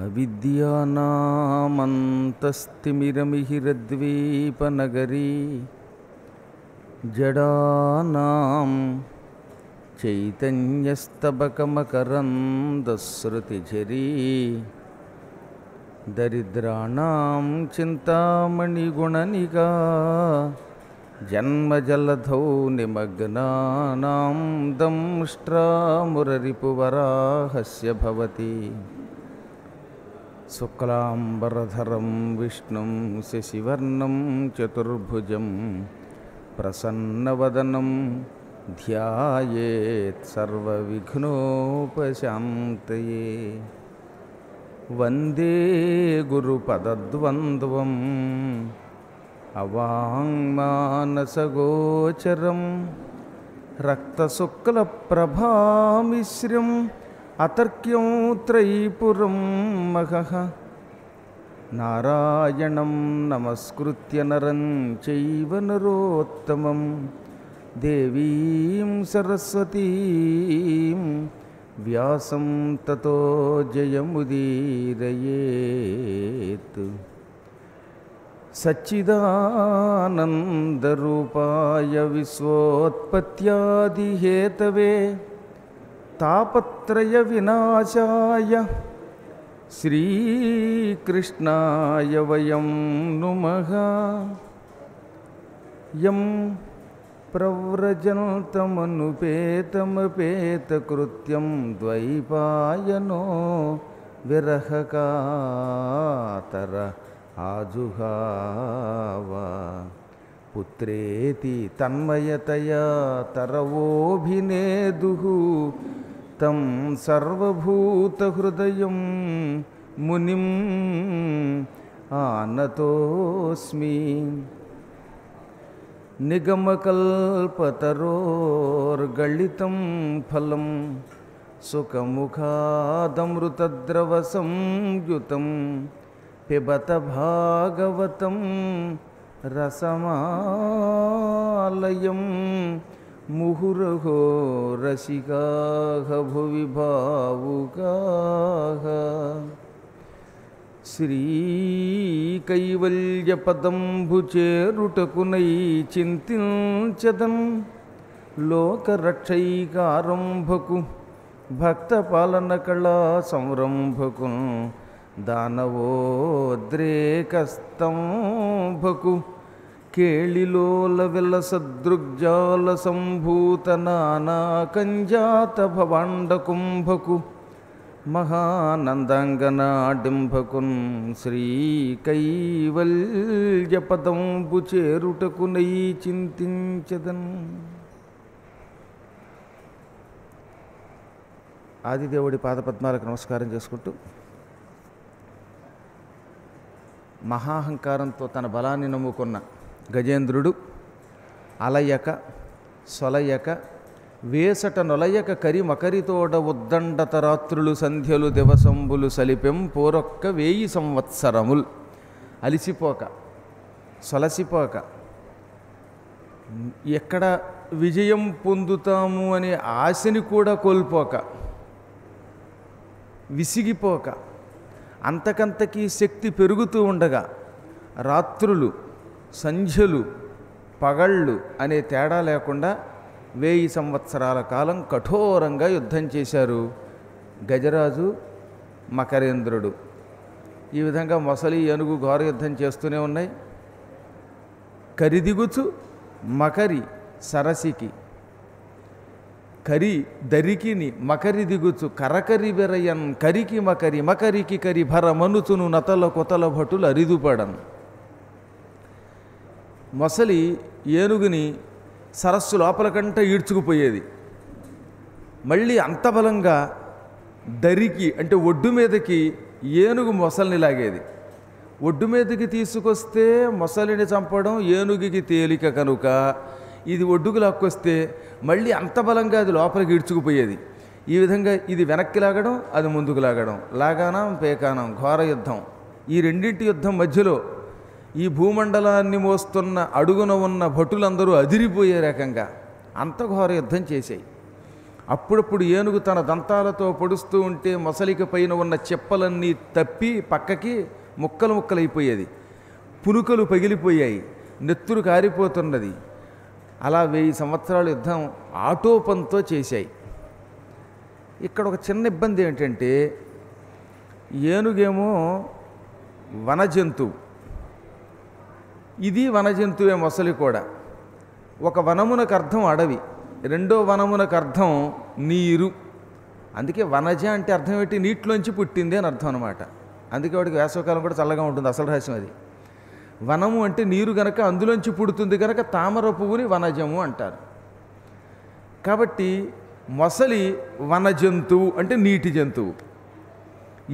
అవిద్యానామంతస్తిమిరమిహిరద్వీపనగరీ జడానాం చైతన్యస్తబకమకరందశ్రుతిఝరీ దరిద్రాణాం చింతామణిగుణనికా జన్మజలధౌ నిమగ్నానాం దంష్ట్రామురరిపువరాహస్య భవతి శుక్లాంబరధరం విష్ణుం శశివర్ణం చతుర్భుజం ప్రసన్నవదనం ధ్యాయేత్ సర్వవిఘ్నోపశాంతయే. వందే గురుపదద్వంద్వం అవాంగ్మానసగోచరం రక్తశుక్లప్రభామిశ్రం అతర్క్యం త్రైపురం మహః. నారాయణం నమస్కృత్య నరం చైవ నరోత్తమం దేవీం సరస్వతీం వ్యాసం తతో జయముదీరయేత్. సచ్చిదానందరూపాయ విశ్వోత్పత్యాదిహేతవే తాపత్రయ వినాశాయ శ్రీకృష్ణాయ వయం నుమః. యం ప్రవ్రజంతమనుపేతమపేతకృత్యం ద్వైపాయనో విరహకాతర ఆజుహావ. పుత్రేతి తన్మయతయా తరవోభినేదుః తం సర్వభూతహృదయం మునిం ఆనతోస్మి. నిగమకల్పతరోర్గళితం ఫలం సుఖముఖాదమృతద్రవసంయుతం పిబత భాగవతం రసమాలయం. ముహురహో రసికాః భువి భావుకాః. శ్రీకైవల్యపదంబు చేరుటకునై చింతించదన్ లోకరక్షైకారంభకు భక్తపాలన కళా సంరంభకు దానవోద్రేకస్తంభకు కేళిలోల విలసదృగ్జాల సంభూత నానాకంజాత భవాండకుంభకు మహానందాంగనాడింభకున్ శ్రీకైవల్యపదంబు చేరుటకునై చింతించదన్. ఆదిదేవుడి పాదపద్మాలకు నమస్కారం చేసుకుంటూ, మహాహంకారంతో తన బలాన్ని నమ్ముకున్న గజేంద్రుడు అలయక సొలయక వేసట నొలయక కరి మకరితోడ ఉద్దండత రాత్రులు సంధ్యలు దివసంబులు సలిపెం పోరొక్క 1000 సంవత్సరముల్. అలిసిపోక సొలసిపోక ఎక్కడ విజయం పొందుతాము అనే ఆశని కూడా కోల్పోక విసిగిపోక అంతకంతకీ శక్తి పెరుగుతూ ఉండగా రాత్రులు సంధ్యలు పగళ్ళు అనే తేడా లేకుండా 1000 సంవత్సరాల కాలం కఠోరంగా యుద్ధం చేశారు గజరాజు మకరేంద్రుడు. ఈ విధంగా మొసలి ఏనుగు ఘోర యుద్ధం చేస్తూనే ఉన్నాయి. కరిదిగుచు మకరి సరసికి కరి దరికిని మకరి దిగుచు కరకరి బెరయన్ కరికి మకరి మకరికి కరి భర మనుచును నతల కొతల భటులు అరిదుపడన్. మొసలి ఏనుగుని సరస్సు లోపల కంట ఈడ్చుకుపోయేది. మళ్ళీ అంత బలంగా దరికి అంటే ఒడ్డు మీదకి ఏనుగు మొసలిని లాగేది. ఒడ్డు మీదకి తీసుకొస్తే మొసలిని చంపడం ఏనుగుకి తేలిక కనుక ఇది ఒడ్డుకు లాక్కొస్తే మళ్ళీ అంత బలంగా అది లోపలికి ఈడ్చుకుపోయేది. ఈ విధంగా ఇది వెనక్కి లాగడం, అది ముందుకు లాగడం, లాగానం పేకానం ఘోర యుద్ధం. ఈ రెండింటి యుద్ధం మధ్యలో ఈ భూమండలాన్ని మోస్తున్న అడుగున ఉన్న భటులందరూ అదిరిపోయే రకంగా అంత ఘోర యుద్ధం చేశాయి. అప్పుడప్పుడు ఏనుగు తన దంతాలతో పొడుస్తూ ఉంటే మొసలికి పైన ఉన్న చెప్పలన్నీ తప్పి పక్కకి ముక్కలు ముక్కలైపోయేది. పునుకలు పగిలిపోయాయి, నెత్తురు కారిపోతున్నది. అలా 1000 సంవత్సరాలు యుద్ధం ఆటోపంతో చేశాయి. ఇక్కడ ఒక చిన్న ఇబ్బంది ఏంటంటే ఏనుగేమో వనజంతువు, ఇది వనజంతువే మొసలి కూడా. ఒక వనమునకు అర్థం అడవి, రెండో వనమునకు అర్థం నీరు. అందుకే వనజ అంటే అర్థం ఏంటి? నీటిలోంచి పుట్టింది అని అర్థం అనమాట. అందుకే వాడికి వేసవకాలం కూడా చల్లగా ఉంటుంది. అసలు రహస్యం అది. వనము అంటే నీరు గనక అందులోంచి పుడుతుంది కనుక తామర పువ్వుని వనజము అంటారు. కాబట్టి మొసలి వనజంతువు అంటే నీటి జంతువు,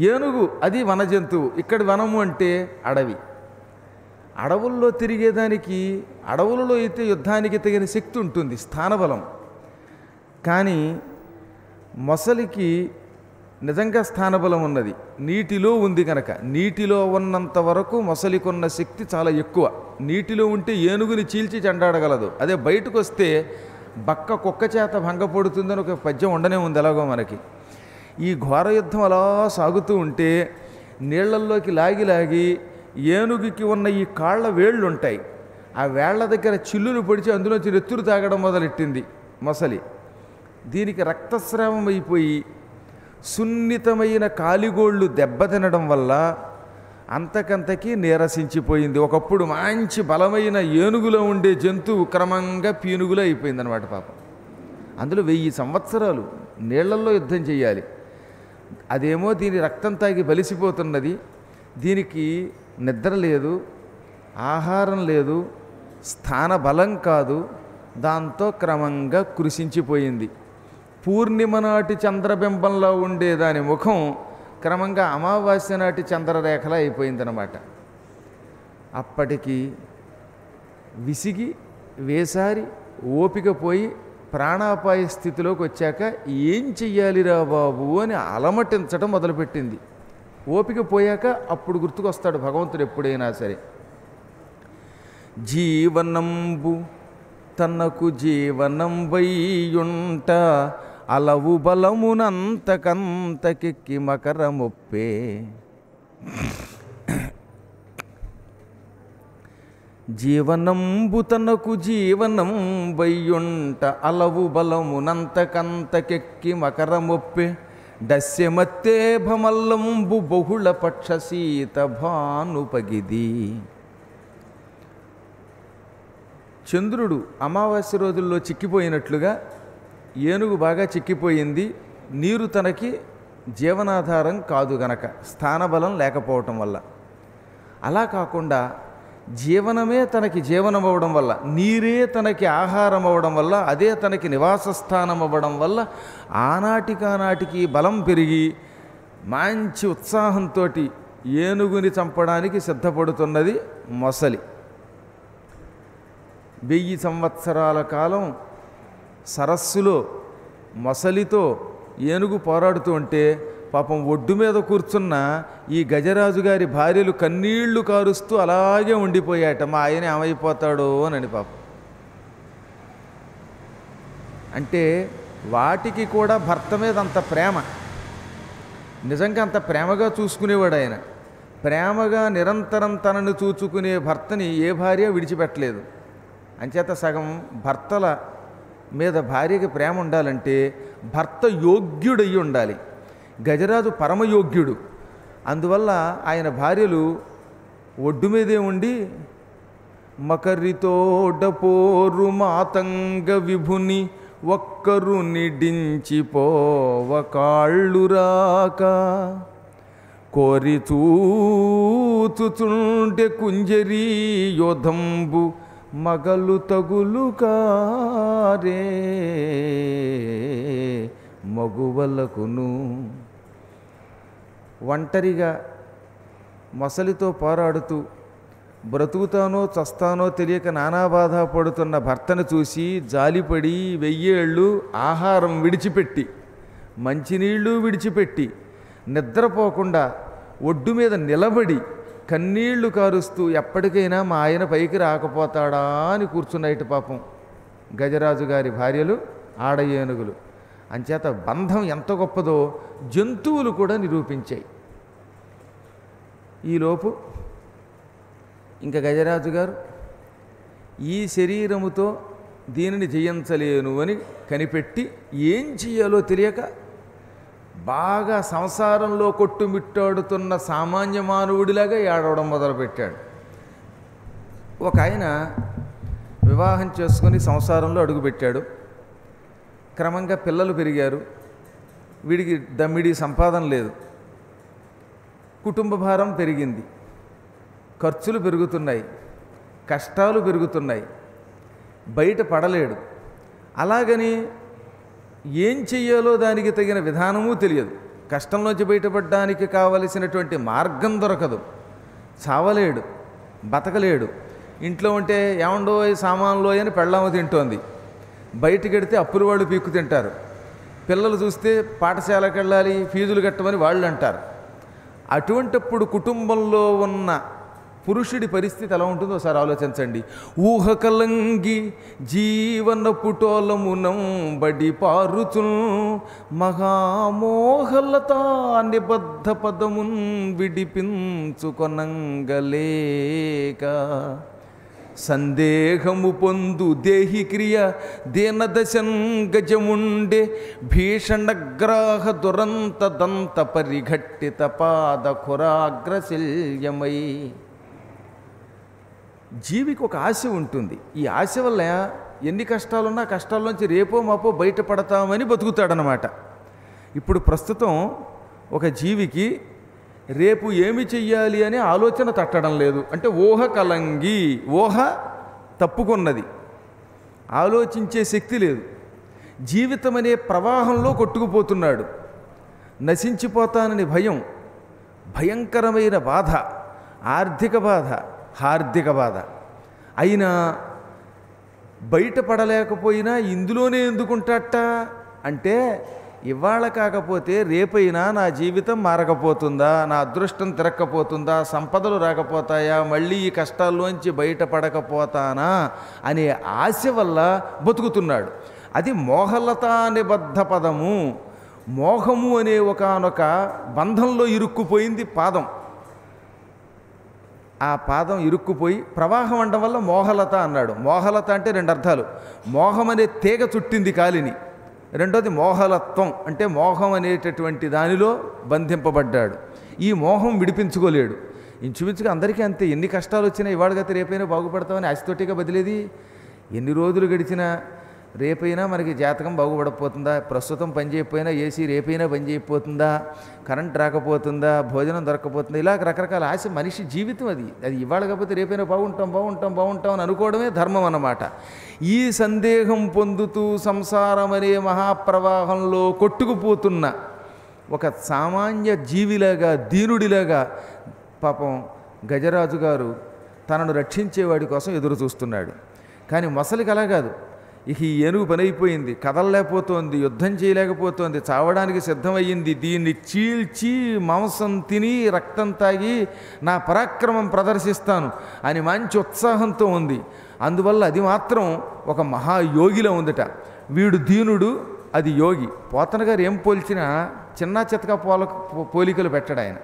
ఏనుగు అది వనజంతువు. ఇక్కడ వనము అంటే అడవి. అడవుల్లో తిరిగేదానికి, అడవులలో అయితే యుద్ధానికి తగిన శక్తి ఉంటుంది, స్థానబలం. కానీ మొసలికి నిజంగా స్థానబలం ఉన్నది, నీటిలో ఉంది కనుక. నీటిలో ఉన్నంత వరకు మొసలికి ఉన్న శక్తి చాలా ఎక్కువ. నీటిలో ఉంటే ఏనుగుని చీల్చి చెండాడగలదు. అదే బయటకు వస్తే బక్క కుక్క చేత భంగపడుతుందని ఒక పద్యం ఉండనే ఉంది ఎలాగో మనకి. ఈ ఘోర యుద్ధం అలా సాగుతూ ఉంటే నీళ్లల్లోకి లాగి లాగి ఏనుగుకి ఉన్న ఈ కాళ్ళ వేళ్ళు ఉంటాయి, ఆ వేళ్ల దగ్గర చిల్లులు పొడిచి అందులోంచి నెత్తురు తాగడం మొదలెట్టింది మొసలి. దీనికి రక్తస్రావం అయిపోయి సున్నితమైన కాలిగోళ్ళు దెబ్బతినడం వల్ల అంతకంతకీ నీరసించిపోయింది. ఒకప్పుడు మంచి బలమైన ఏనుగులో ఉండే జంతువు క్రమంగా పీనుగులో అయిపోయిందనమాట పాపం. అందులో 1000 సంవత్సరాలు నీళ్లల్లో యుద్ధం చేయాలి. అదేమో దీని రక్తం తాగి బలిసిపోతున్నది. దీనికి నిద్ర లేదు, ఆహారం లేదు, స్థాన బలం కాదు. దాంతో క్రమంగా కృషించిపోయింది. పూర్ణిమ నాటి చంద్రబింబంలో ఉండే దాని ముఖం క్రమంగా అమావాస్య నాటి చంద్రరేఖలా అయిపోయిందనమాట. అప్పటికి విసిగి వేసారి ఓపిక పోయి ప్రాణాపాయ స్థితిలోకి వచ్చాక ఏం చెయ్యాలిరా బాబు అని అలమటించడం మొదలుపెట్టింది. ఓపిక పోయాక అప్పుడు గుర్తుకొస్తాడు భగవంతుడు ఎప్పుడైనా సరే. జీవనంబు తనకు జీవనంబైయుంట అలవు బలమునంతకంతకెక్కి మకరమొప్పే. జీవనంబు తనకు జీవనంబైయుంట అలవు బలమునంతకంతకెక్కి మకరమొప్పే. దస్యమత్తే భమల్లంబు బహుళ పక్ష సీత భానుపగిది. చంద్రుడు అమావాస్య రోజుల్లో చిక్కిపోయినట్లుగా ఏనుగు బాగా చిక్కిపోయింది. నీరు తనకి జీవనాధారం కాదు గనక, స్థానబలం లేకపోవటం వల్ల. అలా కాకుండా జీవనమే తనకి జీవనం అవ్వడం వల్ల, నీరే తనకి ఆహారం అవ్వడం వల్ల, అదే తనకి నివాస స్థానం అవ్వడం వల్ల ఆనాటికి బలం పెరిగి మంచి ఉత్సాహంతో ఏనుగుని చంపడానికి సిద్ధపడుతున్నది మొసలి. 1000 సంవత్సరాల కాలం సరస్సులో మొసలితో ఏనుగు పోరాడుతూ ఉంటే పాపం ఒడ్డు మీద కూర్చున్న ఈ గజరాజు గారి భార్యలు కన్నీళ్లు కారుస్తూ అలాగే ఉండిపోయాట. మా ఆయన ఏమైపోతాడో అని పాపం. అంటే వాటికి కూడా భర్త మీద అంత ప్రేమ, నిజంగా అంత ప్రేమగా చూసుకునేవాడు ఆయన. ప్రేమగా నిరంతరం తనను చూచుకునే భర్తని ఏ భార్య విడిచిపెట్టలేదు. అంచేత సగం భర్తల మీద భార్యకి ప్రేమ ఉండాలంటే భర్త యోగ్యుడయ్యి ఉండాలి. గజరాజు పరమయోగ్యుడు. అందువల్ల ఆయన భార్యలు ఒడ్డు మీదే ఉండి మకరితోడపోరు మాతంగ విభుని ఒక్కరు నిడించిపోవ కాళ్ళు రాక కోరి చూచుచుంటే కుంజరీ యోధంబు మగలు తగులు కారే మగువలకును. ఒంటరిగా మొసలితో పోరాడుతూ బ్రతుకుతానో చస్తానో తెలియక నానా బాధ పడుతున్న భర్తను చూసి జాలిపడి 1000 ఏళ్ళు ఆహారం విడిచిపెట్టి మంచినీళ్ళు విడిచిపెట్టి నిద్రపోకుండా ఒడ్డు మీద నిలబడి కన్నీళ్లు కారుస్తూ ఎప్పటికైనా మా ఆయన పైకి రాకపోతాడా అని కూర్చున్నాయిట పాపం గజరాజు గారి భార్యలు, ఆడ ఏనుగులు. అంచేత బంధం ఎంత గొప్పదో జంతువులు కూడా నిరూపించాయి. ఈలోపు ఇంకా గజరాజు గారు ఈ శరీరముతో దీనిని జయించలేను అని కనిపెట్టి ఏం చెయ్యాలో తెలియక బాగా సంసారంలో కొట్టుమిట్టాడుతున్న సామాన్య మానవుడిలాగా ఏడవడం మొదలుపెట్టాడు. ఒక ఆయన వివాహం చేసుకొని సంసారంలో అడుగుపెట్టాడు. క్రమంగా పిల్లలు పెరిగారు. వీడికి దమ్మిడి సంపాదన లేదు. కుటుంబ భారం పెరిగింది. ఖర్చులు పెరుగుతున్నాయి, కష్టాలు పెరుగుతున్నాయి. బయట పడలేడు. అలాగని ఏం చెయ్యాలో దానికి తగిన విధానము తెలియదు. కష్టంలోంచి బయటపడడానికి కావలసినటువంటి మార్గం దొరకదు. చావలేడు, బతకలేడు. ఇంట్లో ఉంటే ఏమండో సామాన్లో అని పెళ్ళామ తింటోంది. బయటికి వెడితే అప్పులు వాళ్ళు పీక్కు తింటారు. పిల్లలు చూస్తే పాఠశాలకు వెళ్ళాలి, ఫీజులు కట్టమని వాళ్ళు అంటారు. అటువంటప్పుడు కుటుంబంలో ఉన్న పురుషుడి పరిస్థితి ఎలా ఉంటుందో ఒకసారి ఆలోచించండి. ఊహకలంగి జీవన పుటోలమునం బడి పారుచు మహామోహలత నిబద్ధ పదమున్ విడిపించుకొనంగలేక సందేహము పొందు దేహి క్రియ దీనదశన్ గజముండే భీషణగ్రాహ దురంత దంత పరిఘట్టిత పాద ఖురాగ్రశల్యమై. జీవికి ఒక ఆశ ఉంటుంది. ఈ ఆశ వల్ల ఎన్ని కష్టాలున్నా కష్టాల్లోంచి రేపో మాపో బయటపడతామని బతుకుతాడనమాట. ఇప్పుడు ప్రస్తుతం ఒక జీవికి రేపు ఏమి చెయ్యాలి అనే ఆలోచన తట్టడం లేదు. అంటే ఊహ కలంగి, ఊహ తప్పుకున్నది, ఆలోచించే శక్తి లేదు. జీవితం అనే ప్రవాహంలో కొట్టుకుపోతున్నాడు. నశించిపోతానని భయం, భయంకరమైన బాధ, ఆర్థిక బాధ, హార్దిక బాధ. అయినా బయటపడలేకపోయినా ఇందులోనే ఎందుకుంటాట అంటే ఇవాళ కాకపోతే రేపైనా నా జీవితం మారకపోతుందా, నా అదృష్టం తిరగకపోతుందా, సంపదలు రాకపోతాయా, మళ్ళీ ఈ కష్టాల్లోంచి బయటపడకపోతానా అనే ఆశ వల్ల బతుకుతున్నాడు. అది మోహలత నిబద్ధ పదము. మోహము అనే ఒకానొక బంధంలో ఇరుక్కుపోయింది పాదం. ఆ పాదం ఇరుక్కుపోయి ప్రవాహం అనడం వల్ల మోహలత అన్నాడు. మోహలత అంటే రెండు అర్థాలు. మోహం అనే తీగ చుట్టింది కాలిని. రెండోది మోహలత్వం అంటే మోహం అనేటటువంటి దానిలో బంధింపబడ్డాడు. ఈ మోహం విడిపించుకోలేడు. ఇంచుమించుగా అందరికీ అంతే. ఎన్ని కష్టాలు వచ్చినా ఇవాళగతే రేపైనా బాగుపడతామని ఆశతోటిగా బదిలేది. ఎన్ని రోజులు గడిచినా రేపైనా మనకి జాతకం బాగుపడకపోతుందా, ప్రస్తుతం పని చేయకపోయినా ఏసీ రేపైనా పని చేయకపోతుందా, కరెంట్ రాకపోతుందా, భోజనం దొరకపోతుందా, ఇలా రకరకాల ఆశ. మనిషి జీవితం అది. అది ఇవాళ కాకపోతే రేపైనా బాగుంటాం అని అనుకోవడమే ధర్మం అన్నమాట. ఈ సందేహం పొందుతూ సంసారం అనే మహాప్రవాహంలో కొట్టుకుపోతున్న ఒక సామాన్య జీవిలాగా, దీనుడిలాగా పాపం గజరాజు గారు తనను రక్షించేవాడి కోసం ఎదురు చూస్తున్నాడు. కానీ మొసలికి అలా కాదు. ఇక ఈ ఏనుగు పని అయిపోయింది, కదలలేకపోతోంది, యుద్ధం చేయలేకపోతోంది, చావడానికి సిద్ధమయ్యింది. దీన్ని చీల్చి మాంసం తిని రక్తం తాగి నా పరాక్రమం ప్రదర్శిస్తాను అని మంచి ఉత్సాహంతో ఉంది. అందువల్ల అది మాత్రం ఒక మహాయోగిలో ఉందట. వీడు దీనుడు, అది యోగి. పోతన గారు ఏం పోల్చినా చిన్న చితక పోలికలు పెట్టడు ఆయన.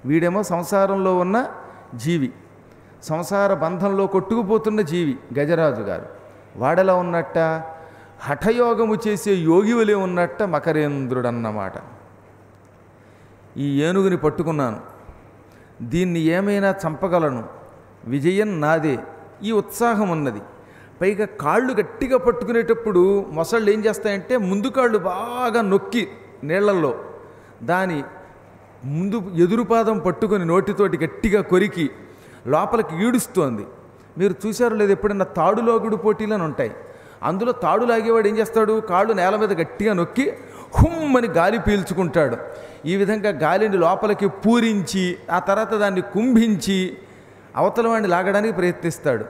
వీడేమో సంసారంలో ఉన్న జీవి, సంసార బంధంలో కొట్టుకుపోతున్న జీవి గజరాజు గారు. వాడలా ఉన్నట్ట హఠయోగము చేసే యోగి వలె ఉన్నట్ట మకరేంద్రుడన్నమాట. ఈ ఏనుగుని పట్టుకున్నాను, దీన్ని ఏమైనా చంపగలను, విజయం నాదే, ఈ ఉత్సాహం ఉన్నది. పైగా కాళ్ళు గట్టిగా పట్టుకునేటప్పుడు మొసళ్ళు ఏం చేస్తాయంటే ముందు కాళ్ళు బాగా నొక్కి నీళ్లలో దాని ముందు ఎదురుపాదం పట్టుకొని నోటితోటి గట్టిగా కొరికి లోపలికి ఈడుస్తోంది. మీరు చూశారు లేదు, ఎప్పుడన్నా తాడులోగుడు పోటీలను ఉంటాయి. అందులో తాడు లాగేవాడు ఏం చేస్తాడు, కాళ్ళు నేల మీద గట్టిగా నొక్కి హుమ్మని గాలి పీల్చుకుంటాడు. ఈ విధంగా గాలిని లోపలికి పూరించి ఆ తర్వాత దాన్ని కుంభించి అవతల వాడిని లాగడానికి ప్రయత్నిస్తాడు.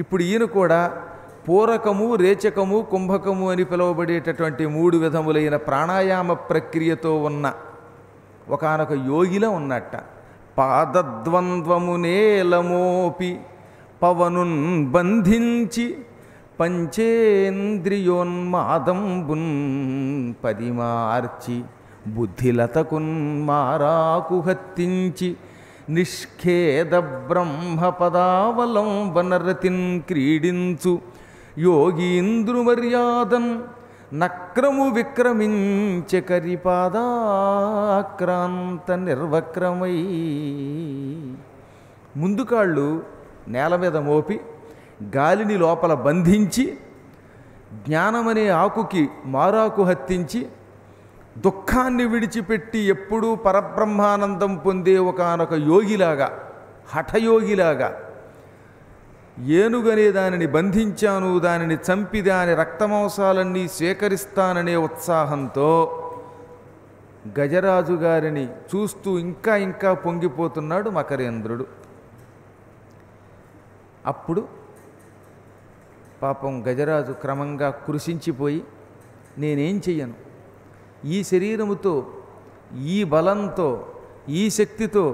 ఇప్పుడు ఈయన కూడా పూరకము, రేచకము, కుంభకము అని పిలువబడేటటువంటి 3 విధములైన ప్రాణాయామ ప్రక్రియతో ఉన్న ఒకానొక యోగిలో ఉన్నట్ట. పాదద్వంద్వము నేలమోపి పవనున్ బంధించి పంచేంద్రియోన్మాదంబున్ పరిమార్చి బుద్ధిలతకున్ మారాకు హత్తించి నిష్ఖేద బ్రహ్మపదావలంబనరతిన్ క్రీడించు యోగీంద్రుమర్యాదన్ నక్రము విక్రమించె కరిపాదాక్రాంత నిర్వక్రమై. ముందు కాళ్ళు నేల మీద మోపి గాలిని లోపల బంధించి జ్ఞానమనే ఆకుకి మారాకు హత్తించి దుఃఖాన్ని విడిచిపెట్టి ఎప్పుడూ పరబ్రహ్మానందం పొందే ఒకానొక యోగిలాగా, హఠయోగిలాగా ఏనుగనే దానిని బంధించాను, దానిని చంపి దాని రక్తమాంసాలన్నీ స్వీకరిస్తాననే ఉత్సాహంతో గజరాజు గారిని చూస్తూ ఇంకా ఇంకా పొంగిపోతున్నాడు మకరేంద్రుడు. అప్పుడు పాపం గజరాజు క్రమంగా కృషించిపోయి, నేనేం చెయ్యను, ఈ శరీరముతో, ఈ బలంతో, ఈ శక్తితో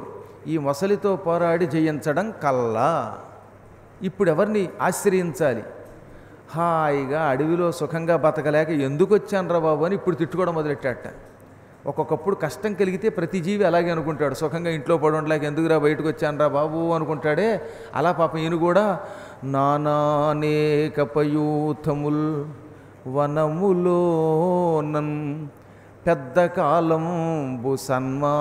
ఈ మొసలితో పోరాడి జయించడం కల్లా, ఇప్పుడు ఎవరిని ఆశ్రయించాలి, హాయిగా అడవిలో సుఖంగా బతకలేక ఎందుకు వచ్చాను రా బాబు అని ఇప్పుడు తిట్టుకోవడం మొదలెట్టాట. ఒక్కొక్కప్పుడు కష్టం కలిగితే ప్రతి జీవి అలాగే అనుకుంటాడు, సుఖంగా ఇంట్లో పడి ఉండలేక ఎందుకురా బయటకు వచ్చాను రా బాబు అనుకుంటాడే. అలా పాపం ఈయన కూడా నానానేక పయూథముల్ వనములోనన్ పెద్ద కాలంబు సన్మానింపన్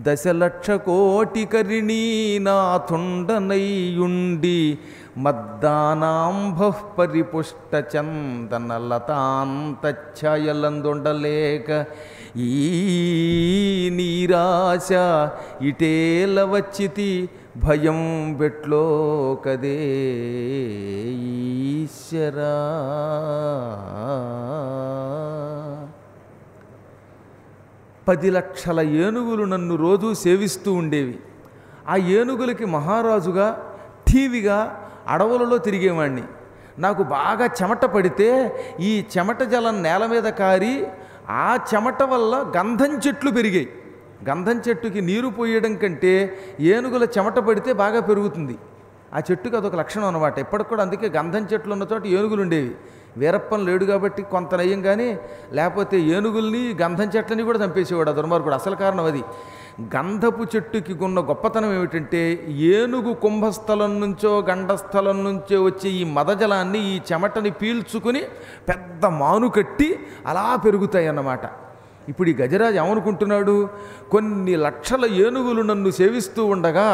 దశలక్ష కోటి కరిణీనాథుండనయ్యుండి మద్దానాంభః పరిపుష్ట చందనలతాంతఛాయలందుండలేక ఈ నీరాశ ఇటేల వచ్చితి భయం బెట్లో కదే ఈశ్వరా. పది లక్షల ఏనుగులు నన్ను రోజూ సేవిస్తూ ఉండేవి. ఆ ఏనుగులకి మహారాజుగా ఠీవిగా అడవులలో తిరిగేవాణ్ణి. నాకు బాగా చెమట పడితే ఈ చెమట జలం నేల మీద కారి ఆ చెమట వల్ల గంధం చెట్లు పెరిగాయి. గంధం చెట్టుకి నీరు పోయడం కంటే ఏనుగుల చెమట పడితే బాగా పెరుగుతుంది. ఆ చెట్టుకి అదొక లక్షణం అనమాట. ఇప్పటికి కూడా అందుకే గంధం చెట్లు ఉన్న చోట ఏనుగులు ఉండేవి. వీరప్పన్ లేడు కాబట్టి కొంత నయం, కానీ లేకపోతే ఏనుగుల్ని గంధం చెట్లని కూడా చంపేసేవాడు ఆ దుర్మార్గుడు. అసలు కారణం అది. గంధపు చెట్టుకి ఉన్న గొప్పతనం ఏమిటంటే ఏనుగు కుంభస్థలం నుంచో గండస్థలం నుంచో వచ్చే ఈ మదజలాన్ని, ఈ చెమటని పీల్చుకుని పెద్ద మాను కట్టి అలా పెరుగుతాయి అన్నమాట. ఇప్పుడు ఈ గజరాజు ఏమనుకుంటున్నాడు, కొన్ని లక్షల ఏనుగులు నన్ను సేవిస్తూ ఉండగా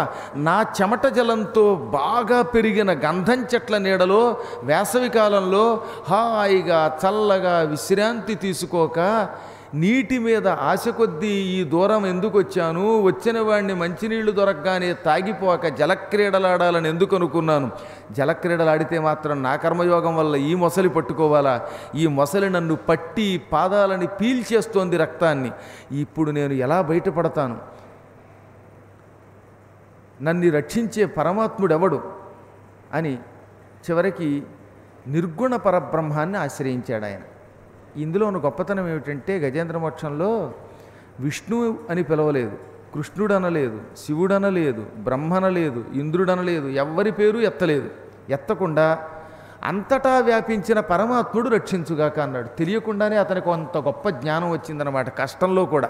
నా చెమట జలంతో బాగా పెరిగిన గంధం చెట్ల నీడలో వేసవికాలంలో హాయిగా చల్లగా విశ్రాంతి తీసుకోక నీటి మీద ఆశ కొద్దీ ఈ దూరం ఎందుకు వచ్చాను, వచ్చిన వాడిని మంచినీళ్లు దొరకగానే తాగిపోక జలక్రీడలాడాలని ఎందుకు అనుకున్నాను. జలక్రీడలాడితే మాత్రం నా కర్మయోగం వల్ల ఈ మొసలి పట్టుకోవాలా, ఈ మొసలి నన్ను పట్టి పాదాలని పీల్చేస్తోంది రక్తాన్ని, ఇప్పుడు నేను ఎలా బయటపడతాను, నన్ను రక్షించే పరమాత్ముడెవడు అని చివరికి నిర్గుణ పరబ్రహ్మాన్ని ఆశ్రయించాడు ఆయన. ఇందులో ఉన్న గొప్పతనం ఏమిటంటే గజేంద్ర మోక్షంలో విష్ణువు అని పిలవలేదు, కృష్ణుడు అనలేదు, శివుడు అనలేదు, బ్రహ్మ అనలేదు, ఇంద్రుడు అనలేదు, ఎవ్వరి పేరు ఎత్తలేదు. ఎత్తకుండా అంతటా వ్యాపించిన పరమాత్ముడు రక్షించుగాక అన్నాడు. తెలియకుండానే అతనికి కొంత గొప్ప జ్ఞానం వచ్చిందనమాట కష్టంలో కూడా.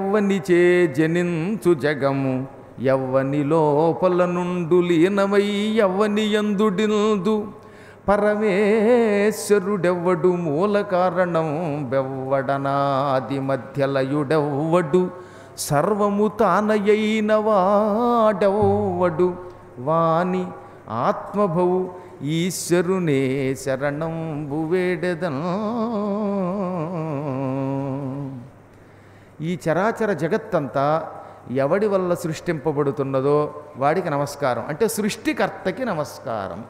ఎవ్వని చే జనించు జగము ఎవ్వని లోపల నుండు లీనమై ఎవ్వని యందుడిల్దు పరమేశ్వరుడెవ్వడు మూల కారణం బెవ్వడనాది మధ్యలయుడెవ్వడు సర్వము తానయైన వాడెవ్వడు వాని ఆత్మభవు ఈశ్వరునే శరణంబు వేడెదన్. ఈ చరాచర జగత్తంతా ఎవడి వల్ల సృష్టింపబడుతున్నదో వాడికి నమస్కారం, అంటే సృష్టికర్తకి నమస్కారం.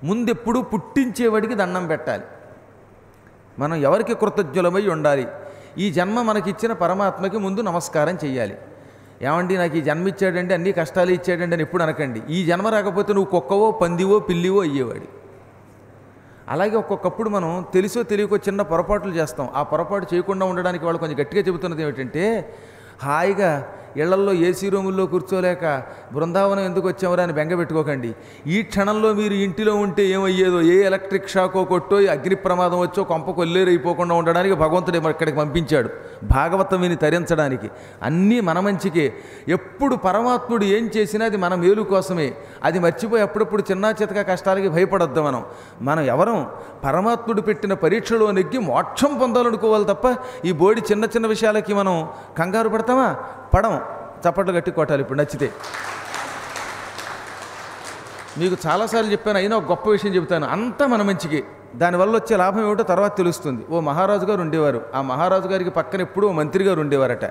ముందెప్పుడు పుట్టించేవాడికి దండం పెట్టాలి. మనం ఎవరికి కృతజ్ఞులమై ఉండాలి, ఈ జన్మ మనకిచ్చిన పరమాత్మకి ముందు నమస్కారం చెయ్యాలి. ఏమండి నాకు ఈ జన్మ ఇచ్చాడండి, అన్ని కష్టాలు ఇచ్చాడండి అని ఎప్పుడు అనకండి. ఈ జన్మ రాకపోతే నువ్వు కుక్కవో పందివో పిల్లివో అయ్యేవాడి. అలాగే ఒక్కొక్కప్పుడు మనం తెలుసో తెలియకో చిన్న పొరపాట్లు చేస్తాం. ఆ పొరపాటు చేయకుండా ఉండడానికి వాళ్ళు కొంచెం గట్టిగా చెబుతున్నది ఏమిటంటే, హాయిగా ఇళ్లల్లో ఏసీ రూముల్లో కూర్చోలేక బృందావనం ఎందుకు వచ్చామరా అని బెంగ పెట్టుకోకండి. ఈ క్షణంలో మీరు ఇంటిలో ఉంటే ఏమయ్యేదో, ఏ ఎలక్ట్రిక్ షాకో కొట్టో అగ్ని ప్రమాదం వచ్చో కొంప కొల్లేరైపోకుండా ఉండడానికి భగవంతుడు ఇక్కడికి పంపించాడు, భాగవతం విని తరించడానికి. అన్నీ మన మంచికే. ఎప్పుడు పరమాత్ముడు ఏం చేసినా అది మన మేలు కోసమే. అది మర్చిపోయి అప్పుడప్పుడు చిన్న చితక కష్టాలకి భయపడొద్దు. మనం ఎవరం పరమాత్ముడు పెట్టిన పరీక్షలో నెగ్గి మోక్షం పొందాలనుకోవాలి తప్ప ఈ బోడి చిన్న చిన్న విషయాలకి మనం కంగారు పడతామా? పడం. చప్పట్లు గట్టి కొట్టాలి ఇప్పుడు నచ్చితే. మీకు చాలాసార్లు చెప్పాను, అయినా ఒక గొప్ప విషయం చెబుతాను. అంతా మన మంచికి. దానివల్ల వచ్చే లాభం ఏమిటో తర్వాత తెలుస్తుంది. ఓ మహారాజు గారు ఉండేవారు. ఆ మహారాజు గారికి పక్కన ఎప్పుడూ మంత్రి గారు ఉండేవారట.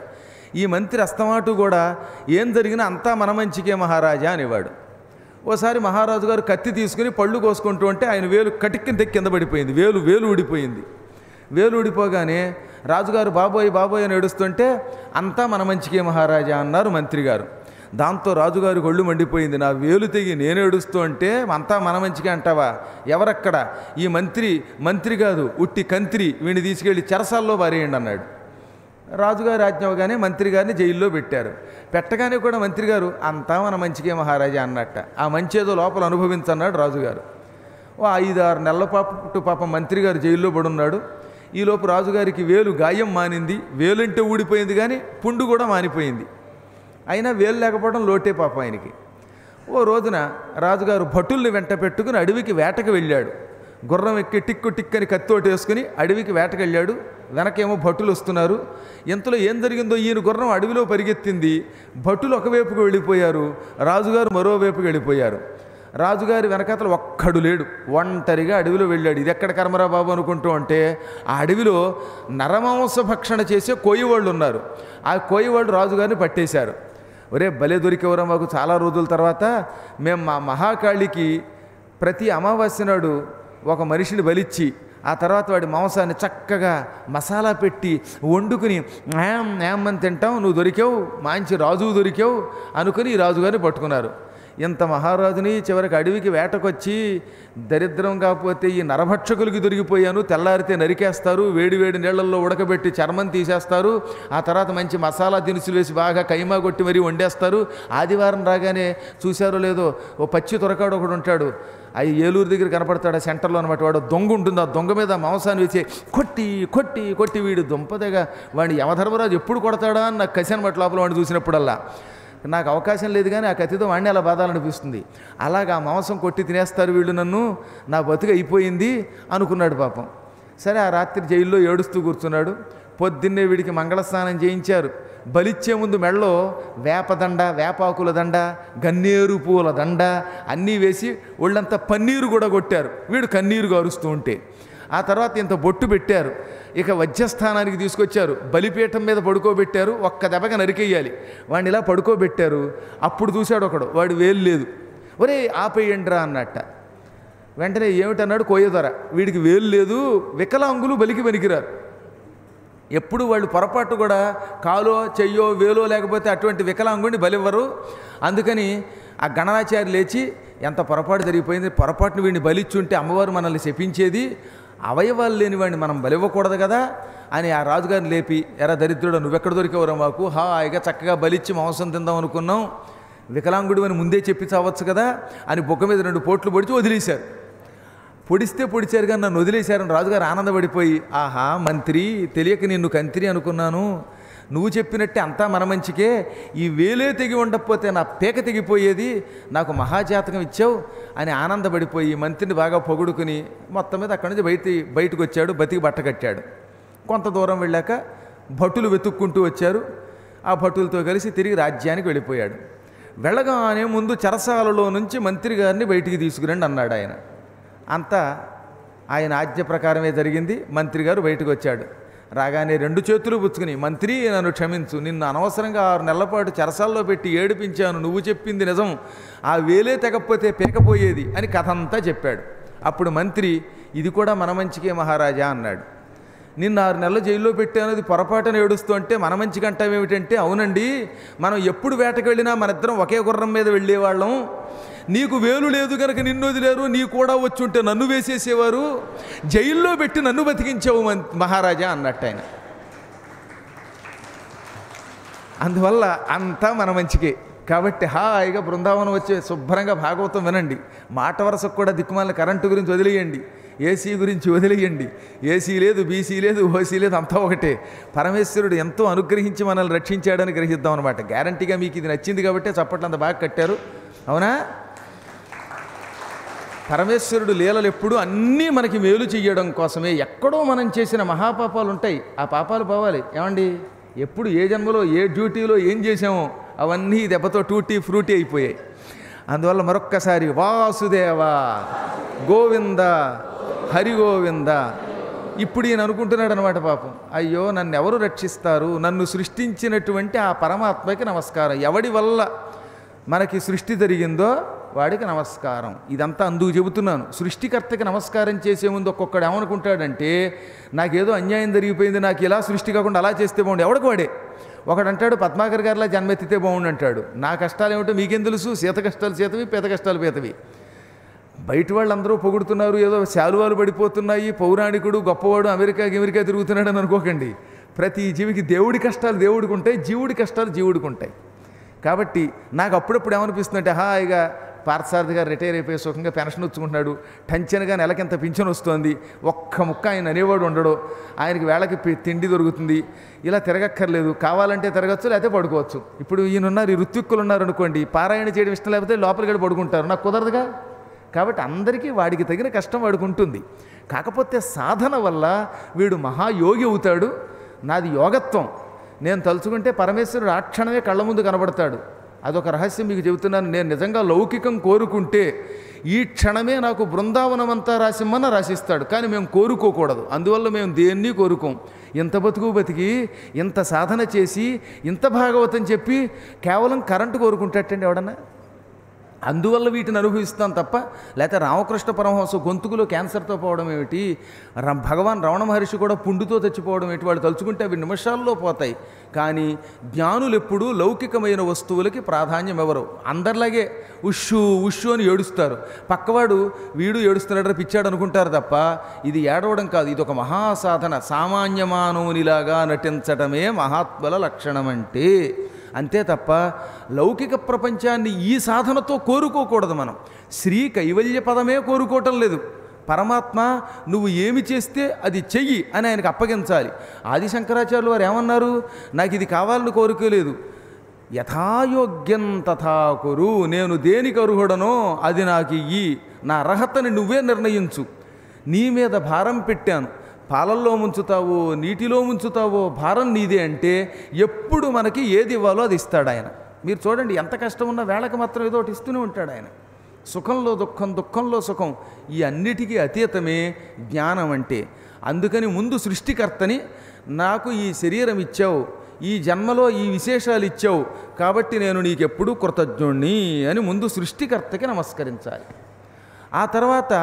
ఈ మంత్రి అస్తమాటు కూడా ఏం జరిగినా అంతా మన మంచికే మహారాజా అనేవాడు. ఓసారి మహారాజు గారు కత్తి తీసుకుని పళ్ళు కోసుకుంటూ ఉంటే ఆయన వేలు కటిక్కిన తెక్కి కింద పడిపోయింది. వేలు ఊడిపోయింది. వేలు ఊడిపోగానే రాజుగారు బాబోయ్ బాబోయ్ అని ఏడుస్తుంటే అంతా మన మంచికే మహారాజా అన్నారు మంత్రి గారు. దాంతో రాజుగారి ఒళ్ళు మండిపోయింది. నా వేలు తెగి నేను ఏడుస్తూ అంటే అంతా మన మంచిగా అంటావా? ఎవరక్కడ? ఈ మంత్రి కాదు, ఉట్టి కంత్రి, వీడిని తీసుకెళ్ళి చెరసాల్లో పారేయండి అన్నాడు. రాజుగారి ఆజ్ఞవగానే మంత్రి గారిని జైల్లో పెట్టారు. పెట్టగానే కూడా మంత్రి గారు అంతా మన మంచికే మహారాజా అన్నట్ట. ఆ మంచి ఏదో లోపల అనుభవించన్నాడు రాజుగారు. ఓ 5-6 నెలల పాపం మంత్రి గారు జైల్లో పడున్నాడు. ఈలోపు రాజుగారికి వేలు గాయం మానింది. వేలంటే ఊడిపోయింది కానీ పుండు కూడా మానిపోయింది. అయినా వేలు లేకపోవడం లోటే పాపం ఆయనకి. ఓ రోజున రాజుగారు భటుల్ని వెంట పెట్టుకుని అడవికి వేటకు వెళ్ళాడు. గుర్రం ఎక్కి టిక్కు టిక్కని కత్తోటి వేసుకుని అడవికి వేటకు వెళ్ళాడు. వెనకేమో భటులు వస్తున్నారు. ఇంతలో ఏం జరిగిందో, ఈయన గుర్రం అడవిలో పరిగెత్తింది. భటులు ఒకవైపుకు వెళ్ళిపోయారు, రాజుగారు మరోవైపుకి వెళ్ళిపోయారు. రాజుగారి వెనకాతలు ఒక్కడు లేడు, ఒంటరిగా అడవిలో వెళ్ళాడు. ఇది ఎక్కడ కర్మరా బాబు అనుకుంటూ ఉంటే ఆ అడవిలో నరమాంస భక్షణ చేసే కోయివాళ్ళు ఉన్నారు. ఆ కోయివాళ్ళు రాజుగారిని పట్టేశారు. ఒరే భలే దొరికేవరా మాకు, చాలా రోజుల తర్వాత మేము మా మహాకాళికి ప్రతి అమావాస్య నాడు ఒక మనిషిని బలిచ్చి ఆ తర్వాత వాడి మాంసాన్ని చక్కగా మసాలా పెట్టి వండుకుని అని తింటాం, నువ్వు దొరికావు, మంచి రాజువు దొరికావు అనుకుని ఈ రాజుగారిని పట్టుకున్నారు. ఇంత మహారాజుని చివరికి అడవికి వేటకొచ్చి దరిద్రం కాకపోతే ఈ నరభక్షకులకి దొరికిపోయాను. తెల్లారితే నరికేస్తారు, వేడి వేడి నీళ్లలో ఉడకబెట్టి చర్మం తీసేస్తారు, ఆ తర్వాత మంచి మసాలా దినుసులు వేసి బాగా కైమా కొట్టి మరీ వండేస్తారు. ఆదివారం రాగానే చూశారో లేదో ఓ పచ్చి తొరకాడు ఒకడు ఉంటాడు, అవి ఏలూరు దగ్గర కనపడతాడు, ఆ సెంటర్లో అనమాట. వాడు దొంగ ఉంటుంది, ఆ దొంగ మీద మాంసాన్ని వేసి కొట్టి కొట్టి కొట్టి వీడు దుంపదగా వాడిని యమధర్మరాజు ఎప్పుడు కొడతాడా అని నాకు కసి అనమాట. లోపల వాడిని చూసినప్పుడల్లా నాకు అవకాశం లేదు కానీ ఆ కత్తితో వాడిని అలా బాధాలనిపిస్తుంది. అలాగా మాంసం కొట్టి తినేస్తారు వీళ్ళు నన్ను, నా బతుకు అయిపోయింది అనుకున్నాడు పాపం. సరే ఆ రాత్రి జైల్లో ఏడుస్తూ కూర్చున్నాడు. పొద్దున్నే వీడికి మంగళస్నానం చేయించారు. బలిచ్చే ముందు మెడలో వేపదండ, వేపాకుల దండ, గన్నేరు పూల దండ అన్నీ వేసి ఒళ్ళంతా పన్నీరు కూడా కొట్టారు. వీడు కన్నీరు గారుస్తూ ఉంటే ఆ తర్వాత ఇంత బొట్టు పెట్టారు. ఇక వజ్రస్థానానికి తీసుకొచ్చారు, బలిపీఠం మీద పడుకోబెట్టారు. ఒక్క దెబ్బగా నరికేయాలి. వాడిని ఇలా పడుకోబెట్టారు. అప్పుడు చూశాడు ఒకడు, వాడు వేలు లేదు. ఒరే ఆపేయండిరా అన్నట్ట. వెంటనే ఏమిటన్నాడు కోయదొర, వీడికి వేలు లేదు, వికలాంగులు బలికి పనికిరారు. ఎప్పుడు వాళ్ళు పొరపాటు కూడా కాలో చెయ్యో వేలో లేకపోతే అటువంటి వికలాంగుడిని బలివ్వరు. అందుకని ఆ గణనాచారి లేచి ఎంత పొరపాటు జరిగిపోయింది, పొరపాటును వీడిని బలిచ్చుంటే అమ్మవారు మనల్ని శపించేది, అవయవాలు లేని వాడిని మనం బలివ్వకూడదు కదా అని ఆ రాజుగారిని లేపి, ఎరా దరిద్రుడు నువ్వెక్కడ దొరికేవరా మాకు, హాయిగా చక్కగా బలిచ్చి మాంసం తిందాం అనుకున్నాం, వికలాంగుడు అని ముందే చెప్పి చావచ్చు కదా అని బొక్క మీద 2 పోట్లు పొడిచి వదిలేశారు. పొడిస్తే పొడిచారు కానీ నన్ను వదిలేశారని రాజుగారు ఆనందపడిపోయి, ఆహా మంత్రి, తెలియక నిన్ను కంత్రి అనుకున్నాను, నువ్వు చెప్పినట్టే అంతా మన మంచికే, ఈ వేలే తెగి ఉండకపోతే నా పేక తెగిపోయేది, నాకు మహాజాతకం ఇచ్చావు అని ఆనందపడిపోయి మంత్రిని బాగా పొగుడుకుని మొత్తం మీద అక్కడి నుంచి బయటకు వచ్చాడు. బతికి బట్ట కట్టాడు. కొంత దూరం వెళ్ళాక భటులు వెతుక్కుంటూ వచ్చారు. ఆ భటులతో కలిసి తిరిగి రాజ్యానికి వెళ్ళిపోయాడు. వెళ్ళగానే ముందు చెరసాలలో నుంచి మంత్రి గారిని బయటికి తీసుకురండి అన్నాడు ఆయన. అంతా ఆయన ఆజ్ఞ ప్రకారమే జరిగింది. మంత్రి గారు బయటకు వచ్చాడు. రాగానే 2 చేతులు పుచ్చుకుని, మంత్రి నన్ను క్షమించు, నిన్ను అనవసరంగా 6 నెలల పాటు చెరసాల్లో పెట్టి ఏడిపించాను, నువ్వు చెప్పింది నిజం, ఆ వేలే తెగకపోతే పేకపోయేది అని కథ అంతా చెప్పాడు. అప్పుడు మంత్రి, ఇది కూడా మన మంచికే మహారాజా అన్నాడు. నిన్ను 6 నెలలు జైల్లో పెట్టానది పొరపాటున ఏడుస్తుంటే మన మంచిగా అంటావేమిటంటే, అవునండి, మనం ఎప్పుడు వేటకు వెళ్ళినా మనిద్దరం ఒకే గుర్రం మీద వెళ్ళేవాళ్ళం, నీకు వేలు లేదు కనుక నిన్ను వదిలేరు, నీ కూడా వచ్చుంటే నన్ను వేసేసేవారు, జైల్లో పెట్టి నన్ను బతికించావు మహారాజా అన్నట్టు ఆయన. అందువల్ల అంతా మన మంచికే. కాబట్టి హాయిగా బృందావనం వచ్చే శుభ్రంగా భాగవతం వినండి. మాట వరసకు కూడా దిక్కుమాలిన కరెంటు గురించి వదిలేయండి, ఏసీ గురించి వదిలేయండి. ఏసీ లేదు, బీసీ లేదు, ఓసీ లేదు, అంతా ఒకటే. పరమేశ్వరుడు ఎంతో అనుగ్రహించి మనల్ని రక్షించాడని గ్రహిద్దాం అనమాట. గ్యారంటీగా మీకు ఇది నచ్చింది కాబట్టి చప్పట్లు అంత బాగా కట్టారు, అవునా? పరమేశ్వరుడు లీలలు ఎప్పుడూ అన్నీ మనకి మేలు చెయ్యడం కోసమే. ఎక్కడో మనం చేసిన మహాపాపాలు ఉంటాయి, ఆ పాపాలు పోవాలి. ఏమండి, ఎప్పుడు ఏ జన్మలో ఏ డ్యూటీలో ఏం చేసామో అవన్నీ దెబ్బతో టూటీ ఫ్రూటీ అయిపోయాయి. అందువల్ల మరొక్కసారి వాసుదేవ గోవింద హరిగోవింద. ఇప్పుడు ఈయన అనుకుంటున్నాడు అనమాట, పాపం, అయ్యో నన్ను ఎవరు రక్షిస్తారు? నన్ను సృష్టించినటువంటి ఆ పరమాత్మకి నమస్కారం. ఎవడి వల్ల మనకి సృష్టి జరిగిందో వాడికి నమస్కారం. ఇదంతా అందుకు చెబుతున్నాను. సృష్టికర్తకి నమస్కారం చేసే ముందు ఒక్కొక్కడు ఏమనుకుంటాడంటే, నాకేదో అన్యాయం జరిగిపోయింది, నాకు ఇలా సృష్టి కాకుండా అలా చేస్తే బాగుండు. ఎవడికి వాడే. ఒకడంటాడు పద్మాకర్ గారిలా జన్మెత్తితే బాగుండు అంటాడు. నా కష్టాలు ఏమిటో మీకేం తెలుసు? సీత కష్టాలు సీతవి, పేద కష్టాలు పేతవి. బయట వాళ్ళందరూ పొగుడుతున్నారు, ఏదో శాలువాలు పడిపోతున్నాయి, పౌరాణికుడు గొప్పవాడు అమెరికా తిరుగుతున్నాడు అని అనుకోకండి. ప్రతి జీవికి దేవుడి కష్టాలు దేవుడికి ఉంటాయి, జీవుడి కష్టాలు జీవుడికి ఉంటాయి. కాబట్టి నాకు అప్పుడప్పుడు ఏమనిపిస్తుందంటే, హాయిగా పార్థసారథి గారు రిటైర్ అయిపోయి సుఖంగా పెన్షన్ వచ్చుకుంటున్నాడు, టెన్షన్గా నెలకింత పింఛన్ వస్తుంది, ఒక్క ముక్క ఆయన అనేవాడు ఉండడు, ఆయనకి వేళకి తిండి దొరుకుతుంది, ఇలా తిరగక్కర్లేదు, కావాలంటే తిరగచ్చు లేకపోతే పడుకోవచ్చు. ఇప్పుడు ఈయనున్నారు, ఈ ఋత్విక్కులు ఉన్నారు అనుకోండి, పారాయణ చేయడం ఇష్టం లేకపోతే లోపలికి వెళ్ళి పడుకుంటారు, నాకు కుదరదుగా. కాబట్టి అందరికీ వాడికి తగిన కష్టం వాడికి ఉంటుంది. కాకపోతే సాధన వల్ల వీడు మహాయోగి అవుతాడు. నాది యోగత్వం, నేను తలుచుకుంటే పరమేశ్వరుడు ఆ క్షణమే కళ్ళ ముందు కనబడతాడు. అదొక రహస్యం మీకు చెబుతున్నాను. నేను నిజంగా లౌకికం కోరుకుంటే ఈ క్షణమే నాకు బృందావనం అంతా రాసిమ్మన్న రాసిస్తాడు. కానీ మేము కోరుకోకూడదు, అందువల్ల మేము దేన్ని కోరుకోం. ఇంత బతికి ఇంత సాధన చేసి ఇంత భాగవతం చెప్పి కేవలం కరెంటు కోరుకుంటాటండి ఎవడన్నా? అందువల్ల వీటిని అనుభవిస్తాం తప్ప, లేకపోతే రామకృష్ణ పరమహంస గొంతుకులో క్యాన్సర్తో పోవడం ఏమిటి, భగవాన్ రమణ మహర్షి కూడా పుండుతో చచ్చిపోవడం ఏమిటి, వాళ్ళు తలుచుకుంటే అవి నిమిషాల్లో పోతాయి. కానీ జ్ఞానులు ఎప్పుడూ లౌకికమైన వస్తువులకి ప్రాధాన్యం ఎవరు. అందరిలాగే ఉష్షు అని ఏడుస్తారు, పక్కవాడు వీడు ఏడుస్తున్నాడు పిచ్చాడు అనుకుంటారు తప్ప ఇది ఏడవడం కాదు. ఇది ఒక మహాసాధన. సామాన్య మానవునిలాగా నటించడమే మహాత్ముల లక్షణం అంటే. అంతే తప్ప లౌకిక ప్రపంచాన్ని ఈ సాధనతో కోరుకోకూడదు. మనం శ్రీ కైవల్య పదమే కోరుకోవటం లేదు. పరమాత్మ నువ్వు ఏమి చేస్తే అది చెయ్యి అని ఆయనకు అప్పగించాలి. ఆది శంకరాచార్యులు వారు ఏమన్నారు, నాకు ఇది కావాలని కోరుకోలేదు, యథాయోగ్యం తథా కురు, నేను దేనికి అర్హుడనో అది నాకు ఇయ్యి, నా అర్హతని నువ్వే నిర్ణయించు, నీ మీద భారం పెట్టాను, పాలల్లో ముంచుతావో నీటిలో ముంచుతావో భారం నీదే అంటే ఎప్పుడు మనకి ఏది ఇవ్వాలో అది ఇస్తాడు ఆయన. మీరు చూడండి, ఎంత కష్టం ఉన్న వేళకి మాత్రం ఏదో ఒకటి ఇస్తూనే ఉంటాడు ఆయన. సుఖంలో దుఃఖం, దుఃఖంలో సుఖం, ఈ అన్నిటికీ అతీతమే జ్ఞానం అంటే. అందుకని ముందు సృష్టికర్తని, నాకు ఈ శరీరం ఇచ్చావు, ఈ జన్మలో ఈ విశేషాలు ఇచ్చావు కాబట్టి నేను నీకెప్పుడూ కృతజ్ఞుణ్ణి అని ముందు సృష్టికర్తకి నమస్కరించాలి. ఆ తర్వాత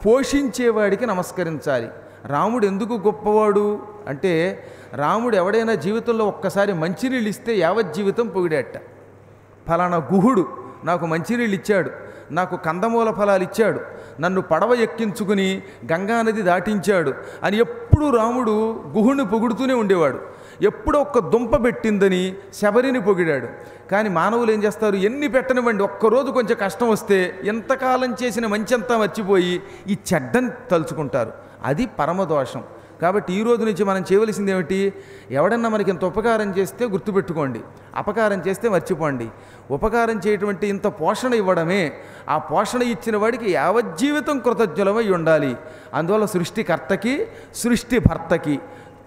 పోషించేవాడికి నమస్కరించాలి. రాముడు ఎందుకు గొప్పవాడు అంటే, రాముడు ఎవడైనా జీవితంలో ఒక్కసారి మంచినీళ్ళు ఇస్తే యావజ్జీవితం పొగిడేట. ఫలానా గుహుడు నాకు మంచినీళ్ళు ఇచ్చాడు, నాకు కందమూల ఫలాలు ఇచ్చాడు, నన్ను పడవ ఎక్కించుకుని గంగానది దాటించాడు అని ఎప్పుడూ రాముడు గుహుడిని పొగుడుతూనే ఉండేవాడు. ఎప్పుడో ఒక్క దుంప పెట్టిందని శబరిని పొగిడాడు. కానీ మానవులు ఏం చేస్తారు, ఎన్ని పెట్టనివ్వండి, ఒక్కరోజు కొంచెం కష్టం వస్తే ఎంతకాలం చేసిన మంచంతా మర్చిపోయి ఈ చెడ్డని తలుచుకుంటారు. అది పరమదోషం. కాబట్టి ఈ రోజు నుంచి మనం చేయవలసింది ఏమిటి, ఎవడన్నా మనకి ఇంత ఉపకారం చేస్తే గుర్తుపెట్టుకోండి, అపకారం చేస్తే మర్చిపోండి. ఉపకారం చేయటువంటి ఇంత పోషణ ఇవ్వడమే, ఆ పోషణ ఇచ్చిన వాడికి యావజ్జీవితం కృతజ్ఞులమై ఉండాలి. అందువల్ల సృష్టికర్తకి, సృష్టి భర్తకి,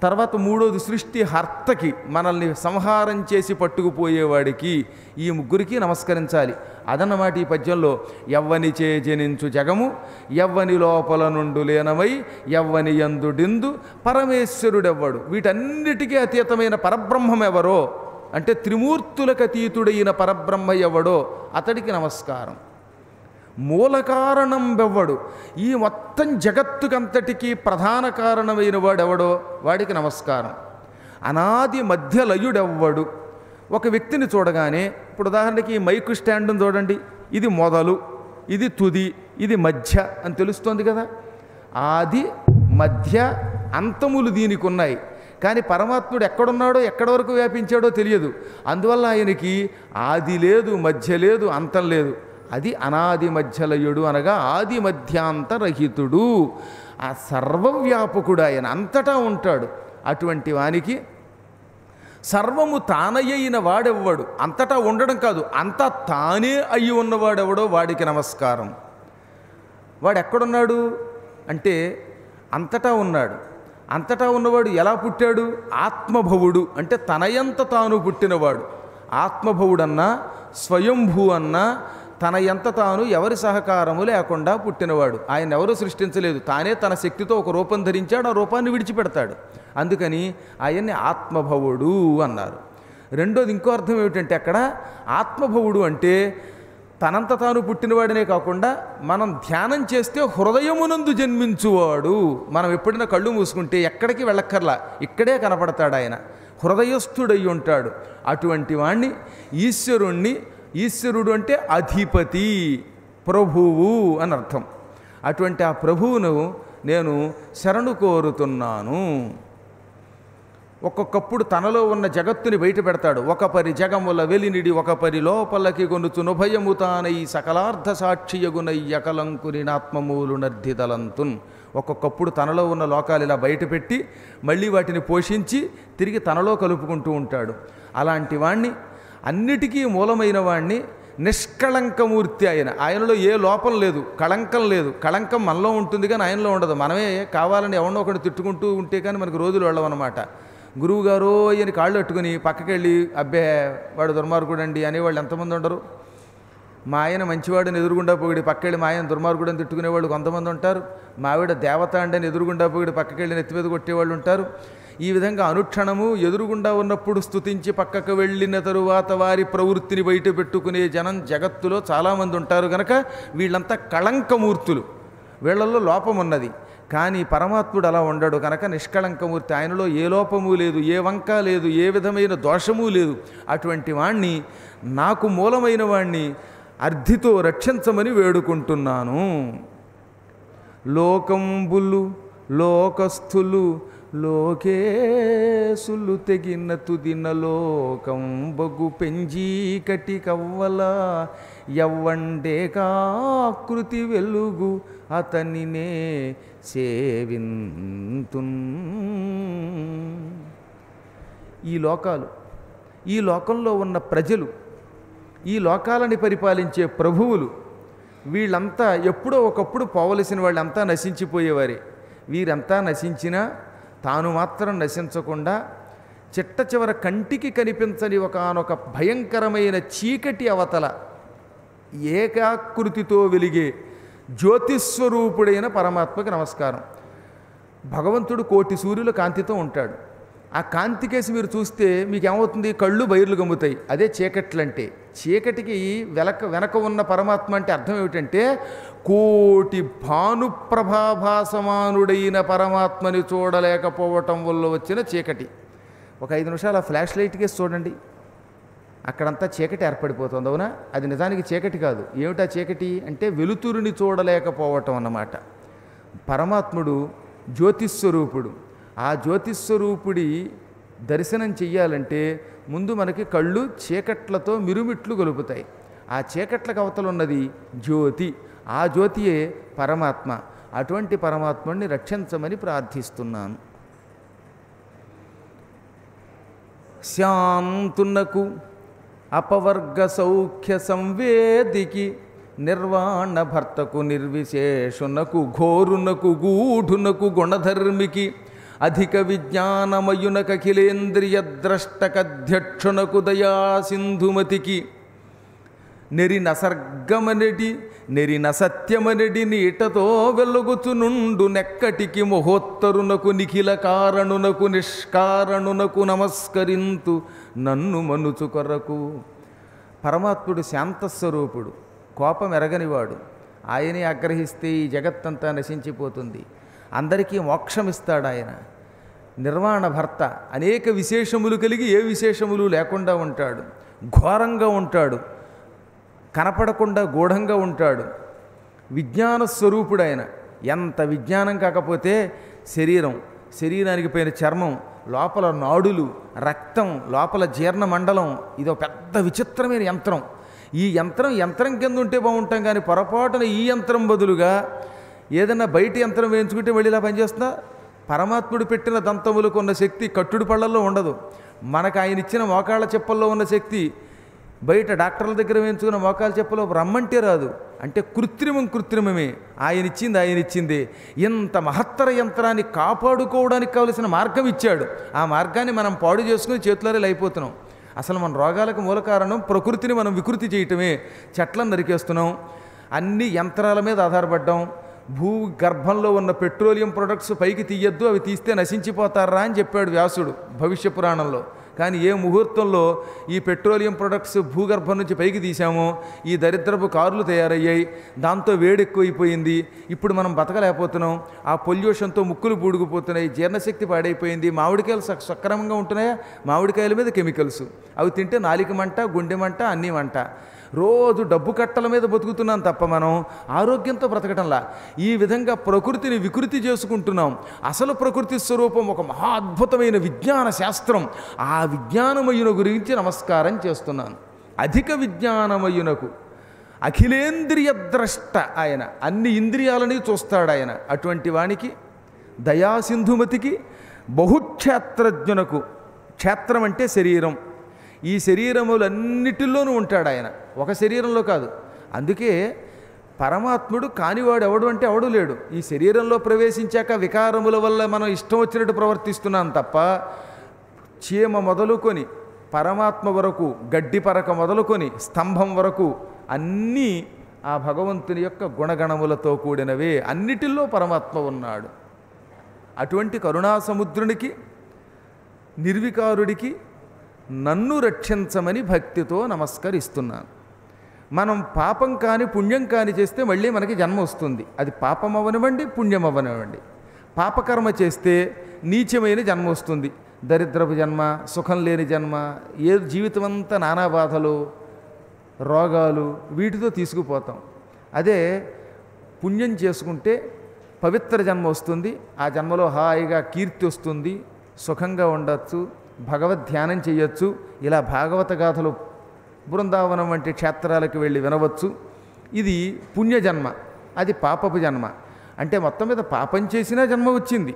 తర్వాత మూడోది సృష్టి హర్తకి, మనల్ని సంహారం చేసి పట్టుకుపోయేవాడికి, ఈ ముగ్గురికి నమస్కరించాలి. అదన్నమాట ఈ పద్యంలో. ఎవ్వని చే జనించు జగము, ఎవ్వని లోపల నుండు లేనమై, ఎవ్వని యందుడిందు పరమేశ్వరుడెవ్వడు. వీటన్నిటికీ అతీతమైన పరబ్రహ్మం ఎవరో అంటే, త్రిమూర్తులకు అతీతుడైన పరబ్రహ్మ ఎవడో అతడికి నమస్కారం. మూల కారణం బెవ్వడు, ఈ మొత్తం జగత్తుకంతటికీ ప్రధాన కారణమైన వాడెవడో వాడికి నమస్కారం. అనాది మధ్యలయుడెవ్వడు. ఒక వ్యక్తిని చూడగానే, ఇప్పుడు ఉదాహరణకి ఈ మైకు స్టాండ్ని చూడండి, ఇది మొదలు, ఇది తుది, ఇది మధ్య అని తెలుస్తోంది కదా. ఆది మధ్య అంతములు దీనికి ఉన్నాయి. కానీ పరమాత్ముడు ఎక్కడున్నాడో ఎక్కడి వరకు వ్యాపించాడో తెలియదు. అందువల్ల ఆయనకి ఆది లేదు, మధ్య లేదు, అంతం లేదు. అది అనాది మధ్యలయుడు అనగా ఆది మధ్యాంతరహితుడు, ఆ సర్వవ్యాపకుడు, ఆయన అంతటా ఉంటాడు. అటువంటి వానికి సర్వము తానయ్యైన వాడెవ్వడు, అంతటా ఉండడం కాదు, అంతా తానే అయ్యి ఉన్నవాడెవడో వాడికి నమస్కారం. వాడు ఎక్కడున్నాడు అంటే అంతటా ఉన్నాడు. అంతటా ఉన్నవాడు ఎలా పుట్టాడు? ఆత్మభవుడు అంటే తనయంత తాను పుట్టినవాడు. ఆత్మభవుడన్నా స్వయంభూ అన్నా తన ఎంత తాను ఎవరి సహకారము లేకుండా పుట్టినవాడు. ఆయన ఎవరూ సృష్టించలేదు, తానే తన శక్తితో ఒక రూపం ధరించాడు, ఆ రూపాన్ని విడిచిపెడతాడు. అందుకని ఆయన్ని ఆత్మభవుడు అన్నారు. రెండోది ఇంకో అర్థం ఏమిటంటే అక్కడ ఆత్మభవుడు అంటే తనంత తాను పుట్టినవాడనే కాకుండా మనం ధ్యానం చేస్తే హృదయమునందు జన్మించువాడు. మనం ఎప్పుడైనా కళ్ళు మూసుకుంటే ఎక్కడికి వెళ్ళక్కర్లా, ఇక్కడే కనపడతాడు ఆయన, హృదయస్థుడై ఉంటాడు. అటువంటి వాణ్ణి ఈశ్వరుణ్ణి, ఈశ్వరుడు అంటే అధిపతి, ప్రభువు అని అర్థం. అటువంటి ఆ ప్రభువును నేను శరణు కోరుతున్నాను. ఒక్కొక్కప్పుడు తనలో ఉన్న జగత్తుని బయట పెడతాడు. ఒక పరి జగముల వెలినిడి ఒక పరి లోపలకి కొనుచు నుభయము తానై సకలార్థ సాక్షియగునయ్యకలంకుని ఆత్మమూలు నర్ధిదలంతున్. ఒక్కొక్కప్పుడు తనలో ఉన్న లోకాలు ఇలా బయటపెట్టి మళ్ళీ వాటిని పోషించి తిరిగి తనలో కలుపుకుంటూ ఉంటాడు. అలాంటి వాణ్ణి, అన్నిటికీ మూలమైన వాణ్ణి, నిష్కళంకమూర్తి ఆయన. ఆయనలో ఏ లోపం లేదు, కళంకం లేదు. కళంకం మనలో ఉంటుంది కానీ ఆయనలో ఉండదు. మనమే కావాలని ఎవరినో ఒకటి తిట్టుకుంటూ ఉంటే కానీ మనకు రోజులు వెళ్ళవన్నమాట. గురువు గారు అని కాళ్ళు అట్టుకుని పక్కకెళ్ళి అబ్బే వాడు దుర్మార్గుడు అండి అనేవాళ్ళు ఎంతమంది ఉండరు? మా ఆయన మంచివాడని ఎదురుగుండా పోగిడి పక్కెళ్ళి మా ఆయన దుర్మార్గుడు అని తిట్టుకునేవాళ్ళు కొంతమంది ఉంటారు. మా ఆవిడ దేవత అండి అని ఎదురుగుండా పోగిడి పక్కకెళ్ళి నెత్తి మీద కొట్టేవాళ్ళు ఉంటారు. ఈ విధంగా అనుక్షణము ఎదురుగుండా ఉన్నప్పుడు స్తుతించి పక్కకు వెళ్ళిన తరువాత వారి ప్రవృత్తిని బయట పెట్టుకునే జనం జగత్తులో చాలామంది ఉంటారు. కనుక వీళ్ళంతా కళంకమూర్తులు, వీళ్ళల్లో లోపం ఉన్నది. కానీ పరమాత్ముడు అలా ఉండడు కనుక నిష్కళంకమూర్తి. ఆయనలో ఏ లోపము లేదు, ఏ వంక లేదు, ఏ విధమైన దోషము లేదు. అటువంటి వాణ్ణి, నాకు మూలమైన వాణ్ణి అర్థితో రక్షించమని వేడుకుంటున్నాను. లోకంబులు లోకస్థులు లోకేసులు తెగిన తుదిన లోకం బగు పెంజీకటి కవ్వల ఎవ్వండే కాకృతి వెలుగు అతనినే సేవింతున్. ఈ లోకాలు, ఈ లోకంలో ఉన్న ప్రజలు, ఈ లోకాలని పరిపాలించే ప్రభువులు, వీళ్ళంతా ఎప్పుడో ఒకప్పుడు పోవలసిన వాళ్ళంతా నశించిపోయేవారే. వీరంతా నశించినా తాను మాత్రం నశించకుండా చిట్ట చివర కంటికి కనిపించని ఒకానొక భయంకరమైన చీకటి అవతల ఏకాకృతితో వెలిగే జ్యోతిస్వరూపుడైన పరమాత్మకి నమస్కారం. భగవంతుడు కోటి సూర్యుల కాంతితో ఉంటాడు. ఆ కాంతికేసి మీరు చూస్తే మీకు ఏమవుతుంది? కళ్ళు బైర్లు గమ్ముతాయి. అదే చీకట్లంటే. చీకటికి వెనక ఉన్న పరమాత్మ అంటే అర్థం ఏమిటంటే కోటి భానుప్రభాభాసమానుడైన పరమాత్మని చూడలేకపోవటం వల్ల వచ్చిన చీకటి. ఒక 5 నిమిషాలు ఆ ఫ్లాష్ లైట్ కేసి చూడండి, అక్కడంతా చీకటి ఏర్పడిపోతుంది. అవునా? అది నిజానికి చీకటి కాదు. ఏమిటా చీకటి అంటే వెలుతురుని చూడలేకపోవటం అన్నమాట. పరమాత్ముడు జ్యోతిస్వరూపుడు. ఆ జ్యోతిస్వరూపుడి దర్శనం చెయ్యాలంటే ముందు మనకి కళ్ళు చీకట్లతో మిరుమిట్లు గొలుపుతాయి. ఆ చీకట్లకు అవతల ఉన్నది జ్యోతి. ఆ జ్యోతియే పరమాత్మ. అటువంటి పరమాత్మని రక్షించమని ప్రార్థిస్తున్నాను. శాంతునకు అపవర్గ సౌఖ్య సంవేదికి నిర్వాణ భర్తకు నిర్విశేషునకు ఘోరునకు గూఢునకు గుణధర్మికి అధిక విజ్ఞానమయునకఖిలేంద్రియ ద్రష్టకధ్యక్షునకు దయా సింధుమతికి నెరిన సర్గమనెడి నెరిన సత్యమనెడి నీటతో వెలుగుచునుండు నెక్కటికి మహోత్తరునకు నిఖిల కారణునకు నిష్కారణునకు నమస్కరింతు నన్ను మనుచు కొరకు. పరమాత్ముడు శాంతస్వరూపుడు, కోపం ఎరగనివాడు. ఆయనే ఆగ్రహిస్తే ఈ జగత్తంతా నశించిపోతుంది. అందరికీ మోక్షమిస్తాడు ఆయన. నిర్వాణ భర్త, అనేక విశేషములు కలిగి ఏ విశేషములు లేకుండా ఉంటాడు. ఘోరంగా ఉంటాడు, కనపడకుండా గూఢంగా ఉంటాడు. విజ్ఞాన స్వరూపుడు ఆయన. ఎంత విజ్ఞానం కాకపోతే శరీరం, శరీరానికి పైన చర్మం, లోపల నాడులు, రక్తం, లోపల జీర్ణ మండలం. ఇది ఒక పెద్ద విచిత్రమైన యంత్రం. ఈ యంత్రం కింద ఉంటే బాగుంటాం, కానీ పొరపాటున ఈ యంత్రం బదులుగా ఏదన్నా బయట యంత్రం వేయించుకుంటే మళ్ళీ ఇలా పనిచేస్తుందా? పరమాత్ముడు పెట్టిన దంతములకు ఉన్న శక్తి కట్టుడు పళ్ళల్లో ఉండదు. మనకు ఆయన ఇచ్చిన మోకాళ్ళ చెప్పల్లో ఉన్న శక్తి బయట డాక్టర్ల దగ్గర వేయించుకున్న మోకాళ్ళ చెప్పలో రమ్మంటే రాదు. అంటే కృత్రిమమే. ఆయన ఇచ్చిందే. ఇంత మహత్తర యంత్రాన్ని కాపాడుకోవడానికి కావలసిన మార్గం ఇచ్చాడు. ఆ మార్గాన్ని మనం పాడు చేసుకుని చేతులారే అయిపోతున్నాం. అసలు మన రోగాలకు మూల కారణం ప్రకృతిని మనం వికృతి చేయటమే. చెట్లను నరికేస్తున్నాం, అన్ని యంత్రాల మీద ఆధారపడ్డాం. భూగర్భంలో ఉన్న పెట్రోలియం ప్రొడక్ట్స్ పైకి తీయద్దు, అవి తీస్తే నశించిపోతారా అని చెప్పాడు వ్యాసుడు భవిష్య పురాణంలో. కానీ ఏ ముహూర్తంలో ఈ పెట్రోలియం ప్రొడక్ట్స్ భూగర్భం నుంచి పైకి తీసామో ఈ దరిద్రపు కార్లు తయారయ్యాయి, దాంతో వేడెక్కువైపోయింది. ఇప్పుడు మనం బతకలేకపోతున్నాం. ఆ పొల్యూషన్తో ముక్కులు పూడుకుపోతున్నాయి, జీర్ణశక్తి పాడైపోయింది. మామిడికాయలు సక్రమంగా ఉంటున్నాయా? మామిడికాయల మీద కెమికల్స్, అవి తింటే నాలిక మంట, గుండె మంట, అన్నీ మంట. రోజు డబ్బు కట్టల మీద బతుకుతున్నాం తప్ప మనం ఆరోగ్యంతో బ్రతకటంలా. ఈ విధంగా ప్రకృతిని వికృతి చేసుకుంటున్నాం. అసలు ప్రకృతి స్వరూపం ఒక మహా అద్భుతమైన విజ్ఞాన శాస్త్రం. ఆ విజ్ఞానమయున గురించి నమస్కారం చేస్తున్నాను. అధిక విజ్ఞానమయునకు, అఖిలేంద్రియ ద్రష్ట ఆయన, అన్ని ఇంద్రియాలని చూస్తాడు ఆయన. అటువంటి వానికి, దయాసింధుమతికి, బహుక్షేత్రజ్ఞునకు, క్షేత్రం అంటే శరీరం, ఈ శరీరములన్నిటిలోనూ ఉంటాడు ఆయన, ఒక శరీరంలో కాదు. అందుకే పరమాత్ముడు కానివాడు ఎవడు అంటే ఎవడు లేడు. ఈ శరీరంలో ప్రవేశించాక వికారముల వల్ల మనం ఇష్టం వచ్చినట్టు ప్రవర్తిస్తున్నాం తప్ప, చీమ మొదలుకొని పరమాత్మ వరకు, గడ్డి పరక మొదలుకొని స్తంభం వరకు అన్నీ ఆ భగవంతుని యొక్క గుణగణములతో కూడినవే. అన్నిటిల్లో పరమాత్మ ఉన్నాడు. అటువంటి కరుణాసముద్రునికి, నిర్వికారుడికి నన్ను రక్షించమని భక్తితో నమస్కరిస్తున్నాను. మనం పాపం కాని పుణ్యం కాని చేస్తే మళ్ళీ మనకి జన్మ వస్తుంది. అది పాపం అవ్వనివ్వండి, పుణ్యం అవ్వనివ్వండి. పాపకర్మ చేస్తే నీచమైన జన్మ వస్తుంది, దరిద్రపు జన్మ, సుఖం లేని జన్మ, ఏ జీవితం అంతా నానా బాధలు, రోగాలు, వీటితో తీసుకుపోతాం. అదే పుణ్యం చేసుకుంటే పవిత్ర జన్మ వస్తుంది. ఆ జన్మలో హాయిగా కీర్తి వస్తుంది, సుఖంగా ఉండొచ్చు, భగవద్ ధ్యానం చేయొచ్చు. ఇలా భాగవత గాథలు బృందావనం వంటి క్షేత్రాలకు వెళ్ళి వినవచ్చు. ఇది పుణ్యజన్మ, అది పాపపు జన్మ. అంటే మొత్తం మీద పాపం చేసినా జన్మ వచ్చింది,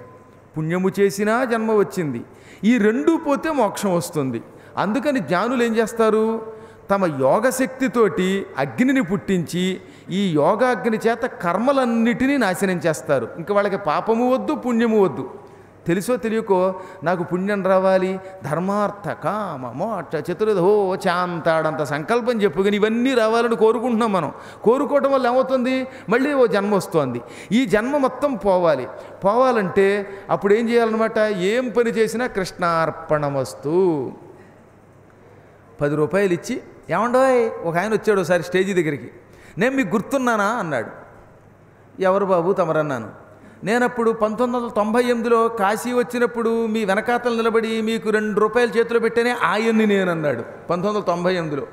పుణ్యము చేసినా జన్మ వచ్చింది. ఈ రెండూ పోతే మోక్షం వస్తుంది. అందుకని జ్ఞానులు ఏం చేస్తారు? తమ యోగశక్తితోటి అగ్నిని పుట్టించి ఈ యోగాగ్ని చేత కర్మలన్నిటినీ నాశనం చేస్తారు. ఇంక వాళ్ళకి పాపము వద్దు, పుణ్యము వద్దు. తెలుసో తెలియకో నాకు పుణ్యం రావాలి, ధర్మార్థ కామ మోక్ష చతుర్విధో చాంతాడంత సంకల్పం చెప్పుకొని ఇవన్నీ రావాలని కోరుకుంటున్నాం. మనం కోరుకోవటం వల్ల ఏమవుతుంది? మళ్ళీ ఓ జన్మ వస్తుంది. ఈ జన్మ మొత్తం పోవాలంటే అప్పుడు ఏం చేయాలన్నమాట? ఏం పని చేసినా కృష్ణార్పణమస్తు. 10 రూపాయలు ఇచ్చి, ఏమండోయ్ ఒక ఆయన వచ్చాడు ఒకసారి స్టేజీ దగ్గరికి, నేను మీకు గుర్తున్నానా అన్నాడు. ఎవరు బాబు తమరన్నాను. నేనప్పుడు 1998లో కాశీ వచ్చినప్పుడు మీ వెనకాతలు నిలబడి మీకు 2 రూపాయలు చేతిలో పెట్టానే ఆయన్ని నేనన్నాడు. 1998లో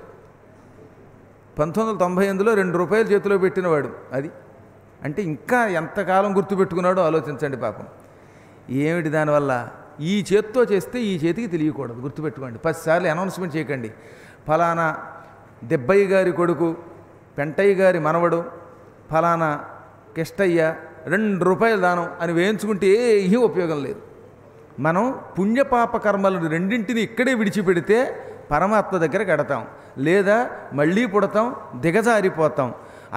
2 రూపాయలు చేతిలో పెట్టినవాడు. అది అంటే ఇంకా ఎంతకాలం గుర్తుపెట్టుకున్నాడో ఆలోచించండి పాపం. ఏమిటి దానివల్ల? ఈ చేత్తో చేస్తే ఈ చేతికి తెలియకూడదు, గుర్తుపెట్టుకోండి. 10 సార్లు అనౌన్స్మెంట్ చేయకండి. ఫలానా దెబ్బయ్య గారి కొడుకు, పెంటయ్య గారి మనవడు, ఫలానా కిష్టయ్య 2 రూపాయలు దానం అని వేయించుకుంటే ఏ ఉపయోగం లేదు. మనం పుణ్యపాప కర్మలను రెండింటిని ఇక్కడే విడిచిపెడితే పరమాత్మ దగ్గర కడతాం, లేదా మళ్ళీ పుడతాం, దిగజారిపోతాం.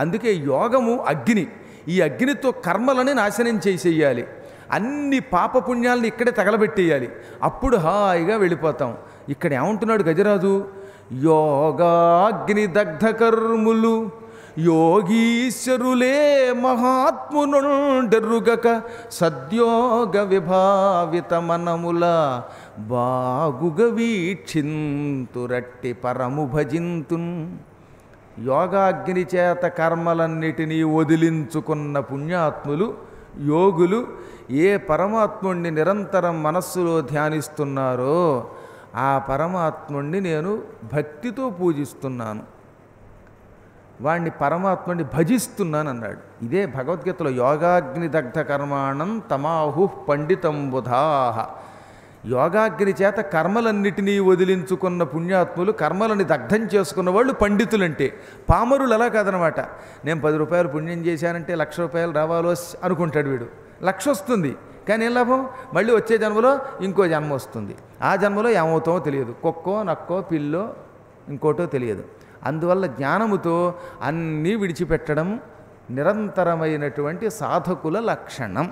అందుకే యోగము అగ్ని. ఈ అగ్నితో కర్మలని నాశనం చేసేయాలి. అన్ని పాపపుణ్యాలను ఇక్కడే తగలబెట్టేయాలి. అప్పుడు హాయిగా వెళ్ళిపోతాం. ఇక్కడ ఏమంటున్నాడు గజరాజు? యోగాగ్ని దగ్ధ కర్ములు యోగీశ్వరులే మహాత్మునుండెరుగక సద్యోగ విభావిత మనముల బాగుగ వీక్షింతురట్టి పరము భజింతున్. యోగాగ్ని చేత కర్మలన్నిటినీ వదిలించుకున్న పుణ్యాత్ములు, యోగులు ఏ పరమాత్ముణ్ణి నిరంతరం మనస్సులో ధ్యానిస్తున్నారో ఆ పరమాత్ముణ్ణి నేను భక్తితో పూజిస్తున్నాను. వాణ్ణి పరమాత్మని భజిస్తున్నాను అన్నాడు. ఇదే భగవద్గీతలో యోగాగ్ని దగ్ధ కర్మాణం తమాహు పండితం బుధాహ. యోగాగ్ని చేత కర్మలన్నిటినీ వదిలించుకున్న పుణ్యాత్ములు, కర్మలని దగ్ధం చేసుకున్న వాళ్ళు పండితులంటే. పామరులు అలా కాదనమాట. నేను 10 రూపాయలు పుణ్యం చేశానంటే 1,00,000 రూపాయలు రావాలో అనుకుంటాడు వీడు. 1,00,000 వస్తుంది, కానీ ఏం లాభం? మళ్ళీ వచ్చే జన్మలో ఇంకో జన్మ వస్తుంది. ఆ జన్మలో ఏమవుతామో తెలియదు. కుక్కో నక్కో పిల్లో ఇంకోటో తెలియదు. అందువల్ల జ్ఞానముతో అన్నీ విడిచిపెట్టడం నిరంతరమైనటువంటి సాధకుల లక్షణం.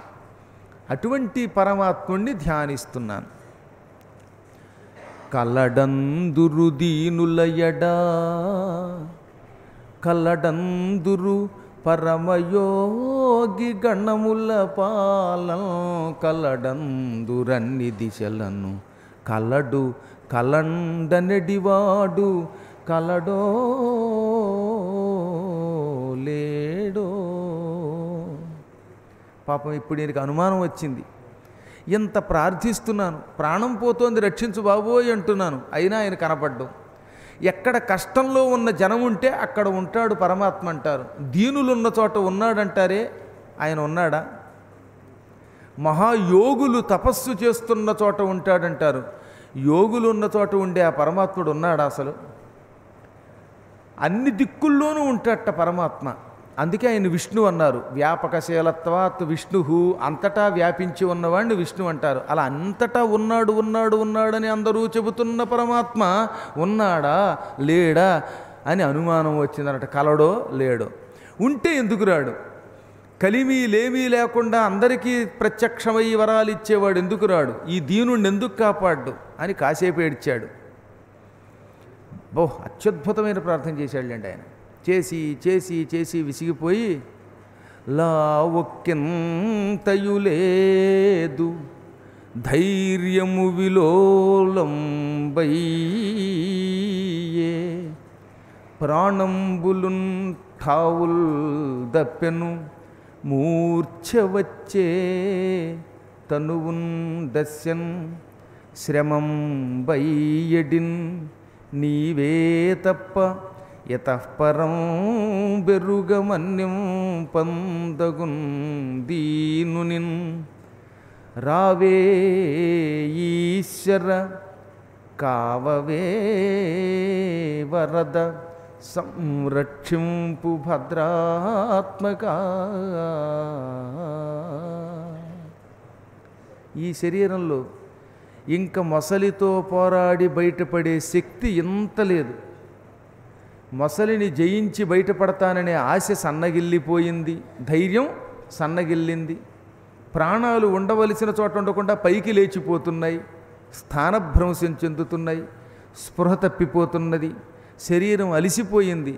అటువంటి పరమాత్ముణ్ణి ధ్యానిస్తున్నాను. కలడందురు దీనులయడా కలడందురు పరమయోగి గణముల పాలం కలడందురన్ని దిశలను కలడు కలండనెడివాడు కలడో లేడో. పాపం ఇప్పుడు దీనికి అనుమానం వచ్చింది. ఎంత ప్రార్థిస్తున్నాను, ప్రాణం పోతోంది, రక్షించు బాబోయ్ అంటున్నాను, అయినా ఆయన కనపడ్డం. ఎక్కడ కష్టంలో ఉన్న జనం ఉంటే అక్కడ ఉంటాడు పరమాత్మ అంటారు. దీనులున్న చోట ఉన్నాడంటారే, ఆయన ఉన్నాడా? మహాయోగులు తపస్సు చేస్తున్న చోట ఉంటాడంటారు. యోగులు ఉన్న చోట ఉండే ఆ పరమాత్ముడు ఉన్నాడా అసలు? అన్ని దిక్కుల్లోనూ ఉంటాడట పరమాత్మ. అందుకే ఆయన విష్ణు అన్నారు. వ్యాపకశీలత్వాత్ విష్ణు, అంతటా వ్యాపించి ఉన్నవాడిని విష్ణు అంటారు. అలా అంతటా ఉన్నాడు ఉన్నాడు ఉన్నాడని అందరూ చెబుతున్న పరమాత్మ ఉన్నాడా లేడా అని అనుమానం వచ్చిందన్నట. కలడో లేడో. ఉంటే ఎందుకు రాడు? కలిమి లేమీ లేకుండా అందరికీ ప్రత్యక్షమై వరాలు ఇచ్చేవాడు ఎందుకు రాడు? ఈ దీనుణ్ణి ఎందుకు కాపాడు అని కాసేపు ఏడ్చాడు. అత్యద్భుతమైన ప్రార్థన చేశాడులేండి ఆయన. చేసి చేసి చేసి విసిగిపోయి ఒక్కింతయులేదు ధైర్యము విలోలంబయ్యే ప్రాణంబులున్ ఠావుల్ దప్పెను మూర్ఛ వచ్చే తనువున్ దస్యన్ శ్రమం బయ్యడిన్ నీవే తప్ప యతఃపరం బెరుగమన్యం పందగున్ దీనునిన్ రావే ఈశ్వర కావవే వరద సంరక్షింపు భద్రాత్మక. ఈ శరీరంలో ఇంక మొసలితో పోరాడి బయటపడే శక్తి ఇంత లేదు. మొసలిని జయించి బయటపడతాననే ఆశ సన్నగిల్లిపోయింది, ధైర్యం సన్నగిల్లింది. ప్రాణాలు ఉండవలసిన చోట ఉండకుండా పైకి లేచిపోతున్నాయి, స్థానభ్రంశం చెందుతున్నాయి, స్పృహ తప్పిపోతున్నది, శరీరం అలిసిపోయింది.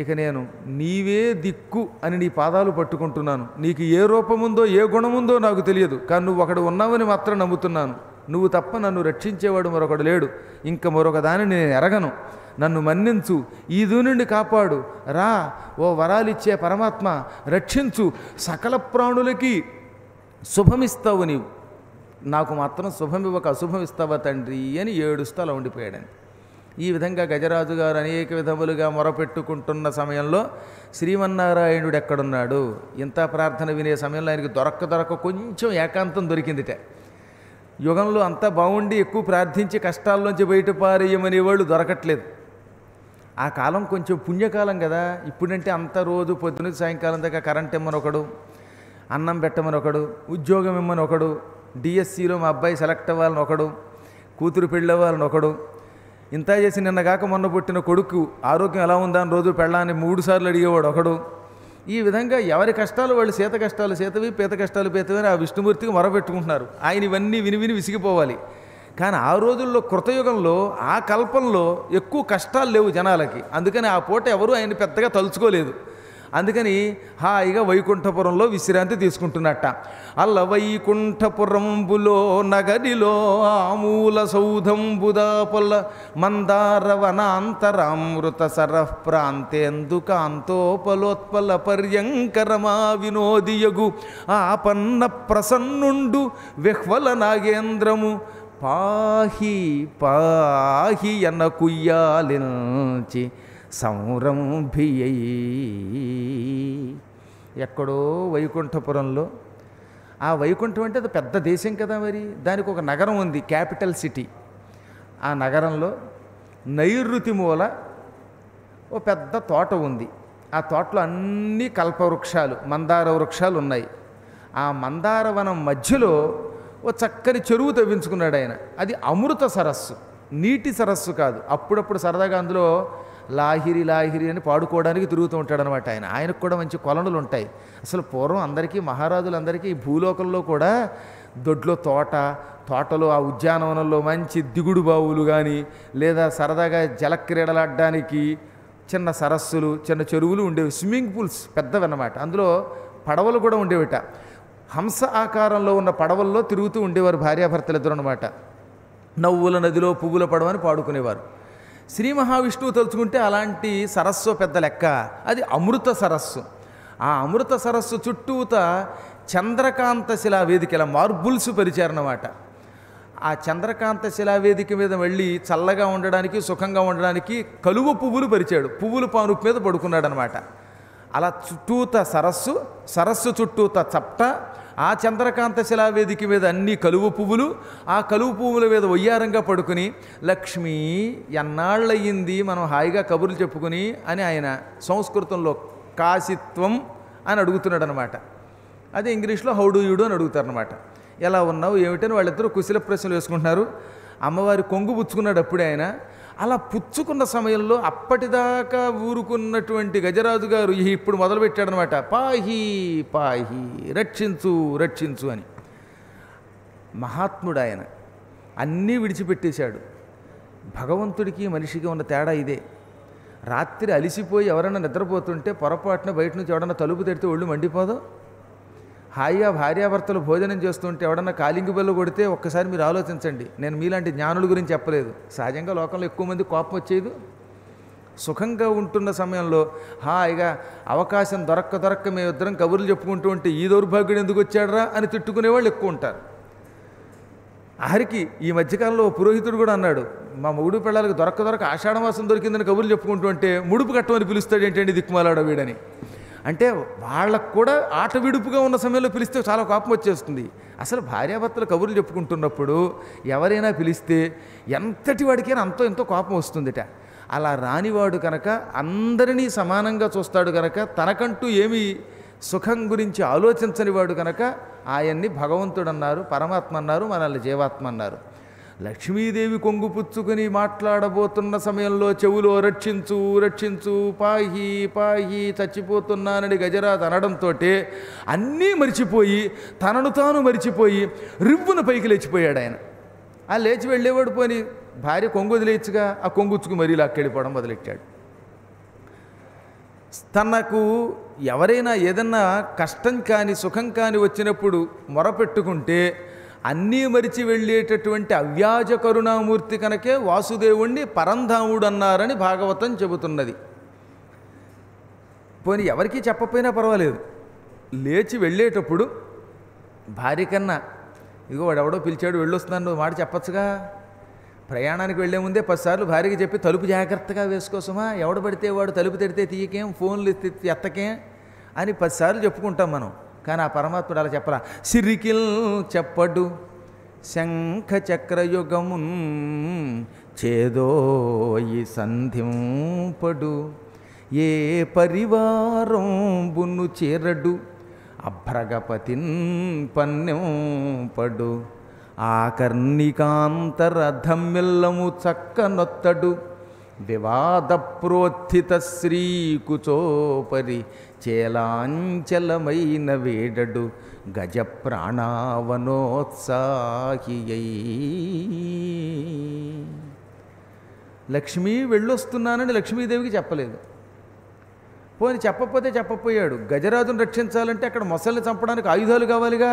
ఇక నేను నీవే దిక్కు అని నీ పాదాలు పట్టుకుంటున్నాను. నీకు ఏ రూపముందో ఏ గుణముందో నాకు తెలియదు, కానీ నువ్వు ఒకడు ఉన్నావని మాత్రం నమ్ముతున్నాను. నువ్వు తప్ప నన్ను రక్షించేవాడు మరొకడు లేడు. ఇంక మరొక దానిని నేను ఎరగను. నన్ను మన్నించు, ఈ దూనుండి కాపాడు, రా ఓ వరాలిచ్చే పరమాత్మ, రక్షించు, సకల ప్రాణులకి శుభమిస్తావు నీవు, నాకు మాత్రం శుభమివ్వక అశుభమిస్తావా తండ్రి అని ఏడుస్తూ అలా ఉండిపోయాడని. ఈ విధంగా గజరాజు గారు అనేక విధములుగా మొరపెట్టుకుంటున్న సమయంలో శ్రీమన్నారాయణుడు ఎక్కడున్నాడు? ఇంత ప్రార్థన వినే సమయంలో ఆయనకి దొరక్క కొంచెం ఏకాంతం దొరికిందిట. యుగంలో అంతా బాగుండి ఎక్కువ ప్రార్థించి కష్టాల్లోంచి బయటపారేయమనే వాళ్ళు దొరకట్లేదు. ఆ కాలం కొంచెం పుణ్యకాలం కదా. ఇప్పుడంటే అంత రోజు పొద్దున సాయంకాలం దాకా కరెంట్ ఇమ్మని ఒకడు, అన్నం పెట్టమని ఒకడు, ఉద్యోగం ఇమ్మని ఒకడు, డిఎస్సిలో మా అబ్బాయి సెలెక్ట్ అవ్వాలని ఒకడు, కూతురు పెళ్ళవ్వాలని ఒకడు, ఇంత చేసి నిన్నగాక మొన్న పుట్టిన కొడుకు ఆరోగ్యం ఎలా ఉందా అని రోజు పెళ్ళాన్ని 3 సార్లు అడిగేవాడు ఒకడు. ఈ విధంగా ఎవరి కష్టాలు వాళ్ళు, సీత కష్టాలు సీతవి, పీత కష్టాలు పీతవి అని ఆ విష్ణుమూర్తికి మొరపెట్టుకుంటున్నారు. ఆయన ఇవన్నీ విని విని విసిగిపోవాలి. కానీ ఆ రోజుల్లో కృతయుగంలో ఆ కల్పంలో ఎక్కువ కష్టాలు లేవు జనాలకి. అందుకని ఆ పూట ఎవరు ఆయన పెద్దగా తలుచుకోలేదు. అందుకని హాయిగా వైకుంఠపురంలో విశ్రాంతి తీసుకుంటున్నట్ట. అల్ల వైకుంఠపురంబులో నగరిలో ఆమూల సౌధంబుదాపొల్ల మందారవనాంతరామృత సరః ప్రాంతేందుకాంతోపలోత్పల పర్యంకరమా వినోదియగు ఆపన్న ప్రసన్నుండు విహ్వల నాగేంద్రము పాహి పాహి అన్న కుయ్యాలించి సంరంభియై. ఎక్కడో వైకుంఠపురంలో, ఆ వైకుంఠం అంటే అది పెద్ద దేశం కదా, మరి దానికి ఒక నగరం ఉంది, క్యాపిటల్ సిటీ. ఆ నగరంలో నైరుతి మూల ఓ పెద్ద తోట ఉంది. ఆ తోటలో అన్ని కల్పవృక్షాలు, మందార వృక్షాలు ఉన్నాయి. ఆ మందారవనం మధ్యలో ఓ చక్కని చెరువు తవ్వించుకున్నాడు ఆయన. అది అమృత సరస్సు, నీటి సరస్సు కాదు. అప్పుడప్పుడు సరదాగా అందులో లాహిరి లాహిరి అని పాడుకోవడానికి తిరుగుతూ ఉంటాడనమాట ఆయన. ఆయనకు కూడా మంచి కొలనులు ఉంటాయి. అసలు పూర్వం అందరికీ, మహారాజులందరికీ ఈ భూలోకంలో కూడా దొడ్లో తోటలో ఆ ఉద్యానవనంలో మంచి దిగుడు బావులు కానీ, లేదా సరదాగా జలక్రీడలాడడానికి చిన్న సరస్సులు, చిన్న చెరువులు ఉండేవి. స్విమ్మింగ్ పూల్స్ పెద్దవన్నమాట. అందులో పడవలు కూడా ఉండేవిట. హంస ఆకారంలో ఉన్న పడవల్లో తిరుగుతూ ఉండేవారు భార్యాభర్తలు ఇద్దరు అనమాట. నవ్వుల నదిలో పువ్వుల పడవని పాడుకునేవారు. శ్రీ మహావిష్ణువు తలుచుకుంటే అలాంటి సరస్సు పెద్ద లెక్క. అది అమృత సరస్సు. ఆ అమృత సరస్సు చుట్టూత చంద్రకాంత శిలావేదిక, ఇలా మార్బుల్స్ పరిచారన్నమాట. ఆ చంద్రకాంత శిలావేదిక మీద వెళ్ళి చల్లగా ఉండడానికి, సుఖంగా ఉండడానికి కలువ పువ్వులు పరిచాడు. పువ్వుల పానుపు మీద పడుకున్నాడు అనమాట. అలా చుట్టూత సరస్సు చుట్టూత చప్ట, ఆ చంద్రకాంత శిలావేదిక మీద అన్ని కలువ పువ్వులు, ఆ కలువ పువ్వుల మీద వయ్యారంగా పడుకుని, లక్ష్మి ఎన్నాళ్ళయ్యింది మనం హాయిగా కబుర్లు చెప్పుకుని అని ఆయన సంస్కృతంలో కాశిత్వం అని అడుగుతున్నాడు అనమాట. అదే ఇంగ్లీష్లో హౌ డు యూ డు అని అడుగుతారనమాట. ఎలా ఉన్నావు ఏమిటని వాళ్ళిద్దరూ కుశల ప్రశ్నలు వేసుకుంటున్నారు. అమ్మవారి కొంగు పుచ్చుకున్నాడు అప్పుడే ఆయన. అలా పుచ్చుకున్న సమయంలో అప్పటిదాకా ఊరుకున్నటువంటి గజరాజు గారు ఇప్పుడు మొదలుపెట్టాడనమాట, పాహి పాహి, రక్షించు రక్షించు అని. మహాత్ముడు ఆయన, అన్నీ విడిచిపెట్టేశాడు. భగవంతుడికి మనిషికి ఉన్న తేడా ఇదే. రాత్రి అలిసిపోయి ఎవరైనా నిద్రపోతుంటే పొరపాటున బయట నుంచి ఎవడన్నా తలుపు తెరితే ఒళ్ళు మండిపోదు. హాయిగా భార్యాభర్తలు భోజనం చేస్తుంటే ఎవడన్నా కాలింగి బెల్లు కొడితే ఒక్కసారి మీరు ఆలోచించండి. నేను మీలాంటి జ్ఞానుల గురించి చెప్పలేదు. సహజంగా లోకంలో ఎక్కువ మంది కోపం వచ్చేది. సుఖంగా ఉంటున్న సమయంలో హాయిగా అవకాశం దొరక్క మేమిద్దరం కబుర్లు చెప్పుకుంటూ ఉంటే ఈ దౌర్భాగ్యుడు ఎందుకు వచ్చాడరా అని తిట్టుకునే వాళ్ళు ఎక్కువ ఉంటారు. ఆఖరికి ఈ మధ్యకాలంలో పురోహితుడు కూడా అన్నాడు, మా మొగుడు పిల్లలకు దొరక్క ఆషాఢమాసం దొరికిందని కబుర్లు చెప్పుకుంటూ ఉంటే ముడుపు కట్టమని పిలుస్తాడు ఏంటండి దిక్కుమాలాడో వీడని. అంటే వాళ్ళకు కూడా ఆట విడుపుగా ఉన్న సమయంలో పిలిస్తే చాలా కోపం వచ్చేస్తుంది. అసలు భార్యాభర్తలు కబుర్లు చెప్పుకుంటున్నప్పుడు ఎవరైనా పిలిస్తే ఎంతటి వాడికైనా అంతో ఎంతో కోపం వస్తుందిట. అలా రానివాడు కనుక అందరినీ సమానంగా చూస్తాడు కనుక, తనకంటూ ఏమీ సుఖం గురించి ఆలోచించని వాడు కనుక ఆయన్ని భగవంతుడు అన్నారు, పరమాత్మ అన్నారు, మనల్ని జీవాత్మ అన్నారు. లక్ష్మీదేవి కొంగు పుచ్చుకొని మాట్లాడబోతున్న సమయంలో చెవులో రక్షించు రక్షించు, పాహి పాహి, చచ్చిపోతున్నానని గజరాజు అనడంతో అన్నీ మరిచిపోయి, తనను తాను మరిచిపోయి రివ్వున పైకి లేచిపోయాడు ఆయన. ఆ లేచి వెళ్ళేవాడు పోని భార్య కొంగు వదిలేయచ్చుగా, ఆ కొంగుచ్చుకు మరీ లాక్కెళ్ళిపోవడం మొదలెట్టాడు. తనకు ఎవరైనా ఏదన్నా కష్టం కాని సుఖం కాని వచ్చినప్పుడు మొరపెట్టుకుంటే అన్నీ మరిచి వెళ్ళేటటువంటి అవ్యాజ కరుణామూర్తి కనుకే వాసుదేవుణ్ణి పరంధాముడు అన్నారని భాగవతం చెబుతున్నది. పోనీ ఎవరికీ చెప్పకపోయినా పర్వాలేదు, లేచి వెళ్ళేటప్పుడు భార్య కన్నా ఇదిగో వాడెవడో పిలిచాడు వెళ్ళొస్తున్నాను మాట చెప్పచ్చుగా. ప్రయాణానికి వెళ్లే ముందే 10 సార్లు భార్యకి చెప్పి తలుపు జాగ్రత్తగా వేసుకోసమా, ఎవడు పడితే వాడు తలుపు తెడితే తీయకేం, ఫోన్లు ఎత్తకేం అని 10 సార్లు చెప్పుకుంటాం మనం. కానీ ఆ పరమాత్ముడు అలా చెప్పరా. సిరికిల్ చెప్పడు శంఖ చక్రయుగమున్ చేదోయి సంధింపడు, ఏ పరివారం బున్ను చేరడు అభ్రగపతిన్ పన్నెంపడు, ఆకర్ణికాంతరధమ్మిల్లము చక్కనొత్తడు, వివాద ప్రోత్థిత శ్రీకుచోపరి చేలాంచలమైన వేడడు, గజ ప్రాణావనోత్సాహియై. లక్ష్మీ వెళ్ళొస్తున్నానని లక్ష్మీదేవికి చెప్పలేదు. పోని చెప్పకపోతే చెప్పపోయాడు. గజరాజును రక్షించాలంటే అక్కడ మొసల్ని చంపడానికి ఆయుధాలు కావాలిగా.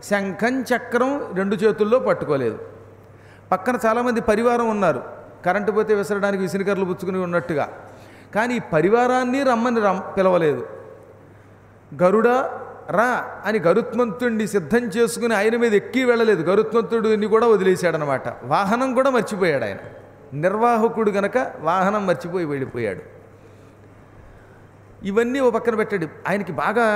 శంఖం చక్రం 2 చేతుల్లో పట్టుకోలేదు. పక్కన చాలామంది పరివారం ఉన్నారు, కరెంటు పోతే విసరడానికి విసినికర్రలు పుచ్చుకుని ఉన్నట్టుగా. కానీ ఈ పరివారాన్ని రమ్మని పిలవలేదు. గరుడ రా అని గరుత్మంతుడిని సిద్ధం చేసుకుని ఆయన మీద ఎక్కి వెళ్ళలేదు. గరుత్మంతుడిని కూడా వదిలేశాడనమాట. వాహనం కూడా మర్చిపోయాడు ఆయన. నిర్వాహకుడు గనక వాహనం మర్చిపోయి వెళ్ళిపోయాడు. ఇవన్నీ ఓ పక్కన పెట్టాడు. ఆయనకి బాగా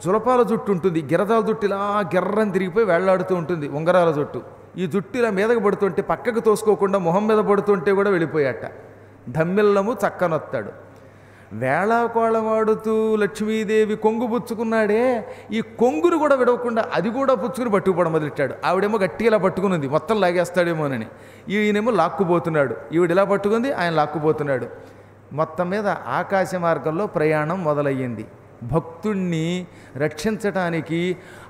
జులపాల జుట్టు ఉంటుంది, గిరదాల జుట్టు ఇలా గిర్రని తిరిగిపోయి వేళ్లాడుతూ ఉంటుంది, ఉంగరాల జుట్టు. ఈ జుట్టు ఇలా మీదకు పడుతుంటే పక్కకు తోసుకోకుండా మొహం మీద పడుతుంటే కూడా వెళ్ళిపోయాట. ధమ్మిల్లము చక్కనొత్తాడు. వేళాకోళమాడుతూ లక్ష్మీదేవి కొంగు పుచ్చుకున్నాడే, ఈ కొంగును కూడా విడవకుండా అది కూడా పుచ్చుకుని పట్టుకుపోవడం మొదలెట్టాడు. ఆవిడేమో గట్టిగా ఇలా పట్టుకున్నది, మొత్తం లాగేస్తాడేమోనని. ఈయనేమో లాక్కుపోతున్నాడు, ఈవిడ ఇలా పట్టుకుంది, ఆయన లాక్కుపోతున్నాడు. మొత్తం మీద ఆకాశ మార్గంలో ప్రయాణం మొదలయ్యింది. భక్తుణ్ణి రక్షించటానికి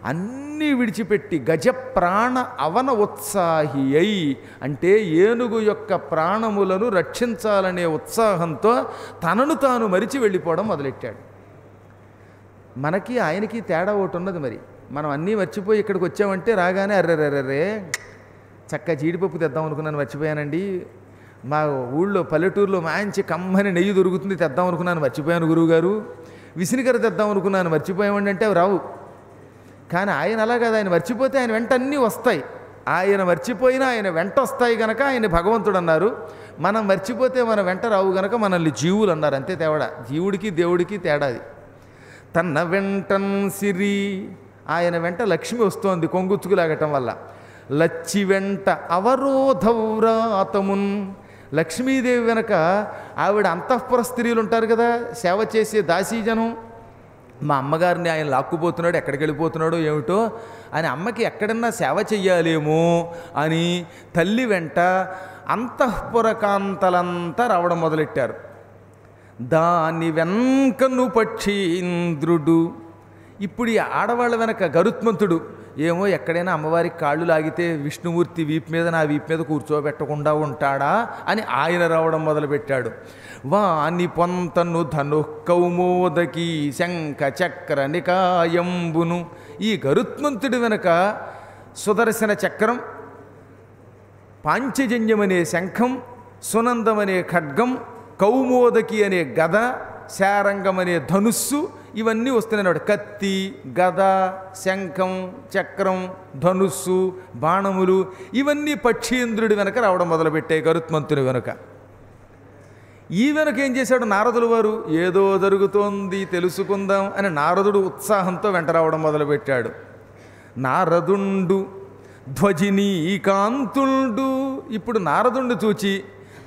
అన్నీ విడిచిపెట్టి గజ ప్రాణ అవన ఉత్సాహి అయి, అంటే ఏనుగు యొక్క ప్రాణములను రక్షించాలనే ఉత్సాహంతో తనను తాను మరిచి వెళ్ళిపోవడం మొదలెట్టాడు. మనకి ఆయనకి తేడా ఒకటి ఉన్నది. మరి మనం అన్నీ మర్చిపోయి ఇక్కడికి వచ్చామంటే రాగానే అర్రెర్రెర్రే చక్కగా జీడిపప్పు తెద్దాం అనుకున్నాను మర్చిపోయానండి, మా ఊళ్ళో పల్లెటూరులో మంచి కమ్మని నెయ్యి దొరుకుతుంది తెద్దాం అనుకున్నాను మర్చిపోయాను గురువుగారు, విసినికర తెద్దాం అనుకున్నాను మర్చిపోయామండి అంటే అవి రావు. కానీ ఆయన అలా కాదు, ఆయన మర్చిపోతే ఆయన వెంట అన్నీ వస్తాయి. ఆయన మర్చిపోయినా ఆయన వెంట వస్తాయి కనుక ఆయన భగవంతుడు అన్నారు. మనం మర్చిపోతే మన వెంట రావు గనక మనల్ని జీవులు అన్నారు. అంతే తేడా, జీవుడికి దేవుడికి తేడాది. తన వెంటన్ సిరి, ఆయన వెంట లక్ష్మి వస్తోంది కొంగుచ్చుకులాగటం వల్ల. లచ్చి వెంట అవరోధవ్రాతమున్, లక్ష్మీదేవి వెనక ఆవిడ అంతఃపుర స్త్రీలు ఉంటారు కదా, సేవ చేసే దాసీజనం. మా అమ్మగారిని ఆయన లాక్కుపోతున్నాడు, ఎక్కడికి వెళ్ళిపోతున్నాడో ఏమిటో అని అమ్మకి ఎక్కడన్నా సేవ చెయ్యాలేమో అని తల్లి వెంట అంతఃపుర కాంతలంతా రావడం మొదలెట్టారు. దాని వెంకను పక్షీంద్రుడు, ఇప్పుడు ఈ ఆడవాళ్ళ వెనక గరుత్మంతుడు ఏమో ఎక్కడైనా అమ్మవారికి కాళ్ళు లాగితే విష్ణుమూర్తి వీపు మీద నా వీపు మీద కూర్చోబెట్టకుండా ఉంటాడా అని ఆయన రావడం మొదలుపెట్టాడు. వాని పొంతను ధను కౌమోదకి శంఖ చక్ర నికాయంబును, ఈ గరుత్మంతుడి వెనక సుదర్శన చక్రం, పాంచజన్యమనే శంఖం, సునందమనే ఖడ్గం, కౌమోదకి అనే గద, శారంగం అనే ధనుస్సు, ఇవన్నీ వస్తున్నాయి. కత్తి, గద, శంఖం, చక్రం, ధనుస్సు, బాణములు, ఇవన్నీ పక్షీంద్రుడి వెనక రావడం మొదలుపెట్టాయి గరుత్మంతుని వెనుక. ఈ వెనక ఏం చేశాడు నారదుల వారు, ఏదో జరుగుతోంది తెలుసుకుందాం అని నారదుడు ఉత్సాహంతో వెంట రావడం మొదలుపెట్టాడు. నారదుండు ధ్వజినీ కాంతుడు, ఇప్పుడు నారదుండు చూచి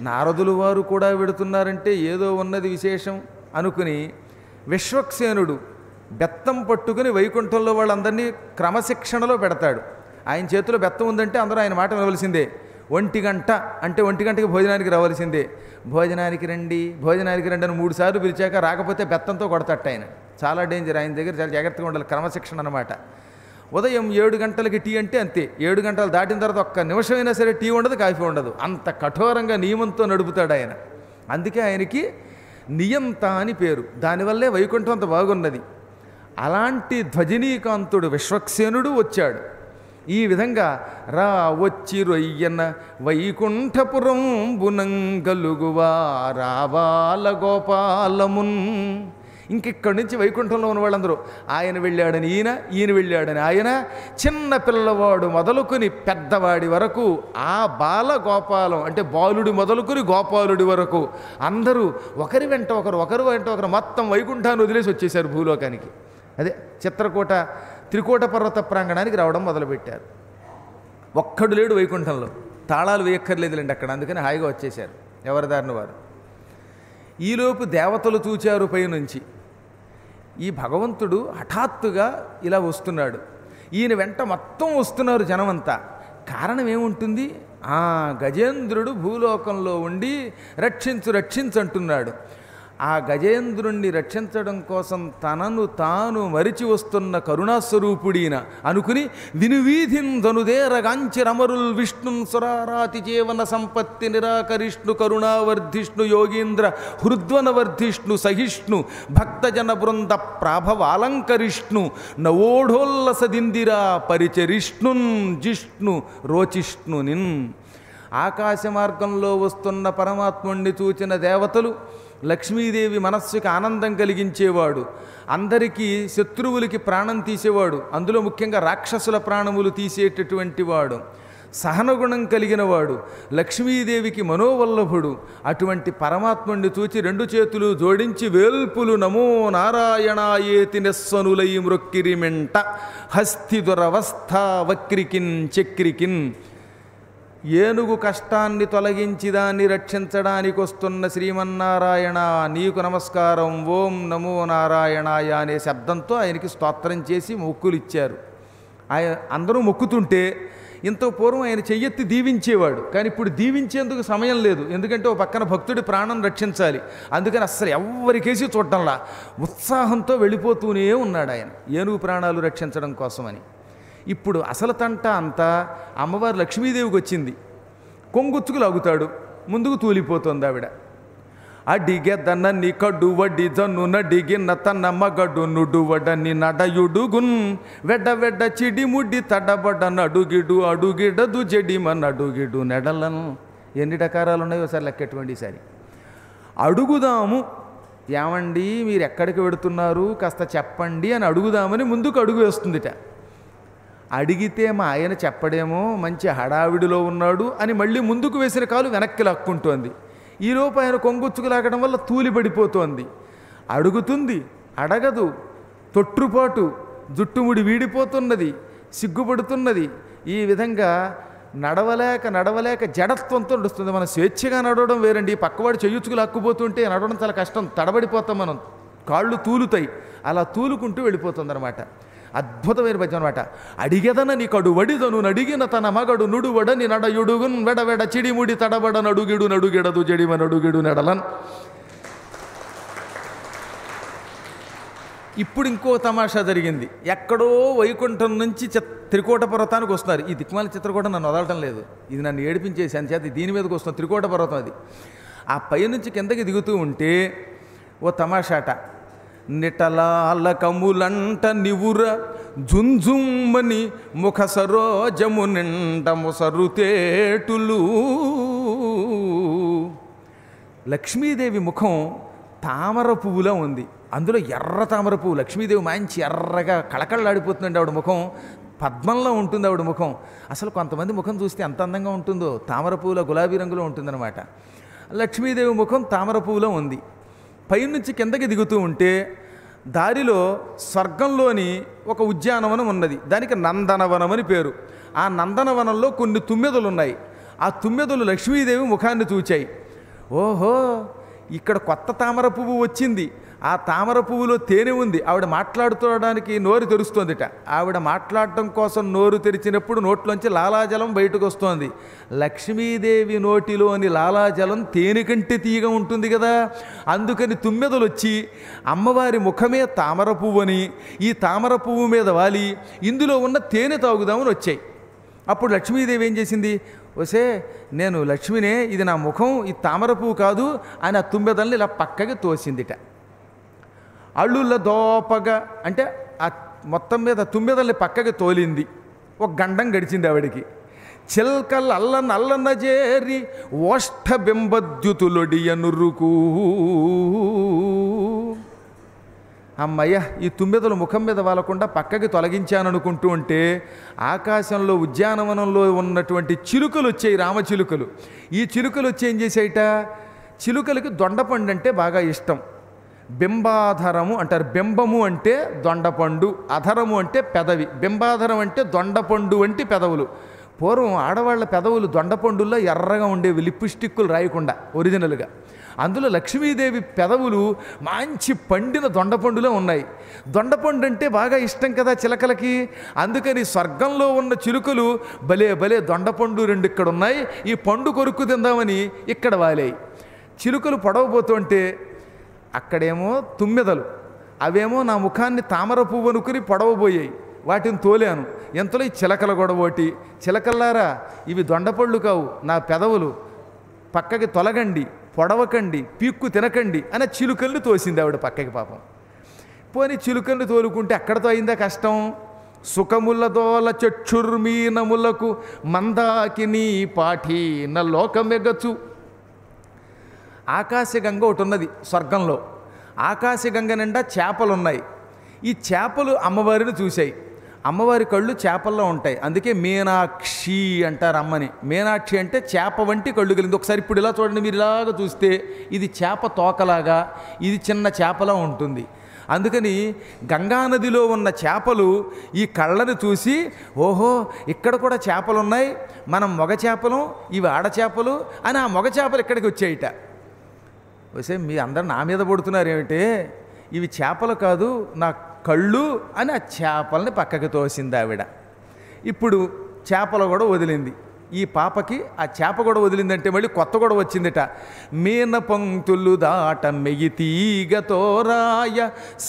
నారదుల వారు కూడా వెడుతున్నారంటే ఏదో ఉన్నది విశేషం అనుకుని విశ్వక్సేనుడు బెత్తం పట్టుకుని వైకుంఠంలో వాళ్ళందరినీ క్రమశిక్షణలో పెడతాడు. ఆయన చేతిలో బెత్తం ఉందంటే అందరూ ఆయన మాట వినవలసిందే. 1 గంట అంటే 1 గంటకి భోజనానికి రావాల్సిందే. భోజనానికి రండి భోజనానికి రండి అని 3 సార్లు పిలిచాక రాకపోతే బెత్తంతో కొడతట్ట ఆయన. చాలా డేంజర్, ఆయన దగ్గర చాలా జాగ్రత్తగా ఉండాలి, క్రమశిక్షణ అన్నమాట. ఉదయం 7 గంటలకి టీ అంటే అంతే, 7 గంటలు దాటిన తర్వాత ఒక్క నిమిషమైనా సరే టీ ఉండదు, కాఫీ ఉండదు. అంత కఠోరంగా నియమంతో నడుపుతాడు ఆయన. అందుకే ఆయనకి నియంత అని పేరు. దానివల్లే వైకుంఠం అంత బాగున్నది. అలాంటి ధ్వజినీకాంతుడు విశ్వక్సేనుడు వచ్చాడు. ఈ విధంగా రా వచ్చి రొయ్యన వైకుంఠపురం బునంగలుగువా రావాల గోపాలమున్. ఇంకెక్కడి నుంచి వైకుంఠంలో ఉన్న వాళ్ళందరూ ఆయన వెళ్ళాడని ఈయన, ఈయన వెళ్ళాడని ఆయన, చిన్న పిల్లవాడు మొదలుకొని పెద్దవాడి వరకు, ఆ బాల గోపాలం అంటే బాలుడి మొదలుకొని గోపాలుడి వరకు అందరూ ఒకరి వెంట ఒకరు, ఒకరి వెంట ఒకరు మొత్తం వైకుంఠాన్ని వదిలేసి వచ్చేశారు భూలోకానికి. అదే చిత్రకూట త్రికూట పర్వత ప్రాంగణానికి రావడం మొదలుపెట్టారు. ఒక్కడు లేడు వైకుంఠంలో, తాళాలు వేయక్కర్లేదులేండి అక్కడ, అందుకని హాయిగా వచ్చేశారు ఎవరి దారిని వారు. ఈలోపు దేవతలు చూచారు పైనుంచి. ఈ భగవంతుడు హఠాత్తుగా ఇలా వస్తున్నాడు. ఈయన వెంట మొత్తం వస్తున్నారు జనమంతా. కారణం ఏముంటుంది? గజేంద్రుడు భూలోకంలో ఉండి రక్షించు రక్షించు అంటున్నాడు. ఆ గజేంద్రుణ్ణి రక్షించడం కోసం తనను తాను మరిచి వస్తున్న కరుణాస్వరూపుడీన అనుకుని వినువీధింధనుదేరగాంచి రమరుల్ విష్ణున్ సురారాతి జీవన సంపత్తి నిరాకరిష్ణు కరుణావర్ధిష్ణు యోగీంద్ర హృద్వనవర్ధిష్ణు సహిష్ణు భక్తజన బృంద ప్రాభవాలంకరిష్ణు నవోఢోల్లసదిందిరా పరిచరిష్ణున్ జిష్ణు రోచిష్ణునిన్. ఆకాశ మార్గంలో వస్తున్న పరమాత్ముణ్ణి చూచిన దేవతలు లక్ష్మీదేవి మనస్సుకి ఆనందం కలిగించేవాడు, అందరికీ శత్రువులకి ప్రాణం తీసేవాడు, అందులో ముఖ్యంగా రాక్షసుల ప్రాణములు తీసేటటువంటి వాడు, సహనగుణం కలిగినవాడు, లక్ష్మీదేవికి మనోవల్లభుడు. అటువంటి పరమాత్ముణ్ణి చూచి రెండు చేతులు జోడించి వేల్పులు నమో నారాయణాయేతి నిస్సనులై మృక్కిరిమెంట హస్తి దురవస్థ వక్రికిన్ చక్రికిన్. ఏనుగు కష్టాన్ని తొలగించి దాన్ని రక్షించడానికి వస్తున్న శ్రీమన్నారాయణ నీకు నమస్కారం, ఓం నమో నారాయణాయ అనే శబ్దంతో ఆయనకి స్తోత్రం చేసి మొక్కులు ఇచ్చారు. ఆయన అందరూ మొక్కుతుంటే ఇంత పూర్వం ఆయన చెయ్యెత్తి దీవించేవాడు, కానీ ఇప్పుడు దీవించేందుకు సమయం లేదు. ఎందుకంటే ఓ పక్కన భక్తుడి ప్రాణం రక్షించాలి. అందుకని అస్సలు ఎవరికేసి చూడటంలా ఉత్సాహంతో వెళ్ళిపోతూనే ఉన్నాడు ఆయన ఏనుగు ప్రాణాలు రక్షించడం కోసమని. ఇప్పుడు అసలు తంట అంతా అమ్మవారు లక్ష్మీదేవికి వచ్చింది. కొంగుచ్చుకు లాగుతాడు, ముందుకు తూలిపోతుంది ఆవిడ. అడిగెదనని కడ్డు వడ్డి జన్ను నడిగిన తన మగడు నుడు వడని నడయుడుగున్ వెడ్డ వెడ్డ చిడి ముడ్డి తడబడ్డ నడుగిడు అడుగిడదు జడిమ నడుగిడు నెడలను. ఎన్ని డకారాలు ఉన్నాయో ఒకసారి లెక్కెట్టుకోండి. ఈసారి అడుగుదాము, ఏమండి మీరు ఎక్కడికి వెడుతున్నారు కాస్త చెప్పండి అని అడుగుదామని ముందుకు అడుగు వేస్తుందిట. అడిగితే మా ఆయన చెప్పడేమో మంచి హడావిడిలో ఉన్నాడు అని మళ్ళీ ముందుకు వేసిన కాలు వెనక్కి లాక్కుంటోంది. ఈలోపు ఆయన కొంగుచ్చుకు లాగడం వల్ల తూలి పడిపోతోంది. అడుగుతుంది, అడగదు, తొట్టుపాటు, జుట్టుముడి వీడిపోతున్నది, సిగ్గుపడుతున్నది. ఈ విధంగా నడవలేక నడవలేక జడత్వంతో నడుస్తుంది. మనం స్వేచ్ఛగా నడవడం వేరండి. పక్కవాడు చెయ్యుచ్చుకు లాక్కుపోతుంటే నడవడం చాలా కష్టం, తడబడిపోతాం మనం, కాళ్ళు తూలుతాయి. అలా తూలుకుంటూ వెళ్ళిపోతుంది అనమాట. అద్భుతమైన పద్యం అనమాట. అడిగెదన నీ కడు వడిదను నడిగిన తన మగడు నుడువడని నడయుడుగున్ వెడవెడ చిడిముడి తడబడ నడుగిడు నడుగిడదు జడిమ నడుగిడు నెడలన్. ఇప్పుడు ఇంకో తమాషా జరిగింది. ఎక్కడో వైకుంఠం నుంచి త్రికోట పర్వతానికి వస్తున్నారు. ఈ దిక్మాల చిత్రకూట నన్ను వదలటం లేదు, ఇది నన్ను ఏడిపించేసి అంచేత దీని మీదకి వస్తుంది. త్రికోట పర్వతం అది. ఆ పైనుంచి కిందకి దిగుతూ ఉంటే ఓ తమాషాట. నిటలాలకములంట నివుర జుంజుమ్మని ముఖ సరోజము నిండ ముసరుతేటులు. లక్ష్మీదేవి ముఖం తామర పువ్వులా ఉంది. అందులో ఎర్ర తామర పువ్వు. లక్ష్మీదేవి మంచి ఎర్రగా కళకళలాడిపోతుందండి ఆవిడ ముఖం. పద్మంలో ఉంటుంది ఆవిడ ముఖం. అసలు కొంతమంది ముఖం చూస్తే ఎంత అందంగా ఉంటుందో, తామర పువ్వులో గులాబీ రంగులో ఉంటుందన్నమాట. లక్ష్మీదేవి ముఖం తామర పువ్వులో ఉంది. పైనుంచి కిందకి దిగుతూ ఉంటే దారిలో స్వర్గంలోని ఒక ఉద్యానవనం ఉన్నది. దానికి నందనవనం అని పేరు. ఆ నందనవనంలో కొన్ని తుమ్మెదలు ఉన్నాయి. ఆ తుమ్మెదలు లక్ష్మీదేవి ముఖాన్ని చూచాయి. ఓహో, ఇక్కడ కొత్త తామర పువ్వు వచ్చింది. ఆ తామర పువ్వులో తేనె ఉంది. ఆవిడ మాట్లాడుకోవడానికి నోరు తెరుస్తోందిట. ఆవిడ మాట్లాడటం కోసం నోరు తెరిచినప్పుడు నోట్లోంచి లాలాజలం బయటకు వస్తోంది. లక్ష్మీదేవి నోటిలోని లాలాజలం తేనె కంటే తీయగా ఉంటుంది కదా. అందుకని తుమ్మెదలు వచ్చి అమ్మవారి ముఖమే తామర పువ్వుని ఈ తామర పువ్వు మీద వాలి ఇందులో ఉన్న తేనె తాగుదామని వచ్చాయి. అప్పుడు లక్ష్మీదేవి ఏం చేసింది? వసే, నేను లక్ష్మినే, ఇది నా ముఖం, ఈ తామర పువ్వు కాదు అని ఆ తుమ్మెదల్ని ఇలా పక్కకి తోసిందిట. అళ్ళుల దోపగా అంటే ఆ మొత్తం మీద తుమ్మెదల్ని పక్కకి తోలింది. ఒక గండం గడిచింది ఆవిడికి. చిల్కల్ అల్లన్న చేరి ఓష్ఠ బింబద్యుతులొడియనురుకు. అమ్మయ్య, ఈ తుమ్మెదలు ముఖం మీద వాలకుండా పక్కకి తొలగించాననుకుంటూ ఉంటే ఆకాశంలో ఉద్యానవనంలో ఉన్నటువంటి చిలుకలు వచ్చాయి, రామచిలుకలు. ఈ చిలుకలు వచ్చి ఏం చేసాయిట? చిలుకలకి దొండపండు అంటే బాగా ఇష్టం. బింబాధరము అంటారు. బింబము అంటే దొండపండు, అధరము అంటే పెదవి. బింబాధరం అంటే దొండపండు వంటి పెదవులు. పూర్వం ఆడవాళ్ల పెదవులు దొండపండుల్లో ఎర్రగా ఉండేవి, లిప్స్టిక్కులు రాయకుండా ఒరిజినల్గా. అందులో లక్ష్మీదేవి పెదవులు మంచి పండిన దొండపండులో ఉన్నాయి. దొండపండు అంటే బాగా ఇష్టం కదా చిలకలకి. అందుకని స్వర్గంలో ఉన్న చిలుకలు భలే భలే దొండపండు రెండు ఇక్కడ ఉన్నాయి, ఈ పండు కొరుక్కు తిందామని ఇక్కడ వాలాయి. చిలుకలు పొడవబోతుంటే అక్కడేమో తుమ్మెదలు, అవేమో నా ముఖాన్ని తామర పువ్వు అనుకుని పొడవబోయాయి. వాటిని తోలాను. ఎంతలో ఈ చిలకల గొడవటి. చిలకల్లారా, ఇవి దొండపళ్ళు కావు, నా పెదవులు, పక్కకి తొలగండి, పొడవకండి, పీక్కు తినకండి అని చిలుకల్ని తోసింది ఆవిడ పక్కకి. పాపం పోని చిలుకల్ని తోలుకుంటే అక్కడతో అయిందా కష్టం. సుఖములదోల చక్షుర్మీనములకు మందాకిని పాఠీ నా లోకమెగచు. ఆకాశగంగ ఒకటి ఉన్నది స్వర్గంలో. ఆకాశగంగ నిండా చేపలున్నాయి. ఈ చేపలు అమ్మవారిని చూశాయి. అమ్మవారి కళ్ళు చేపల్లో ఉంటాయి, అందుకే మీనాక్షి అంటారు అమ్మని. మీనాక్షి అంటే చేప వంటి కళ్ళు కలిగింది. ఒకసారి ఇప్పుడు ఇలా చూడండి, మీరు ఇలాగ చూస్తే ఇది చేప తోకలాగా, ఇది చిన్న చేపలా ఉంటుంది. అందుకని గంగానదిలో ఉన్న చేపలు ఈ కళ్ళను చూసి ఓహో ఇక్కడ కూడా చేపలు ఉన్నాయి, మనం మగ చేపలు ఇవి ఆడ చేపలు అని ఆ మగ చేపలు ఇక్కడికి వచ్చాయిట. వస్తే మీ అందరు నా మీద పడుతున్నారు ఏమిటే, ఇవి చేపలు కాదు నా కళ్ళు అని ఆ చేపల్ని పక్కకి తోసింది ఆవిడ. ఇప్పుడు చేపలు కూడా వదిలింది. ఈ పాపకి ఆ చేప కూడా వదిలిందంటే మళ్ళీ కొత్త కూడా వచ్చిందిట. మీన పంక్తులు దాట మెయితీగతో రాయ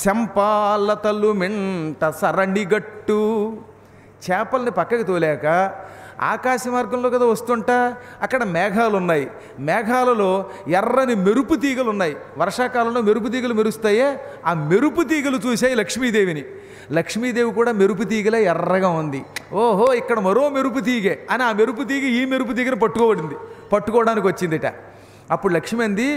శంపాలతలు మెంట సరణిగట్టు. చేపల్ని పక్కకి తోలాక ఆకాశ మార్గంలో కదా వస్తుంటా, అక్కడ మేఘాలు ఉన్నాయి. మేఘాలలో ఎర్రని మెరుపు తీగలు ఉన్నాయి. వర్షాకాలంలో మెరుపు తీగలు మెరుస్తాయే, ఆ మెరుపు తీగలు చూసాయి లక్ష్మీదేవిని. లక్ష్మీదేవి కూడా మెరుపు తీగలే ఎర్రగా ఉంది. ఓహో ఇక్కడ మరో మెరుపు తీగే అని ఆ మెరుపు తీగ ఈ మెరుపు తీగను పట్టుకోవడానికి వచ్చిందిట. అప్పుడు లక్ష్మి అంది,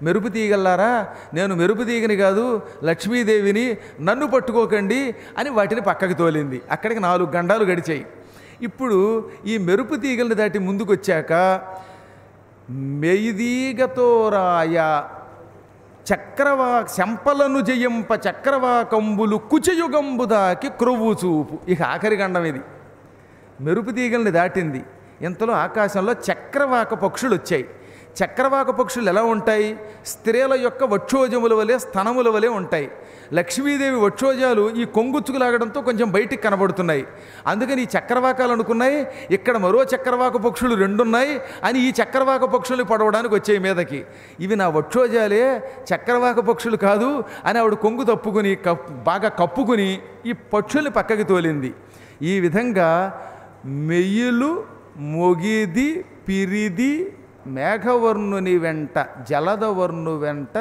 మెరుపు తీగల్లారా నేను మెరుపు తీగని కాదు లక్ష్మీదేవిని, నన్ను పట్టుకోకండి అని వాటిని పక్కకి తోలింది. అక్కడికి 4 గండాలు గడిచాయి. ఇప్పుడు ఈ మెరుపు తీగల్ని దాటి ముందుకు వచ్చాక మెయిదీగతో రాయ శంపలను జయింప చక్రవాకంబులు కుచయుగంబుదాకి క్రొవ్వు చూపు. ఇక ఆఖరి గండం ఇది. మెరుపు తీగల్ని దాటింది. ఇంతలో ఆకాశంలో చక్రవాక పక్షులు వచ్చాయి. చక్రవాక పక్షులు ఎలా ఉంటాయి? స్త్రీల యొక్క వక్షోజముల వలె స్తనముల వలె ఉంటాయి. లక్ష్మీదేవి వక్షోజాలు ఈ కొంగుచ్చుకు లాగడంతో కొంచెం బయటికి కనబడుతున్నాయి. అందుకని ఈ చక్రవాకాలు అనుకున్నాయి ఇక్కడ మరో చక్రవాక పక్షులు 2 ఉన్నాయి అని ఈ చక్రవాక పక్షులు పడవడానికి వచ్చాయి మీదకి. ఇవి నా వక్షోజాలే, చక్రవాక పక్షులు కాదు అని ఆవిడ కొంగు తప్పుకుని బాగా కప్పుకుని ఈ పక్షుల్ని పక్కకి తోలింది. ఈ విధంగా మెయ్యిలు మొగిది పిరిది మేఘవర్ణుని వెంట జలదవర్ణు వెంట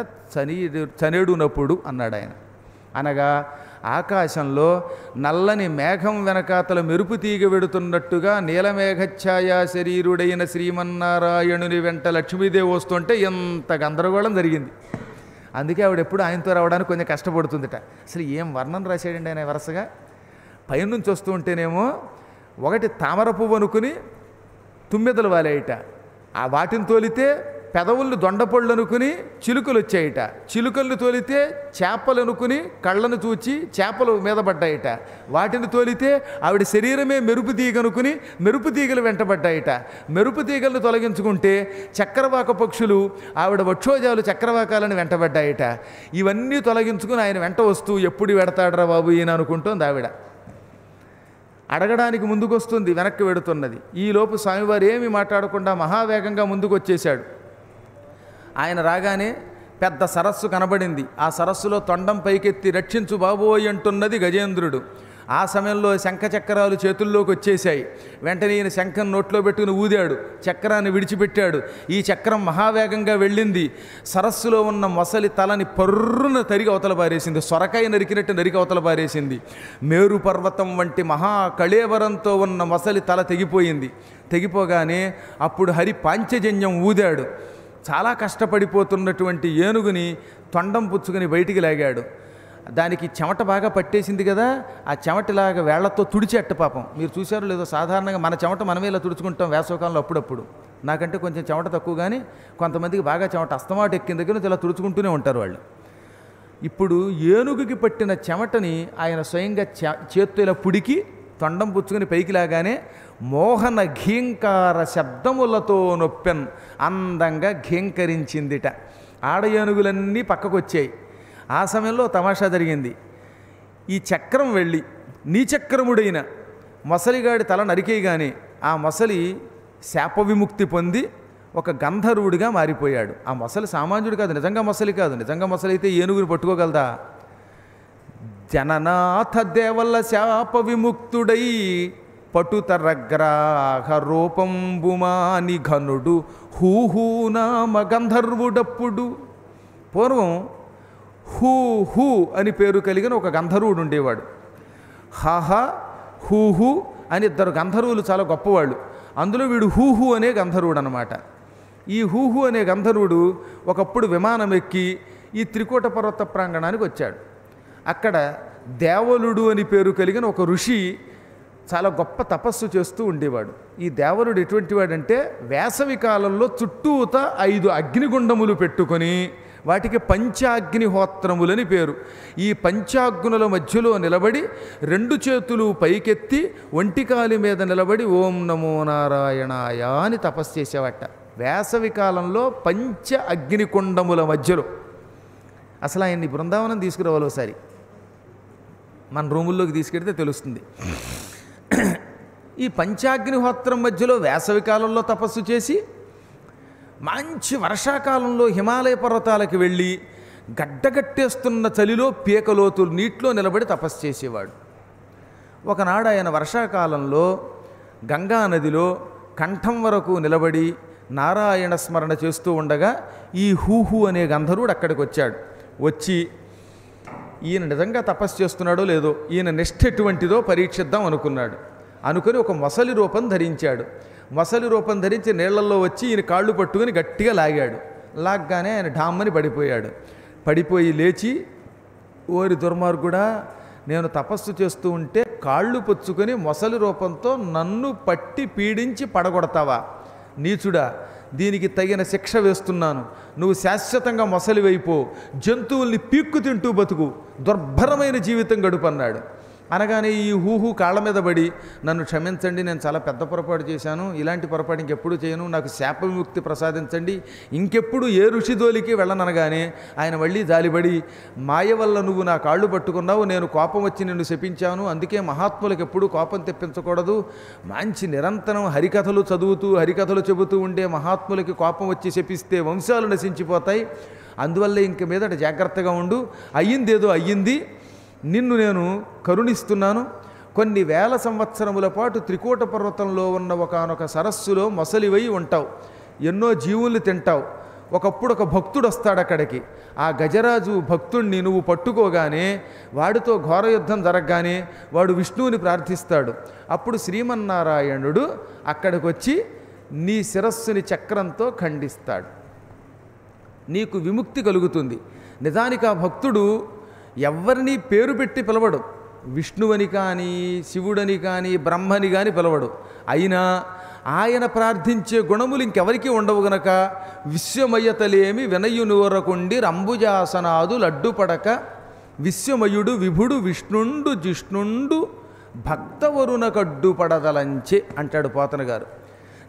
చనేడునప్పుడు అన్నాడు ఆయన. అనగా ఆకాశంలో నల్లని మేఘం వెనకాతల మెరుపు తీగ వెడుతున్నట్టుగా నీలమేఘఛాయా శరీరుడైన శ్రీమన్నారాయణుని వెంట లక్ష్మీదేవి వస్తుంటే ఎంత గందరగోళం జరిగింది. అందుకే ఆవిడ ఎప్పుడు ఆయనతో రావడానికి కొంచెం కష్టపడుతుందిట. అసలు ఏం వర్ణన రాశాడండి ఆయన వరుసగా. పైనుంచి వస్తూ ఉంటేనేమో ఒకటి తామర పువ్వు అనుకుని తుమ్మెదలు వాలేయట, ఆ వాటిని తోలితే పెదవులను దొండపళ్ళు అనుకుని చిలుకలు వచ్చాయిట, చిలుకలను తోలితే చేపలు అనుకుని కళ్ళను చూచి చేపలు మీద పడ్డాయిట, వాటిని తోలితే ఆవిడ శరీరమే మెరుపు తీగ అనుకుని మెరుపు తీగలు వెంటబడ్డాయిట, మెరుపు తీగలను తొలగించుకుంటే చక్రవాక పక్షులు ఆవిడ వక్షోజాలు చక్రవాకాలను వెంటబడ్డాయిట. ఇవన్నీ తొలగించుకుని ఆయన వెంట వస్తూ ఎప్పుడు వెడతాడరా బాబు ఈయన అనుకుంటోంది ఆవిడ. అడగడానికి ముందుకు వస్తుంది, వెనక్కి వెడుతున్నది. ఈలోపు స్వామివారు ఏమీ మాట్లాడకుండా మహావేగంగా ముందుకు వచ్చేశాడు. ఆయన రాగానే పెద్ద సరస్సు కనబడింది. ఆ సరస్సులో తొండం పైకెత్తి రక్షించు బాబోయ్ అంటున్నది గజేంద్రుడు. ఆ సమయంలో శంఖచక్రాలు చేతుల్లోకి వచ్చేశాయి. వెంటనే ఈయన శంఖం నోట్లో పెట్టుకుని ఊదాడు, చక్రాన్ని విడిచిపెట్టాడు. ఈ చక్రం మహావేగంగా వెళ్ళింది. సరస్సులో ఉన్న మొసలి తలని పర్రున తరిగి అవతల పారేసింది. సొరకాయ నరికినట్టు నరికి అవతల పారేసింది. మేరు పర్వతం వంటి మహా కళేవరంతో ఉన్న మొసలి తల తెగిపోయింది. తెగిపోగానే అప్పుడు హరి పాంచజన్యం ఊదాడు. చాలా కష్టపడిపోతున్నటువంటి ఏనుగుని తొండం పుచ్చుకొని బయటికి లాగాడు. దానికి చెమట బాగా పట్టేసింది కదా, ఆ చెమటలాగా వేళ్లతో తుడిచేట్ట పాపం. మీరు చూశారో లేదో, సాధారణంగా మన చెమట మనమే ఇలా తుడుచుకుంటాం వేసవకాలంలో అప్పుడప్పుడు. నాకంటే కొంచెం చెమట తక్కువ, కానీ కొంతమందికి బాగా చెమట అస్తమాట ఎక్కిన దగ్గర నుంచి ఇలా తుడుచుకుంటూనే ఉంటారు వాళ్ళు. ఇప్పుడు ఏనుగుకి పట్టిన చెమటని ఆయన స్వయంగా చేత్తో ఇలా పుడికి తొండం పుచ్చుకొని పైకి లాగానే మోహన ఘీంకార శబ్దములతో నొప్పెన్ అందంగా ఘీంకరించిందిట. ఆడ ఏనుగులన్నీ పక్కకు వచ్చాయి. ఆ సమయంలో తమాషా జరిగింది. ఈ చక్రం వెళ్ళి నీచక్రముడైన మొసలిగాడి తల నరికేయగానే ఆ మొసలి శాప విముక్తి పొంది ఒక గంధర్వుడిగా మారిపోయాడు. ఆ మొసలి సామాన్యుడు కాదు, నిజంగా మొసలి కాదు. నిజంగా మొసలి అయితే ఏనుగుని పట్టుకోగలదా? జననాథ దేవల శాప విముక్తుడై పటుతరగ్రాహ రూపంబుమాని ఘనుడు హూహూనామ గంధర్వుడప్పుడు. పూర్వం హూ హూ అని పేరు కలిగిన ఒక గంధర్వుడు ఉండేవాడు. హాహా హూహు అని 2 గంధర్వులు చాలా గొప్పవాళ్ళు. అందులో వీడు హూహు అనే గంధర్వుడు అనమాట. ఈ హూహు అనే గంధర్వుడు ఒకప్పుడు విమానం ఎక్కి ఈ త్రికూట పర్వత ప్రాంగణానికి వచ్చాడు. అక్కడ దేవలుడు అని పేరు కలిగిన ఒక ఋషి చాలా గొప్ప తపస్సు చేస్తూ ఉండేవాడు. ఈ దేవలుడు ఎటువంటి వాడంటే వేసవి కాలంలో చుట్టూత 5 అగ్నిగుండములు పెట్టుకొని వాటికి పంచాగ్నిహోత్రములని పేరు. ఈ పంచాగ్నుల మధ్యలో నిలబడి 2 చేతులు పైకెత్తి ఒంటికాలి మీద నిలబడి ఓం నమో నారాయణాయ అని తపస్సు చేసేవాట. వేసవి కాలంలో పంచ అగ్నికుండముల మధ్యలో. అసలు ఆయన్ని బృందావనం తీసుకురావాలి ఒకసారి, మన రూముల్లోకి తీసుకెడితే తెలుస్తుంది. ఈ పంచాగ్నిహోత్రం మధ్యలో వేసవి కాలంలో తపస్సు చేసి మంచి వర్షాకాలంలో హిమాలయ పర్వతాలకు వెళ్ళి గడ్డగట్టేస్తున్న చలిలో పీకలోతులు నీటిలో నిలబడి తపస్సు చేసేవాడు. ఒకనాడు ఆయన వర్షాకాలంలో గంగానదిలో కంఠం వరకు నిలబడి నారాయణ స్మరణ చేస్తూ ఉండగా ఈ హూహు అనే గంధర్వుడు అక్కడికి వచ్చాడు. వచ్చి ఈయన నిజంగా తపస్సు చేస్తున్నాడో లేదో, ఈయన నిష్ఠ ఎటువంటిదో పరీక్షిద్దాం అనుకుని ఒక మొసలి రూపం ధరించాడు. మొసలి రూపం ధరించి నీళ్లలో వచ్చి ఈయన కాళ్ళు పట్టుకుని గట్టిగా లాగాడు. లాగ్గానే ఆయన ఢామ్మని పడిపోయి లేచి, ఓరి దుర్మార్గుడా, నేను తపస్సు చేస్తూ ఉంటే కాళ్ళు పుచ్చుకొని మొసలి రూపంతో నన్ను పట్టి పీడించి పడగొడతావా? నీచుడా, దీనికి తగిన శిక్ష వేస్తున్నాను. నువ్వు శాశ్వతంగా మొసలి వైపో, జంతువుల్ని పీక్కు తింటూ బతుకు, దుర్భరమైన జీవితం గడుపన్నాడు. అనగానే ఈ హూహు కాళ్ళ మీద పడి, నన్ను క్షమించండి, నేను చాలా పెద్ద పొరపాటు చేశాను, ఇలాంటి పొరపాటు ఇంకెప్పుడు చేయను, నాకు శాప విముక్తి ప్రసాదించండి, ఇంకెప్పుడు ఏ ఋషిదోలికి వెళ్ళననగానే ఆయన మళ్ళీ జాలిపడి, మాయ వల్ల నువ్వు నా కాళ్ళు పట్టుకున్నావు, నేను కోపం వచ్చి నిన్ను శపించాను, అందుకే మహాత్ములకు ఎప్పుడూ కోపం తెప్పించకూడదు, మంచి నిరంతరం హరికథలు చదువుతూ హరికథలు చెబుతూ ఉండే మహాత్ములకి కోపం వచ్చి శపిస్తే వంశాలు నశించిపోతాయి, అందువల్ల ఇంక మీదట జాగ్రత్తగా ఉండు, అయ్యిందేదో అయ్యింది, నిన్ను నేను కరుణిస్తున్నాను. కొన్ని వేల సంవత్సరముల పాటు త్రికూట పర్వతంలో ఉన్న ఒకానొక సరస్సులో మొసలివై ఉంటావు, ఎన్నో జీవుల్ని తింటావు. ఒకప్పుడు ఒక భక్తుడు వస్తాడు అక్కడికి. ఆ గజరాజు భక్తుణ్ణి నువ్వు పట్టుకోగానే వాడితో ఘోర యుద్ధం జరగగానే వాడు విష్ణువుని ప్రార్థిస్తాడు. అప్పుడు శ్రీమన్నారాయణుడు అక్కడికి వచ్చి నీ శిరస్సుని చక్రంతో ఖండిస్తాడు, నీకు విముక్తి కలుగుతుంది. నిజానికి ఆ భక్తుడు ఎవరిని పేరు పెట్టి పిలవడు, విష్ణువని కానీ శివుడని కానీ బ్రహ్మని కానీ పిలవడు. అయినా ఆయన ప్రార్థించే గుణములు ఇంకెవరికీ ఉండవు గనక విశ్వమయ్యతలేమి వినయునూరకుండి రంబుజాసనాదు లడ్డుపడక విశ్వమయుడు విభుడు విష్ణుండు జిష్ణుండు భక్తవరుణ కడ్డుపడదలంచే అంటాడు పోతన గారు.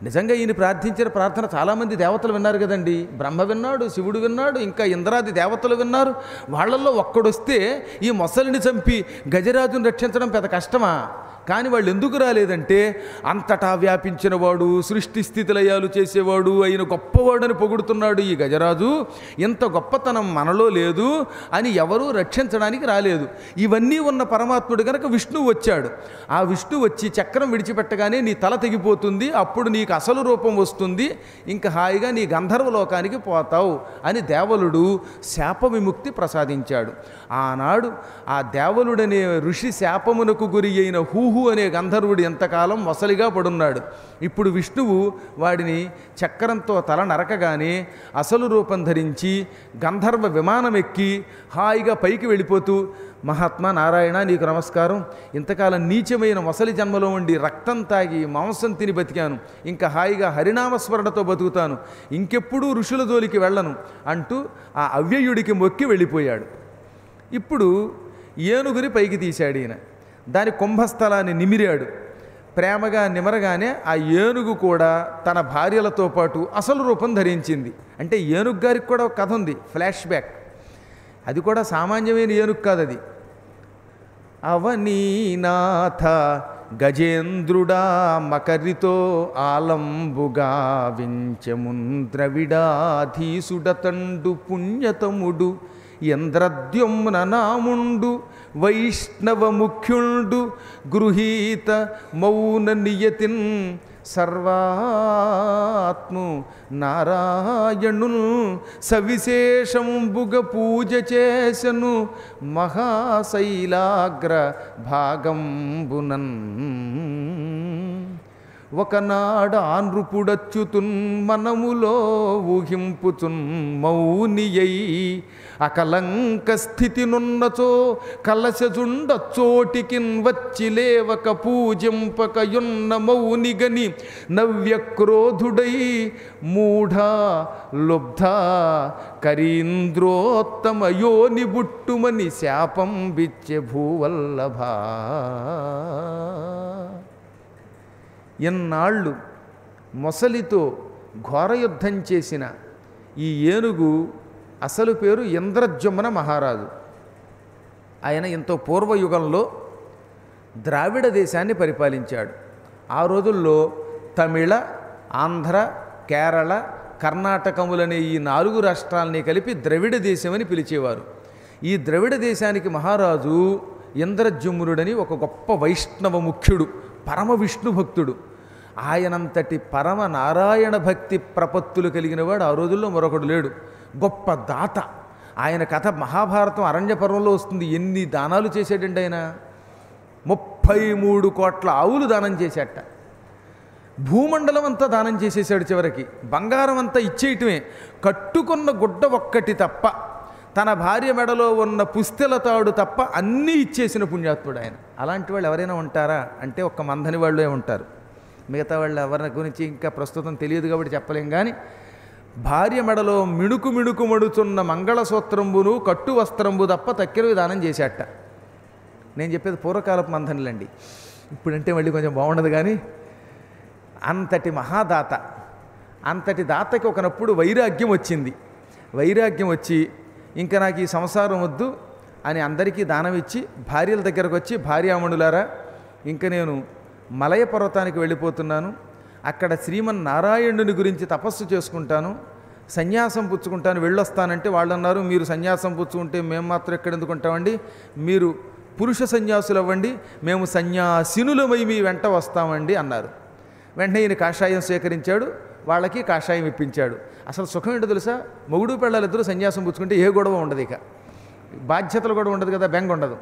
నిజంగా ఈయన ప్రార్థించిన ప్రార్థన చాలామంది దేవతలు విన్నారు కదండి. బ్రహ్మ విన్నాడు, శివుడు విన్నాడు, ఇంకా ఇంద్రాది దేవతలు విన్నారు. వాళ్ళల్లో ఒక్కడొస్తే ఈ మొసలిని చంపి గజరాజును రక్షించడం పెద్ద కష్టమా? కానీ వాళ్ళు ఎందుకు రాలేదంటే అంతటా వ్యాపించిన వాడు, సృష్టి స్థితిలయాలు చేసేవాడు అయిన గొప్పవాడని పొగుడుతున్నాడు ఈ గజరాజు, ఇంత గొప్పతనం మనలో లేదు అని ఎవరూ రక్షించడానికి రాలేదు. ఇవన్నీ ఉన్న పరమాత్ముడు కనుక విష్ణువు వచ్చాడు. ఆ విష్ణువు వచ్చి చక్రం విడిచిపెట్టగానే నీ తల తెగిపోతుంది, అప్పుడు నీకు అసలు రూపం వస్తుంది, ఇంకా హాయిగా నీ గంధర్వలోకానికి పోతావు అని దేవలుడు శాప విముక్తి ప్రసాదించాడు. ఆనాడు ఆ దేవలుడనే ఋషి శాపమునకు గురి అయిన హూహు అనే గంధర్వుడు ఎంతకాలం మొసలిగా పడున్నాడు. ఇప్పుడు విష్ణువు వాడిని చక్రంతో తల నరకగానే అసలు రూపం ధరించి గంధర్వ విమానం ఎక్కి హాయిగా పైకి వెళ్ళిపోతూ, మహాత్మా నారాయణ నీకు నమస్కారం, ఇంతకాలం నీచమైన మొసలి జన్మలో ఉండి రక్తం తాగి మాంసం తిని బతికాను, ఇంకా హాయిగా హరినామస్మరణతో బతుకుతాను, ఇంకెప్పుడూ ఋషుల జోలికి వెళ్ళను అంటూ ఆ అవ్యయుడికి మొక్కి వెళ్ళిపోయాడు. ఇప్పుడు ఏనుగుని పైకి తీశాడు ఈయన, దాని కుంభస్థలాన్ని నిమిరాడు. ప్రేమగా నిమరగానే ఆ ఏనుగు కూడా తన భార్యలతో పాటు అసలు రూపం ధరించింది. అంటే ఏనుగు గారికి కూడా ఒక కథ ఉంది, ఫ్లాష్ బ్యాక్. అది కూడా సామాన్యమైన ఏనుగు కాదు, అది అవనీనాథ గజేంద్రుడా మకరితో ఆలంబుగా వించముంద్రవిడాధీసుడతండు పుణ్యతముడు ఇంద్రద్యుమ్న నాముండు వైష్ణవ ముఖ్యుండు గృహీత మౌన నియతిన్ సర్వాత్ము నారాయణున్ సవిశేషంబుగ పూజ చేసను మహాశైలాగ్ర భాగంబునన్. ఒకనాడు ఆ నృపుడచ్యుతున్ మనములో ఊహింపుచున్ మౌనియై అకలంక స్థితి నున్నచో కలశజుండచ్చోటికిన్ వచ్చి లేవక పూజింపకయున్న మౌనిగని నవ్యక్రోధుడై మూఢా లుబ్ధా కరీంద్రోత్తమ యోని బుట్టుమని శాపం బిచ్చే భూవల్లభా. ఎన్నాళ్ళు మొసలితో ఘోరయుద్ధం చేసిన ఈ ఏనుగు అసలు పేరు ఇంద్రజుమ్న మహారాజు. ఆయన ఎంతో పూర్వయుగంలో ద్రావిడ దేశాన్ని పరిపాలించాడు. ఆ రోజుల్లో తమిళ, ఆంధ్ర, కేరళ, కర్ణాటకములనే ఈ 4 రాష్ట్రాలని కలిపి ద్రవిడ దేశమని పిలిచేవారు. ఈ ద్రవిడ దేశానికి మహారాజు ఇంద్రజుమ్నుడని ఒక గొప్ప వైష్ణవ ముఖ్యుడు, పరమ విష్ణు భక్తుడు. ఆయనంతటి పరమ నారాయణ భక్తి ప్రపత్తులు కలిగినవాడు ఆ రోజుల్లో మరొకడు లేడు. గొప్ప దాత. ఆయన కథ మహాభారతం అరణ్య పర్వంలో వస్తుంది. ఎన్ని దానాలు చేశాడండి ఆయన! 33 కోట్ల ఆవులు దానం చేశాట. భూమండలం అంతా దానం చేసేసాడు. చివరికి బంగారం అంతా ఇచ్చేయటమే. కట్టుకున్న గుడ్డ ఒక్కటి తప్ప, తన భార్య మెడలో ఉన్న పుస్తెల తాడు తప్ప అన్నీ ఇచ్చేసిన పుణ్యాత్ముడు ఆయన. అలాంటి వాళ్ళు ఎవరైనా ఉంటారా అంటే ఒక్క మందని వాళ్ళే ఉంటారు. మిగతా వాళ్ళు ఎవరి గురించి ఇంకా ప్రస్తుతం తెలియదు కాబట్టి చెప్పలేం. కానీ భార్య మెడలో మిణుకు మిణుకు మడుచున్న మంగళసూత్రంబును కట్టు వస్త్రంబు తప్ప తక్కిరవి దానం చేశాట. నేను చెప్పేది పూర్వకాలపు మంథనులండి. ఇప్పుడంటే మళ్ళీ కొంచెం బాగుండదు. కానీ అంతటి మహాదాత, అంతటి దాతకి ఒకనప్పుడు వైరాగ్యం వచ్చింది. వైరాగ్యం వచ్చి ఇంకా నాకు ఈ సంసారం వద్దు అని అందరికీ దానం ఇచ్చి భార్యల దగ్గరకు వచ్చి, భార్యామణులారా ఇంకా నేను మలయ పర్వతానికి వెళ్ళిపోతున్నాను, అక్కడ శ్రీమన్నారాయణుని గురించి తపస్సు చేసుకుంటాను, సన్యాసం పుచ్చుకుంటాను, వెళ్ళొస్తానంటే వాళ్ళు అన్నారు, మీరు సన్యాసం పుచ్చుకుంటే మేము మాత్రం ఎక్కడ ఎందుకుంటామండి, మీరు పురుష సన్యాసులు అవ్వండి, మేము సన్యాసినులమై మీ వెంట వస్తామండి అన్నారు. వెంటనే ఈయన కాషాయం స్వీకరించాడు, వాళ్ళకి కాషాయం ఇప్పించాడు. అసలు సుఖం ఏంటో తెలుసా? మొగుడు పెళ్ళాలిద్దరూ సన్యాసం పుచ్చుకుంటే ఏ గొడవ ఉండదు, ఇక బాధ్యతలు కూడా ఉండదు కదా, బెంగ ఉండదు.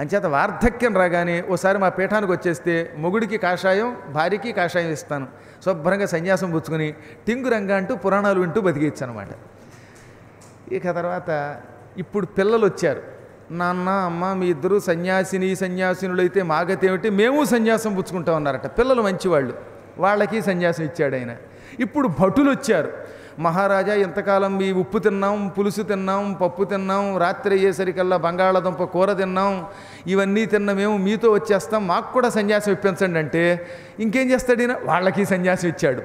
అంచేత వార్ధక్యం రాగానే ఓసారి మా పీఠానికి వచ్చేస్తే మొగుడికి కాషాయం, భార్యకి కాషాయం ఇస్తాను, శుభ్రంగా సన్యాసం పుచ్చుకొని టింగురంగా అంటూ పురాణాలు వింటూ బతికిచ్చు అనమాట. ఇక తర్వాత ఇప్పుడు పిల్లలు వచ్చారు. నాన్న అమ్మ మీ ఇద్దరు సన్యాసినులైతే మాగతి ఏమిటి, మేము సన్యాసం పుచ్చుకుంటాం అన్నారట. పిల్లలు మంచివాళ్ళు, వాళ్ళకి సన్యాసం ఇచ్చాడు ఆయన. ఇప్పుడు భటులు వచ్చారు. మహారాజా ఇంతకాలం మీ ఉప్పు తిన్నాం, పులుసు తిన్నాం, పప్పు తిన్నాం, రాత్రి అయ్యేసరికల్లా బంగాళాదుంప కూర తిన్నాం, ఇవన్నీ తిన్న మేము మీతో వచ్చేస్తాం, మాకు కూడా సన్యాసం ఇప్పించండి అంటే ఇంకేం చేస్తాడు ఈయన? వాళ్ళకి సన్యాసం ఇచ్చాడు.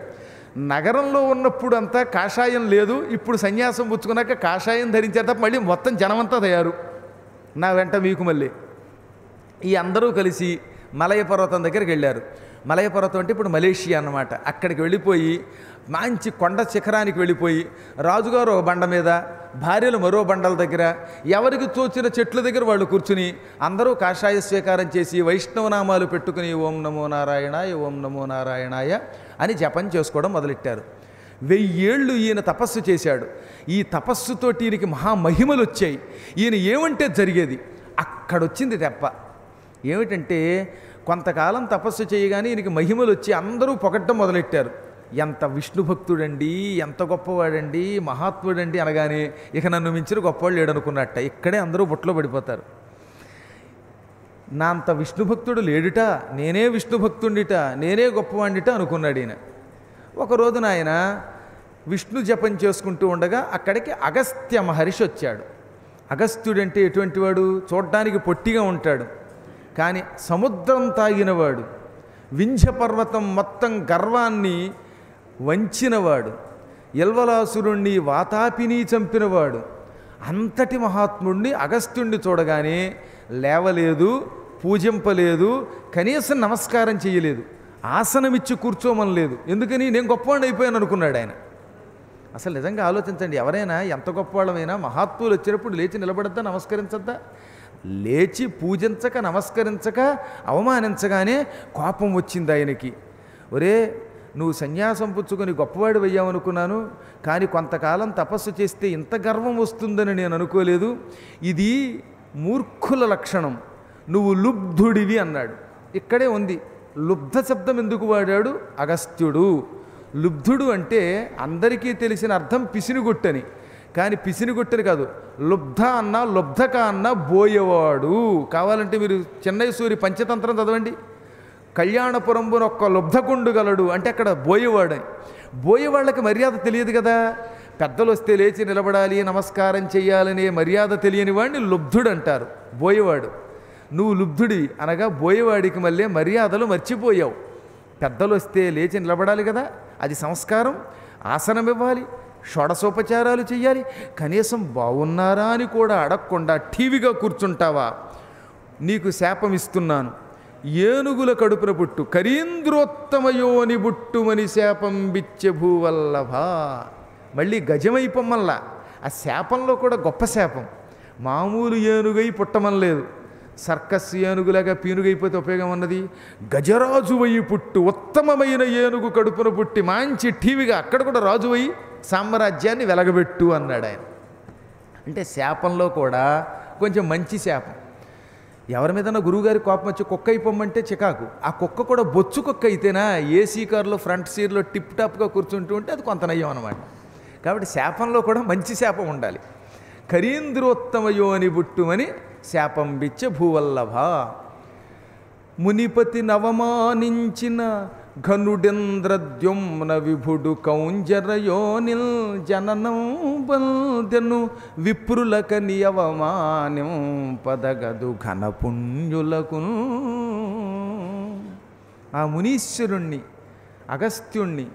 నగరంలో ఉన్నప్పుడు అంతా కాషాయం లేదు, ఇప్పుడు సన్యాసం పుచ్చుకున్నాక కాషాయం ధరించారు తప్ప మళ్ళీ మొత్తం జనమంతా తయారు నా వెంట మీకు. మళ్ళీ ఈ అందరూ కలిసి మలయ పర్వతం దగ్గరికి వెళ్ళారు. మలయ పర్వతం అంటే ఇప్పుడు మలేషియా అన్నమాట. అక్కడికి వెళ్ళిపోయి మంచి కొండ శిఖరానికి వెళ్ళిపోయి రాజుగారు ఒక బండ మీద, భార్యలు మరో బండల దగ్గర, ఎవరికి తోచిన చెట్ల దగ్గర వాళ్ళు కూర్చుని అందరూ కాషాయ స్వీకారం చేసి వైష్ణవనామాలు పెట్టుకుని ఓం నమో నారాయణాయ ఓం నమో నారాయణాయ అని జపం చేసుకోవడం మొదలెట్టారు. 1000 ఏళ్ళు ఈయన తపస్సు చేశాడు. ఈ తపస్సుతోటి ఈయనకి మహామహిమలు వచ్చాయి. ఈయన ఏమంటే జరిగేది అక్కడొచ్చింది దెబ్బ. ఏమిటంటే కొంతకాలం తపస్సు చేయగానే ఈయనకి మహిమలు వచ్చి అందరూ పొగట్టడం మొదలెట్టారు. ఎంత విష్ణు భక్తుడండి, ఎంత గొప్పవాడండి, మహాత్ముడండి అనగానే ఇక నన్ను మించిన గొప్పవాళ్ళు లేడనుకున్నట్ట. ఇక్కడే అందరూ బుట్టలో పడిపోతారు. నా అంత విష్ణు భక్తుడు లేడుట, నేనే విష్ణు భక్తుడిట, నేనే గొప్పవాడిట అనుకున్నాడు ఈయన. ఒక రోజున ఆయన విష్ణు జపం చేసుకుంటూ ఉండగా అక్కడికి అగస్త్య మహర్షి వచ్చాడు. అగస్త్యుడంటే ఎటువంటి వాడు? చూడ్డానికి పొట్టిగా ఉంటాడు, కానీ సముద్రం తాగినవాడు, వింధ్య పర్వతం మొత్తం గర్వాన్ని వంచినవాడు, ఎల్వలాసురుణ్ణి వాతాపిని చంపినవాడు. అంతటి మహాత్ముడిని అగస్త్యుణ్ణి చూడగానే లేవలేదు, పూజింపలేదు, కనీసం నమస్కారం చేయలేదు, ఆసనమిచ్చి కూర్చోమనలేదు. ఎందుకని? నేను గొప్పవాడిని అయిపోయాను అనుకున్నాడు ఆయన. అసలు నిజంగా ఆలోచించండి, ఎవరైనా ఎంత గొప్పవాళ్ళమైనా మహాత్ములు వచ్చినప్పుడు లేచి నిలబడద్దా, నమస్కరించద్దా? లేచి పూజించక నమస్కరించక అవమానించగానే కోపం వచ్చింది ఆయనకి. ఒరే, నువ్వు సన్యాసం పుచ్చుకొని గొప్పవాడు అయ్యావనుకున్నాను, కానీ కొంతకాలం తపస్సు చేస్తే ఇంత గర్వం వస్తుందని నేను అనుకోలేదు. ఇది మూర్ఖుల లక్షణం, నువ్వు లుబ్ధుడివి అన్నాడు. ఇక్కడే ఉంది లుబ్ధ శబ్దం ఎందుకు వాడాడు అగస్త్యుడు? లుబ్ధుడు అంటే అందరికీ తెలిసిన అర్థం పిసినిగొట్టని, కానీ పిసినిగొట్టని కాదు, లుబ్ధ అన్న లుబ్ధక అన్న బోయేవాడు. కావాలంటే మీరు చెన్నై సూరి పంచతంత్రం చదవండి. కళ్యాణపురంబున ఒక్క లుబ్ధకుండు గలడు అంటే అక్కడ బోయేవాడని. బోయేవాళ్ళకి మర్యాద తెలియదు కదా, పెద్దలు వస్తే లేచి నిలబడాలి, నమస్కారం చెయ్యాలనే మర్యాద తెలియని వాడిని లుబ్ధుడు అంటారు, బోయేవాడు. నువ్వు లుబ్ధుడి అనగా బోయేవాడికి మళ్ళీ మర్యాదలు మర్చిపోయావు. పెద్దలు వస్తే లేచి నిలబడాలి కదా, అది సంస్కారం. ఆసనం ఇవ్వాలి, షోడశోపచారాలు చెయ్యాలి. కనీసం బాగున్నారా అని కూడా అడగకుండా టీవీగా కూర్చుంటావా? నీకు శాపం ఇస్తున్నాను. ఏనుగుల కడుపున పుట్టు, కరీంద్రోత్తమయోని బుట్టుమని శాపం బిచ్చే భూవల్లభ. మళ్ళీ గజమైపోమ్మల్లా. ఆ శాపంలో కూడా గొప్ప శాపం. మామూలు ఏనుగై పుట్టమనలేదు, సర్కస్ ఏనుగులాగా పీనుగైపోతే ఉపయోగం ఉన్నది. గజరాజువయి పుట్టు, ఉత్తమమైన ఏనుగు కడుపున పుట్టి మంచి టీవీగా అక్కడ కూడా రాజువయి సామ్రాజ్యాన్ని వెలగబెట్టు అన్నాడు ఆయన. అంటే శాపంలో కూడా కొంచెం మంచి శాపం. ఎవరి మీదన్నా గురువుగారి కోపం వచ్చి కుక్క అయిపోమంటే చికాకు. ఆ కుక్క కూడా బొచ్చు కుక్క అయితేనా ఏసీ కారులో ఫ్రంట్ సీట్లో టిప్ టాప్గా కూర్చుంటూ ఉంటే అది కొంత నయ్యం అనమాట. కాబట్టి శాపంలో కూడా మంచి శాపం ఉండాలి. కరీంద్రోత్తమయోని బుట్టుమని శాపం బిచ్చ భూవల్లభ. మునిపతి నవమానించిన ఘనుడెంద్రద్యుమ్న విభుడు కౌంజరయోనిల్ జననం బందెను విప్రులక నియవమానం పదగదు ఘనపుణ్యులకు. ఆ మునీశ్వరుణ్ణి అగస్త్యుణ్ణి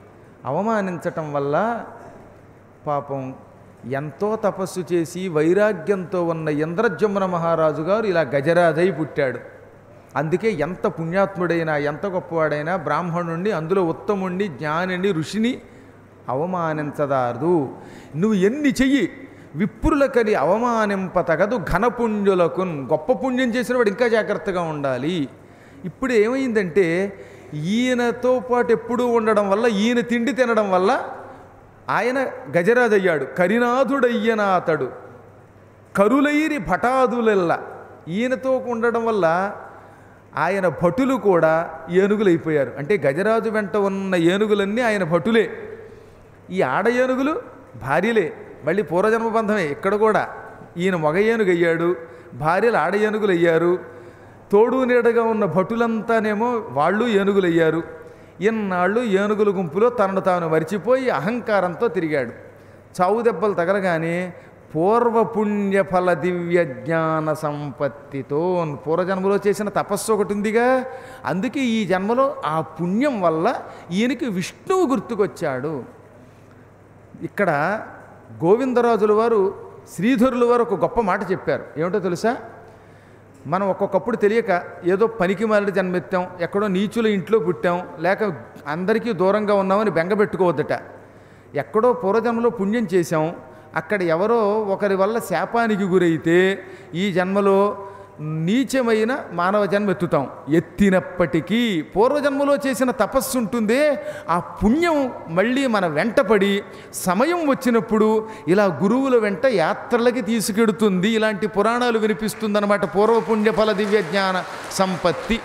అవమానించటం వల్ల పాపం ఎంతో తపస్సు చేసి వైరాగ్యంతో ఉన్న ఇంద్రజమున మహారాజు గారు ఇలా గజరాజై పుట్టాడు. అందుకే ఎంత పుణ్యాత్ముడైనా ఎంత గొప్పవాడైనా బ్రాహ్మణుణ్ణి, అందులో ఉత్తముణ్ణి, జ్ఞానిని, ఋషిని అవమానించదారు. నువ్వు ఎన్ని చెయ్యి, విప్రులకని అవమానింపతగదు ఘనపుణ్యులకు. గొప్ప పుణ్యం చేసిన వాడు ఇంకా జాగ్రత్తగా ఉండాలి. ఇప్పుడు ఏమైందంటే ఈయనతో పాటు ఎప్పుడూ ఉండడం వల్ల, ఈయన తిండి తినడం వల్ల ఆయన గజరాజయ్యాడు. కరినాథుడయ్యన అతడు కరులైరి భటాదులెల్లా. ఈయనతో ఉండడం వల్ల ఆయన భటులు కూడా ఏనుగులైపోయారు. అంటే గజరాజు వెంట ఉన్న ఏనుగులన్నీ ఆయన భటులే. ఈ ఆడ ఏనుగులు భార్యలే, మళ్ళీ పూర్వజన్మ బంధమే. ఇక్కడ కూడా ఈయన మగ ఏనుగు అయ్యాడు, భార్యలు ఆడ ఏనుగులు అయ్యారు. తోడు నీడగా ఉన్న భటులంతానేమో వాళ్ళు ఏనుగులు అయ్యారు. ఇన్నాళ్ళు ఏనుగుల గుంపులో తనను తాను మరిచిపోయి అహంకారంతో తిరిగాడు. చావు దెబ్బలు తగలగానే పూర్వపుణ్యఫల దివ్య జ్ఞాన సంపత్తితో, పూర్వజన్మలో చేసిన తపస్సు ఒకటి ఉందిగా, అందుకే ఈ జన్మలో ఆ పుణ్యం వల్ల ఈయనకి విష్ణువు గుర్తుకొచ్చాడు. ఇక్కడ గోవిందరాజుల వారు, శ్రీధరుల వారు ఒక గొప్ప మాట చెప్పారు. ఏమిటో తెలుసా? మనం ఒక్కొక్కప్పుడు తెలియక ఏదో పనికి మాలిన జన్మెత్తాం, ఎక్కడో నీచుల ఇంట్లో పుట్టాం, లేక అందరికీ దూరంగా ఉన్నామని బెంగపెట్టుకోవద్దట. ఎక్కడో పూర్వజన్మలో పుణ్యం చేశాం, అక్కడ ఎవరో ఒకరి వల్ల శాపానికి గురైతే ఈ జన్మలో నీచమైన మానవ జన్మ ఎత్తుతాం. ఎత్తినప్పటికీ పూర్వజన్మలో చేసిన తపస్సు ఉంటుందే, ఆ పుణ్యం మళ్ళీ మన వెంటపడి సమయం వచ్చినప్పుడు ఇలా గురువుల వెంట యాత్రలకి తీసుకెడుతుంది. ఇలాంటి పురాణాలు వినిపిస్తుందన్నమాట. పూర్వపుణ్యఫల దివ్య జ్ఞాన సంపత్తి.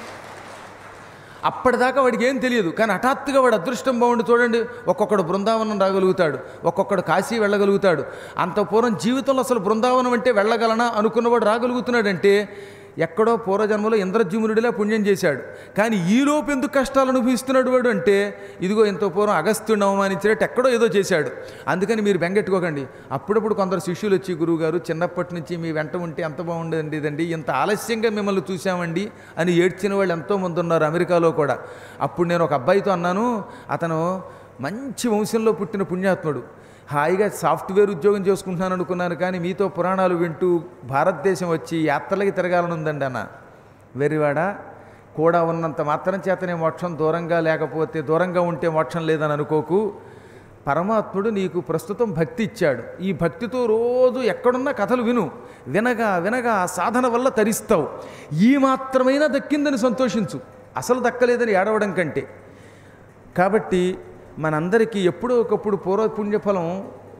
అప్పటిదాకా వాడికి ఏం తెలియదు, కానీ హఠాత్తుగా వాడు అదృష్టం బాగుండి చూడండి, ఒక్కొక్కడు బృందావనం రాగలుగుతాడు, ఒక్కొక్కడు కాశీ వెళ్ళగలుగుతాడు. అంత పూర్వం జీవితంలో అసలు బృందావనం అంటే వెళ్ళగలనా అనుకున్నవాడు రాగలుగుతున్నాడంటే ఎక్కడో పూర్వజన్మలో ఇంద్రజుమ్నుడిలా పుణ్యం చేశాడు. కానీ ఈలోపు ఎందుకు కష్టాలు అనుభవిస్తున్నాడు వాడు అంటే, ఇదిగో ఎంతో పూర్వం అగస్త్యుడిని అవమానించినట్టు ఎక్కడో ఏదో చేశాడు. అందుకని మీరు బెంగెట్టుకోకండి. అప్పుడప్పుడు కొందరు శిష్యులు వచ్చి, గురువుగారు చిన్నప్పటి నుంచి మీ వెంట ఉంటే ఎంత బాగుండేదండి, ఇదండి ఇంత ఆలస్యంగా మిమ్మల్ని చూసామండి అని ఏడ్చిన వాళ్ళు ఎంతోమంది ఉన్నారు అమెరికాలో కూడా. అప్పుడు నేను ఒక అబ్బాయితో అన్నాను, అతను మంచి వంశంలో పుట్టిన పుణ్యాత్ముడు, హాయిగా సాఫ్ట్వేర్ ఉద్యోగం చేసుకుంటున్నాను అనుకున్నాను, కానీ మీతో పురాణాలు వింటూ భారతదేశం వచ్చి యాత్రలకి తిరగాలని ఉందండి అన్న. వెర్రివాడా, కూడా ఉన్నంత మాత్రం చేతనే మోక్షం, దూరంగా ఉంటే మోక్షం లేదని అనుకోకు. పరమాత్ముడు నీకు ప్రస్తుతం భక్తి ఇచ్చాడు. ఈ భక్తితో రోజు ఎక్కడున్నా కథలు వినగా వినగా సాధన వల్ల తరిస్తావు. ఈ మాత్రమైనా దక్కిందని సంతోషించు, అసలు దక్కలేదని ఏడవడం కంటే. కాబట్టి మనందరికీ ఎప్పుడో ఒకప్పుడు పూర్వపుణ్యఫలం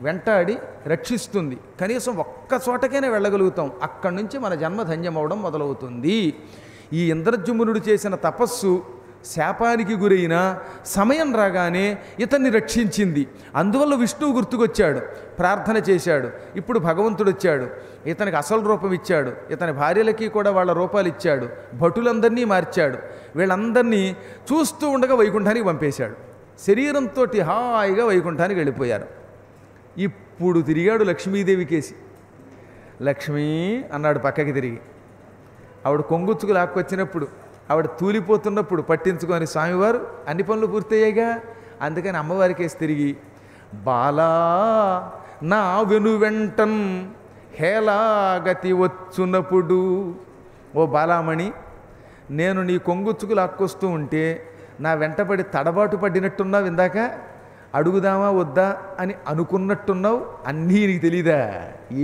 వెంటాడి రక్షిస్తుంది. కనీసం ఒక్క చోటకైనా వెళ్ళగలుగుతాం. అక్కడి నుంచి మన జన్మ ధన్యమవడం మొదలవుతుంది. ఈ ఇంద్రజుమ్నుడు చేసిన తపస్సు శాపానికి గురైన సమయం రాగానే ఇతన్ని రక్షించింది. అందువల్ల విష్ణువు గుర్తుకొచ్చాడు, ప్రార్థన చేశాడు. ఇప్పుడు భగవంతుడు వచ్చాడు, ఇతనికి అసలు రూపం ఇచ్చాడు, ఇతని భార్యలకి కూడా వాళ్ళ రూపాలు ఇచ్చాడు, భటులందరినీ మార్చాడు. వీళ్ళందరినీ చూస్తూ ఉండగా వైకుంఠానికి పంపేశాడు. శరీరంతో హాయిగా వైకుంఠానికి వెళ్ళిపోయారు. ఇప్పుడు తిరిగాడు లక్ష్మీదేవి కేసి. లక్ష్మీ అన్నాడు పక్కకి తిరిగి. ఆవిడ కొంగుచ్చుకు లాక్కొచ్చినప్పుడు, ఆవిడ తూలిపోతున్నప్పుడు పట్టించుకొని స్వామివారు అన్ని పనులు పూర్తయ్యాయిగా, అందుకని అమ్మవారి కేసి తిరిగి బాలా నా వెనువెంటన్ హేలాగతి వచ్చునప్పుడు, ఓ బాలామణి, నేను నీ కొంగుచ్చుకు లాక్కొస్తూ ఉంటే నా వెంటబడి తడబాటు పడినట్టున్నావు, ఇందాక అడుగుదామా వద్దా అని అనుకున్నట్టున్నావు, అన్నీ నీకు తెలీదా?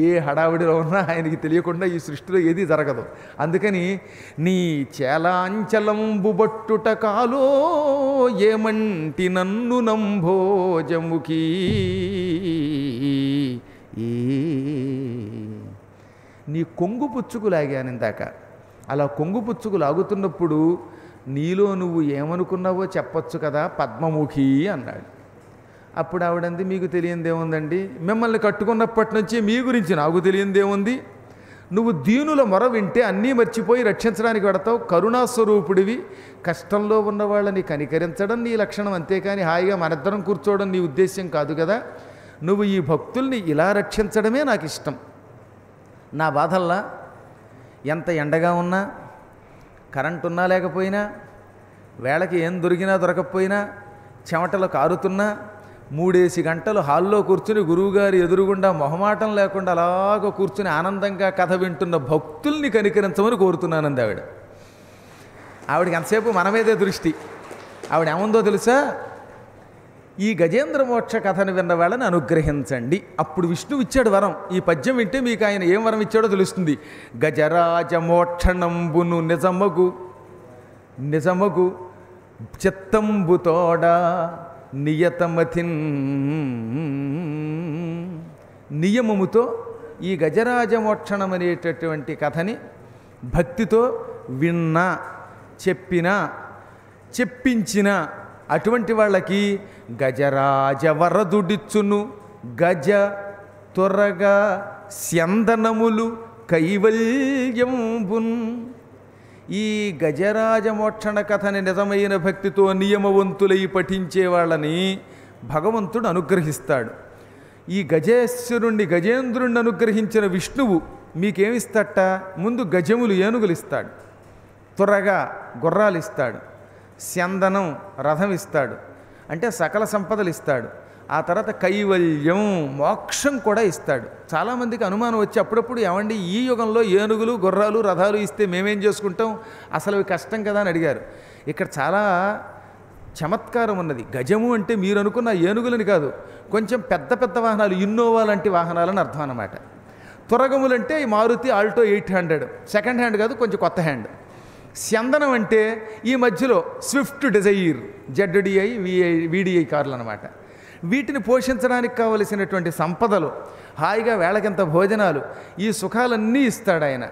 ఏ హడావిడిలో ఉన్నా ఆయనకి తెలియకుండా ఈ సృష్టిలో ఏదీ జరగదు. అందుకని నీ చేలాంచలంబు బట్టుట కాలో ఏమంటి నన్ను నంభోజముఖీ, నీ కొంగు పుచ్చుకు లాగాను ఇందాక. అలా కొంగు పుచ్చుకు లాగుతున్నప్పుడు నీలో నువ్వు ఏమనుకున్నావో చెప్పొచ్చు కదా పద్మముఖి అన్నాడు. అప్పుడు ఆవిడంది, మీకు తెలియందేముందండి, మిమ్మల్ని కట్టుకున్నప్పటి నుంచి మీ గురించి నాకు తెలియందేముంది, నువ్వు దీనుల మొర వింటే అన్నీ మర్చిపోయి రక్షించడానికి పెడతావు, కరుణాస్వరూపుడివి, కష్టంలో ఉన్న వాళ్ళని కనికరించడం నీ లక్షణం, అంతేకాని హాయిగా మనిద్దరం కూర్చోవడం నీ ఉద్దేశ్యం కాదు కదా. నువ్వు ఈ భక్తుల్ని ఇలా రక్షించడమే నాకు ఇష్టం. నా బాధల్లా ఎంత ఎండగా ఉన్నా, కరెంటు ఉన్నా లేకపోయినా, వేళకి ఏం దొరికినా దొరకకపోయినా, చెమటలు కారుతున్నా, 3 గంటలు హాల్లో కూర్చుని గురువుగారి ఎదురుగుండా మొహమాటం లేకుండా అలాగ కూర్చుని ఆనందంగా కథ వింటున్న భక్తుల్ని కనికరించమని కోరుతున్నానంది ఆవిడ. ఆవిడకి ఎంతసేపు మన మీదే దృష్టి. ఆవిడ ఏముందో తెలుసా, ఈ గజేంద్ర మోక్ష కథను విన్న వాళ్ళని అనుగ్రహించండి. అప్పుడు విష్ణువు ఇచ్చాడు వరం. ఈ పద్యం వింటే మీకు ఆయన ఏం వరం ఇచ్చాడో తెలుస్తుంది. గజరాజ మోక్షణంబును నిజమగు చిత్తంబుతోడ నియతమతిన్, నియమముతో ఈ గజరాజమోక్షణం అనేటటువంటి కథని భక్తితో విన్నా, చెప్పినా, చెప్పించిన అటువంటి వాళ్ళకి గజరాజ వరదుడిచ్చును, గజ త్వరగా స్యందనములు కైవల్యంబున్. ఈ గజరాజమోక్షణ కథని నిజమైన భక్తితో నియమవంతులై పఠించే వాళ్ళని భగవంతుడు అనుగ్రహిస్తాడు. ఈ గజేశ్వరుణ్ణి, గజేంద్రుణ్ణి అనుగ్రహించిన విష్ణువు మీకేమిస్తాట? ముందు గజములు, ఏనుగులు ఇస్తాడు, త్వరగా గుర్రాలు ఇస్తాడు, స్యందనం రథం ఇస్తాడు, అంటే సకల సంపదలు ఇస్తాడు. ఆ తర్వాత కైవల్యం, మోక్షం కూడా ఇస్తాడు. చాలామందికి అనుమానం వచ్చి అప్పుడప్పుడు, ఏమండి ఈ యుగంలో ఏనుగులు గుర్రాలు రథాలు ఇస్తే మేమేం చేసుకుంటాం, అసలు అవి కష్టం కదా అని అడిగారు. ఇక్కడ చాలా చమత్కారం ఉన్నది. గజము అంటే మీరు అనుకున్న ఏనుగులని కాదు, కొంచెం పెద్ద పెద్ద వాహనాలు, ఇన్నోవా లాంటి వాహనాలని అర్థం అన్నమాట. త్వరగములంటే ఈ మారుతి ఆల్టో 800, సెకండ్ హ్యాండ్ కాదు, కొంచెం కొత్త హ్యాండ్. స్యందనం అంటే ఈ మధ్యలో స్విఫ్ట్ డిజైర్, ZDI VDI కార్లు అన్నమాట. వీటిని పోషించడానికి కావలసినటువంటి సంపదలు, హాయిగా వేళకింత భోజనాలు, ఈ సుఖాలన్నీ ఇస్తాడు ఆయన.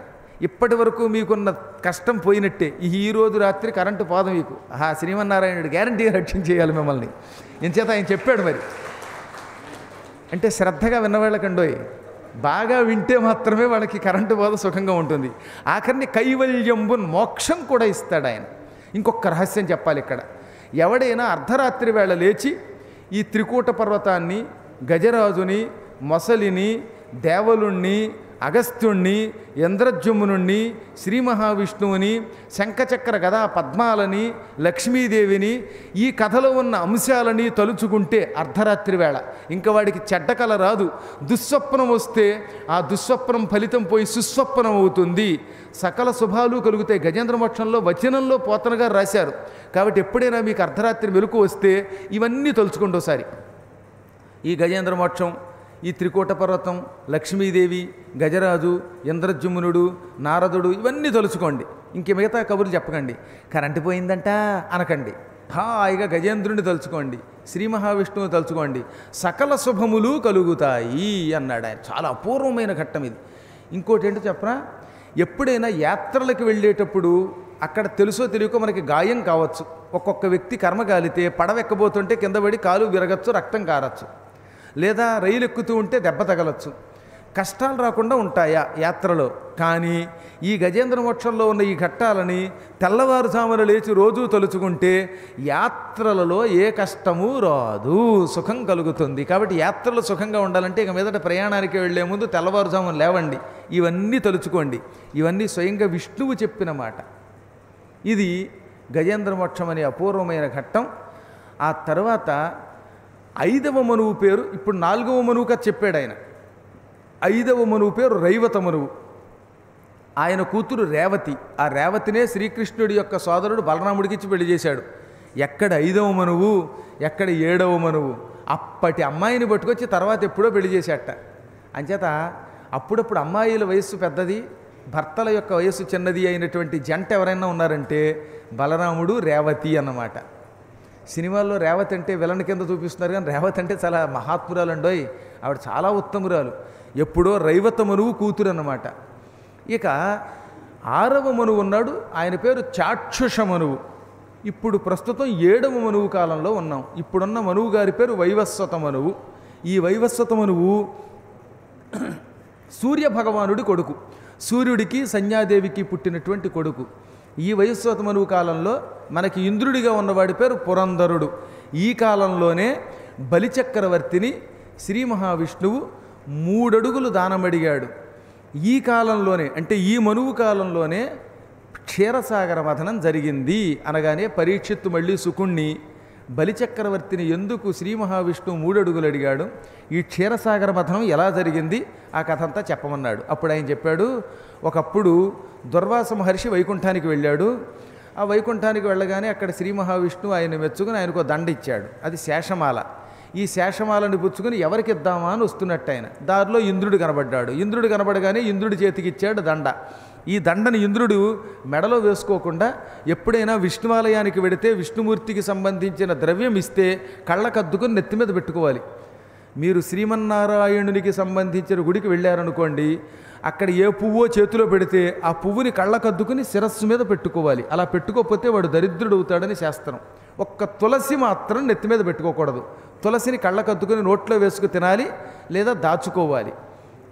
ఇప్పటి వరకు మీకున్న కష్టం పోయినట్టే. ఈ రోజు రాత్రి కరెంటు పోదు మీకు. శ్రీమన్నారాయణుడు గ్యారంటీగా రక్షించేయాలి మిమ్మల్ని. ఇంచేత ఆయన చెప్పాడు. మరి అంటే శ్రద్ధగా విన్నవాళ్ళకండోయ్, బాగా వింటే మాత్రమే వాళ్ళకి కరెంటు పోద, సుఖంగా ఉంటుంది. ఆఖరిని కైవల్యంబున్, మోక్షం కూడా ఇస్తాడు ఆయన. ఇంకొక రహస్యం చెప్పాలి ఇక్కడ. ఎవడైనా అర్ధరాత్రి వేళ లేచి ఈ త్రికూట పర్వతాన్ని, గజరాజుని, మొసలిని, దేవలుణ్ణి, అగస్త్యుణ్ణి, ఇంద్రజుమ్నుణ్ణి, శ్రీ మహావిష్ణువుని, శంఖచక్ర గదా పద్మాలని, లక్ష్మీదేవిని, ఈ కథలో ఉన్న అంశాలని తలుచుకుంటే అర్ధరాత్రి వేళ ఇంకా వాడికి చెడ్డ కల రాదు. దుస్వప్నం వస్తే ఆ దుస్వప్నం ఫలితం పోయి సుస్వప్నం అవుతుంది. సకల శుభాలు కలుగుతాయి. గజేంద్ర మోక్షంలో వచనంలో పోతన గారు రాశారు. కాబట్టి ఎప్పుడైనా మీకు అర్ధరాత్రి మెలకు వస్తే ఇవన్నీ తలుచుకోండి ఒకసారి. ఈ గజేంద్ర మోక్షం, ఈ త్రికూట పర్వతం, లక్ష్మీదేవి, గజరాజు, ఇంద్రజుమ్నుడు, నారదుడు, ఇవన్నీ తలుచుకోండి. ఇంక మిగతా కబుర్లు చెప్పకండి. కరెంటు పోయిందంట అనకండి. హాయిగా గజేంద్రుడిని తలుచుకోండి, శ్రీ మహావిష్ణువు తలుచుకోండి, సకల శుభములు కలుగుతాయి అన్నాడు ఆయన. చాలా అపూర్వమైన ఘట్టం ఇది. ఇంకోటి ఏంటో చెప్పనా, ఎప్పుడైనా యాత్రలకు వెళ్ళేటప్పుడు అక్కడ తెలుసో తెలియకో మనకి గాయం కావచ్చు. ఒక్కొక్క వ్యక్తి కర్మ కాలితే పడవ ఎక్కబోతుంటే కింద పడి కాలు విరగచ్చు, రక్తం కారచ్చు, లేదా రైలు ఎక్కుతూ ఉంటే దెబ్బ తగలచ్చు. కష్టాలు రాకుండా ఉంటాయా యాత్రలో? కానీ ఈ గజేంద్ర మోక్షంలో ఉన్న ఈ ఘట్టాలని తెల్లవారుజామున లేచి రోజూ తలుచుకుంటే యాత్రలలో ఏ కష్టము రాదు, సుఖం కలుగుతుంది. కాబట్టి యాత్రలు సుఖంగా ఉండాలంటే ఇక మీదట ప్రయాణానికి వెళ్లే ముందు తెల్లవారుజామున లేవండి, ఇవన్నీ తలుచుకోండి. ఇవన్నీ స్వయంగా విష్ణువు చెప్పిన మాట. ఇది గజేంద్ర మోక్షం అనే అపూర్వమైన ఘట్టం. ఆ తర్వాత 5వ మనువు పేరు, ఇప్పుడు 4వ మనువు కథ చెప్పాడు ఆయన. 5వ మనువు పేరు రైవత మనువు. ఆయన కూతురు రేవతి. ఆ రేవతినే శ్రీకృష్ణుడి యొక్క సోదరుడు బలరాముడికి ఇచ్చి పెళ్లి చేశాడు. ఎక్కడ 5వ మనువు, ఎక్కడ 7వ మనువు? అప్పటి అమ్మాయిని పట్టుకొచ్చి తర్వాత ఎప్పుడో పెళ్లి చేశాట. అంచేత అప్పుడప్పుడు అమ్మాయిల వయస్సు పెద్దది, భర్తల యొక్క వయస్సు చిన్నది అయినటువంటి జంట ఎవరైనా ఉన్నారంటే బలరాముడు రేవతి అన్నమాట. సినిమాల్లో రేవతి అంటే విలన్ కింద చూపిస్తున్నారు, కానీ రేవతి అంటే చాలా మహాత్మురాలు అండోయ్. ఆవిడ చాలా ఉత్తమురాలు. ఎప్పుడో రైవత మనువు కూతురు అన్నమాట. ఇక 6వ మనువు ఉన్నాడు, ఆయన పేరు చాక్షుష మనువు. ఇప్పుడు ప్రస్తుతం 7వ మనువు కాలంలో ఉన్నాం. ఇప్పుడున్న మనువు గారి పేరు వైవస్వత మనువు. ఈ వైవస్వత మనువు సూర్యభగవానుడి కొడుకు, సూర్యుడికి సంధ్యాదేవికి పుట్టినటువంటి కొడుకు. ఈ వైవస్వత మనువు కాలంలో మనకి ఇంద్రుడిగా ఉన్నవాడి పేరు పురంధరుడు. ఈ కాలంలోనే బలిచక్రవర్తిని శ్రీ మహావిష్ణువు 3 అడుగులు దానమడిగాడు. ఈ కాలంలోనే, అంటే ఈ మనువు కాలంలోనే క్షీరసాగర మథనం జరిగింది. అనగానే పరీక్షిత్తు మళ్ళీ శుకుణ్ణి బలిచక్రవర్తిని ఎందుకు శ్రీ మహావిష్ణువు 3 అడుగులు అడిగాడు, ఈ క్షీరసాగర మథనం ఎలా జరిగింది, ఆ కథ అంతా చెప్పమన్నాడు. అప్పుడు ఆయన చెప్పాడు, ఒకప్పుడు దుర్వాస మహర్షి వైకుంఠానికి వెళ్ళాడు. ఆ వైకుంఠానికి వెళ్ళగానే అక్కడ శ్రీ మహావిష్ణువు ఆయన మెచ్చుకుని ఆయనకు దండ ఇచ్చాడు. అది శేషమాల. ఈ శేషమాలని పుచ్చుకుని ఎవరికి ఇద్దామా అని వస్తున్నట్టు ఆయన దారిలో ఇంద్రుడు కనబడ్డాడు. ఇంద్రుడు కనబడగానే ఇంద్రుడి చేతికి ఇచ్చాడు దండ. ఈ దండని ఇంద్రుడు మెడలో వేసుకోకుండా ఎప్పుడైనా విష్ణువాలయానికి వెడితే విష్ణుమూర్తికి సంబంధించిన ద్రవ్యం ఇస్తే కళ్ళకద్దుకుని నెత్తి మీద పెట్టుకోవాలి. మీరు శ్రీమన్నారాయణునికి సంబంధించిన గుడికి వెళ్ళారనుకోండి, అక్కడ ఏ పువ్వో చేతిలో పెడితే ఆ పువ్వుని కళ్ళకద్దుకుని శిరస్సు మీద పెట్టుకోవాలి. అలా పెట్టుకోకపోతే వాడు దరిద్రుడు అవుతాడని శాస్త్రం. ఒక్క తులసి మాత్రం నెత్తి మీద పెట్టుకోకూడదు. తులసిని కళ్ళకద్దుకుని నోట్లో వేసుకు తినాలి, లేదా దాచుకోవాలి,